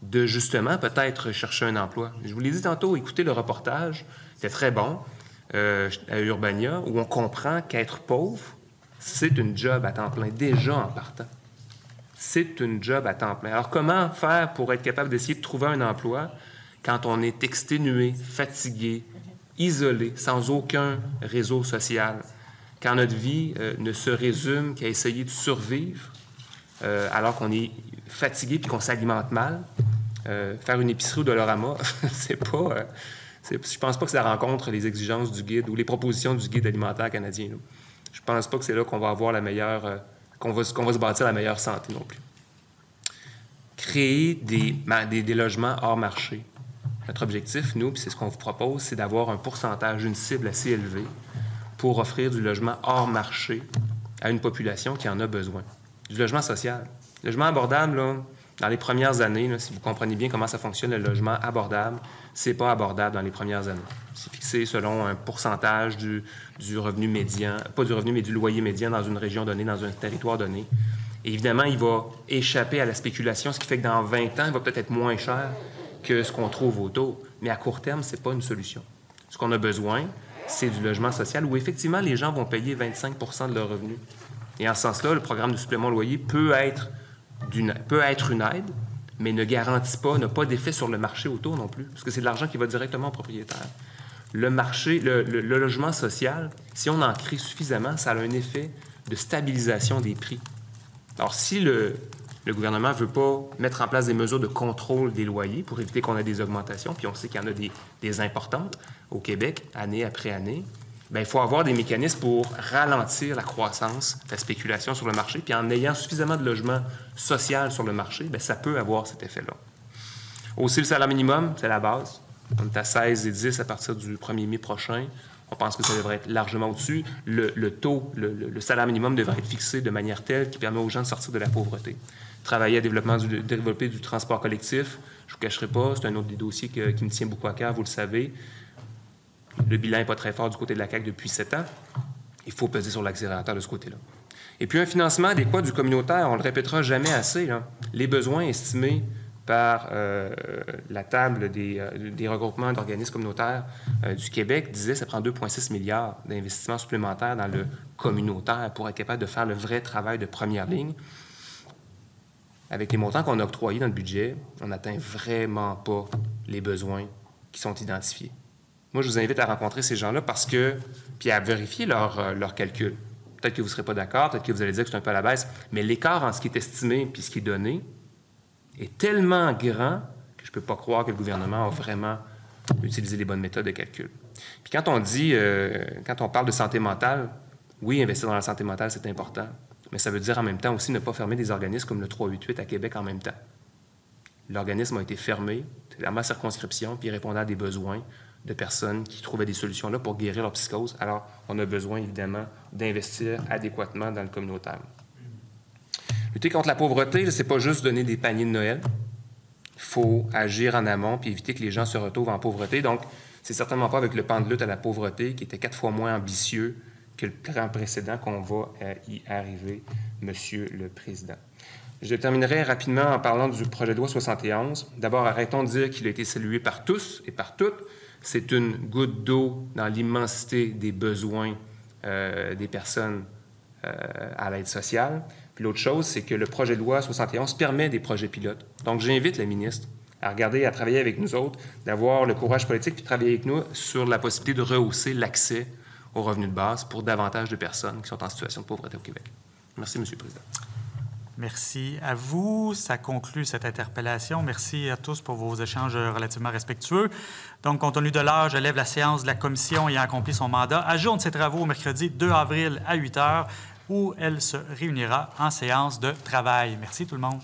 de, justement, peut-être chercher un emploi? Je vous l'ai dit tantôt, écoutez le reportage, c'était très bon, à Urbania, où on comprend qu'être pauvre, c'est une job à temps plein, déjà en partant. C'est une job à temps plein. Alors, comment faire pour être capable d'essayer de trouver un emploi quand on est exténué, fatigué, isolé, sans aucun réseau social, quand notre vie ne se résume qu'à essayer de survivre alors qu'on est fatigué puis qu'on s'alimente mal? Faire une épicerie au Dollarama, je pense pas que ça rencontre les exigences du guide ou les propositions du guide alimentaire canadien. Là. Je pense pas que c'est là qu'on va avoir qu'on va se bâtir la meilleure santé non plus. Créer des logements hors marché. Notre objectif, nous, puis c'est ce qu'on vous propose, c'est d'avoir un pourcentage, une cible assez élevée pour offrir du logement hors marché à une population qui en a besoin. Du logement social. Le logement abordable, là, dans les premières années, là, si vous comprenez bien comment ça fonctionne, le logement abordable, c'est pas abordable dans les premières années. C'est fixé selon un pourcentage du revenu médian, pas du revenu, mais du loyer médian dans une région donnée, dans un territoire donné. Et évidemment, il va échapper à la spéculation, ce qui fait que dans 20 ans, il va peut-être être moins cher que ce qu'on trouve autour. Mais à court terme, c'est pas une solution. Ce qu'on a besoin, c'est du logement social où effectivement, les gens vont payer 25 % de leurs revenus. Et en ce sens-là, le programme de supplément loyer peut être une aide, mais ne garantit pas, n'a pas d'effet sur le marché autour non plus, parce que c'est de l'argent qui va directement au propriétaire. Le marché, le logement social, si on en crée suffisamment, ça a un effet de stabilisation des prix. Alors, si le gouvernement ne veut pas mettre en place des mesures de contrôle des loyers pour éviter qu'on ait des augmentations, puis on sait qu'il y en a des importantes au Québec, année après année, bien, il faut avoir des mécanismes pour ralentir la croissance, la spéculation sur le marché, puis en ayant suffisamment de logements sociaux sur le marché, bien, ça peut avoir cet effet-là. Aussi, le salaire minimum, c'est la base. On est à 16,10 à partir du 1er mai prochain. On pense que ça devrait être largement au-dessus. Le salaire minimum devrait être fixé de manière telle qu'il permet aux gens de sortir de la pauvreté. Travailler à développer du transport collectif, je ne vous cacherai pas, c'est un autre des dossiers qui me tient beaucoup à cœur, vous le savez. Le bilan n'est pas très fort du côté de la CAQ depuis 7 ans. Il faut peser sur l'accélérateur de ce côté-là. Et puis un financement adéquat du communautaire, on ne le répétera jamais assez, là. Les besoins estimés par la table des regroupements d'organismes communautaires du Québec disaient que ça prend 2,6 milliards d'investissements supplémentaires dans le communautaire pour être capable de faire le vrai travail de première ligne. Avec les montants qu'on a octroyés dans le budget, on n'atteint vraiment pas les besoins qui sont identifiés. Moi, je vous invite à rencontrer ces gens-là puis à vérifier leurs calculs. Peut-être que vous ne serez pas d'accord, peut-être que vous allez dire que c'est un peu à la baisse, mais l'écart entre ce qui est estimé et ce qui est donné est tellement grand que je ne peux pas croire que le gouvernement a vraiment utilisé les bonnes méthodes de calcul. Puis quand on parle de santé mentale, oui, investir dans la santé mentale, c'est important. Mais ça veut dire en même temps aussi ne pas fermer des organismes comme le 388 à Québec en même temps. L'organisme a été fermé, c'est dans ma circonscription, puis il répondait à des besoins de personnes qui trouvaient des solutions là pour guérir leur psychose. Alors, on a besoin, évidemment, d'investir adéquatement dans le communautaire. Lutter contre la pauvreté, ce n'est pas juste donner des paniers de Noël. Il faut agir en amont puis éviter que les gens se retrouvent en pauvreté. Donc, c'est certainement pas avec le plan de lutte à la pauvreté qui était 4 fois moins ambitieux que le plan précédent qu'on va y arriver, Monsieur le Président. Je terminerai rapidement en parlant du projet de loi 71. D'abord, arrêtons de dire qu'il a été salué par tous et par toutes. C'est une goutte d'eau dans l'immensité des besoins des personnes à l'aide sociale. Puis l'autre chose, c'est que le projet de loi 71 permet des projets pilotes. Donc, j'invite la ministre à regarder, à travailler avec nous autres, d'avoir le courage politique puis de travailler avec nous sur la possibilité de rehausser l'accès aux revenus de base pour davantage de personnes qui sont en situation de pauvreté au Québec. Merci, M. le Président. Merci à vous. Ça conclut cette interpellation. Merci à tous pour vos échanges relativement respectueux. Donc, compte tenu de l'heure, je lève la séance de la commission ayant accompli son mandat. Ajourne ses travaux au mercredi 2 avril à 8 h, où elle se réunira en séance de travail. Merci tout le monde.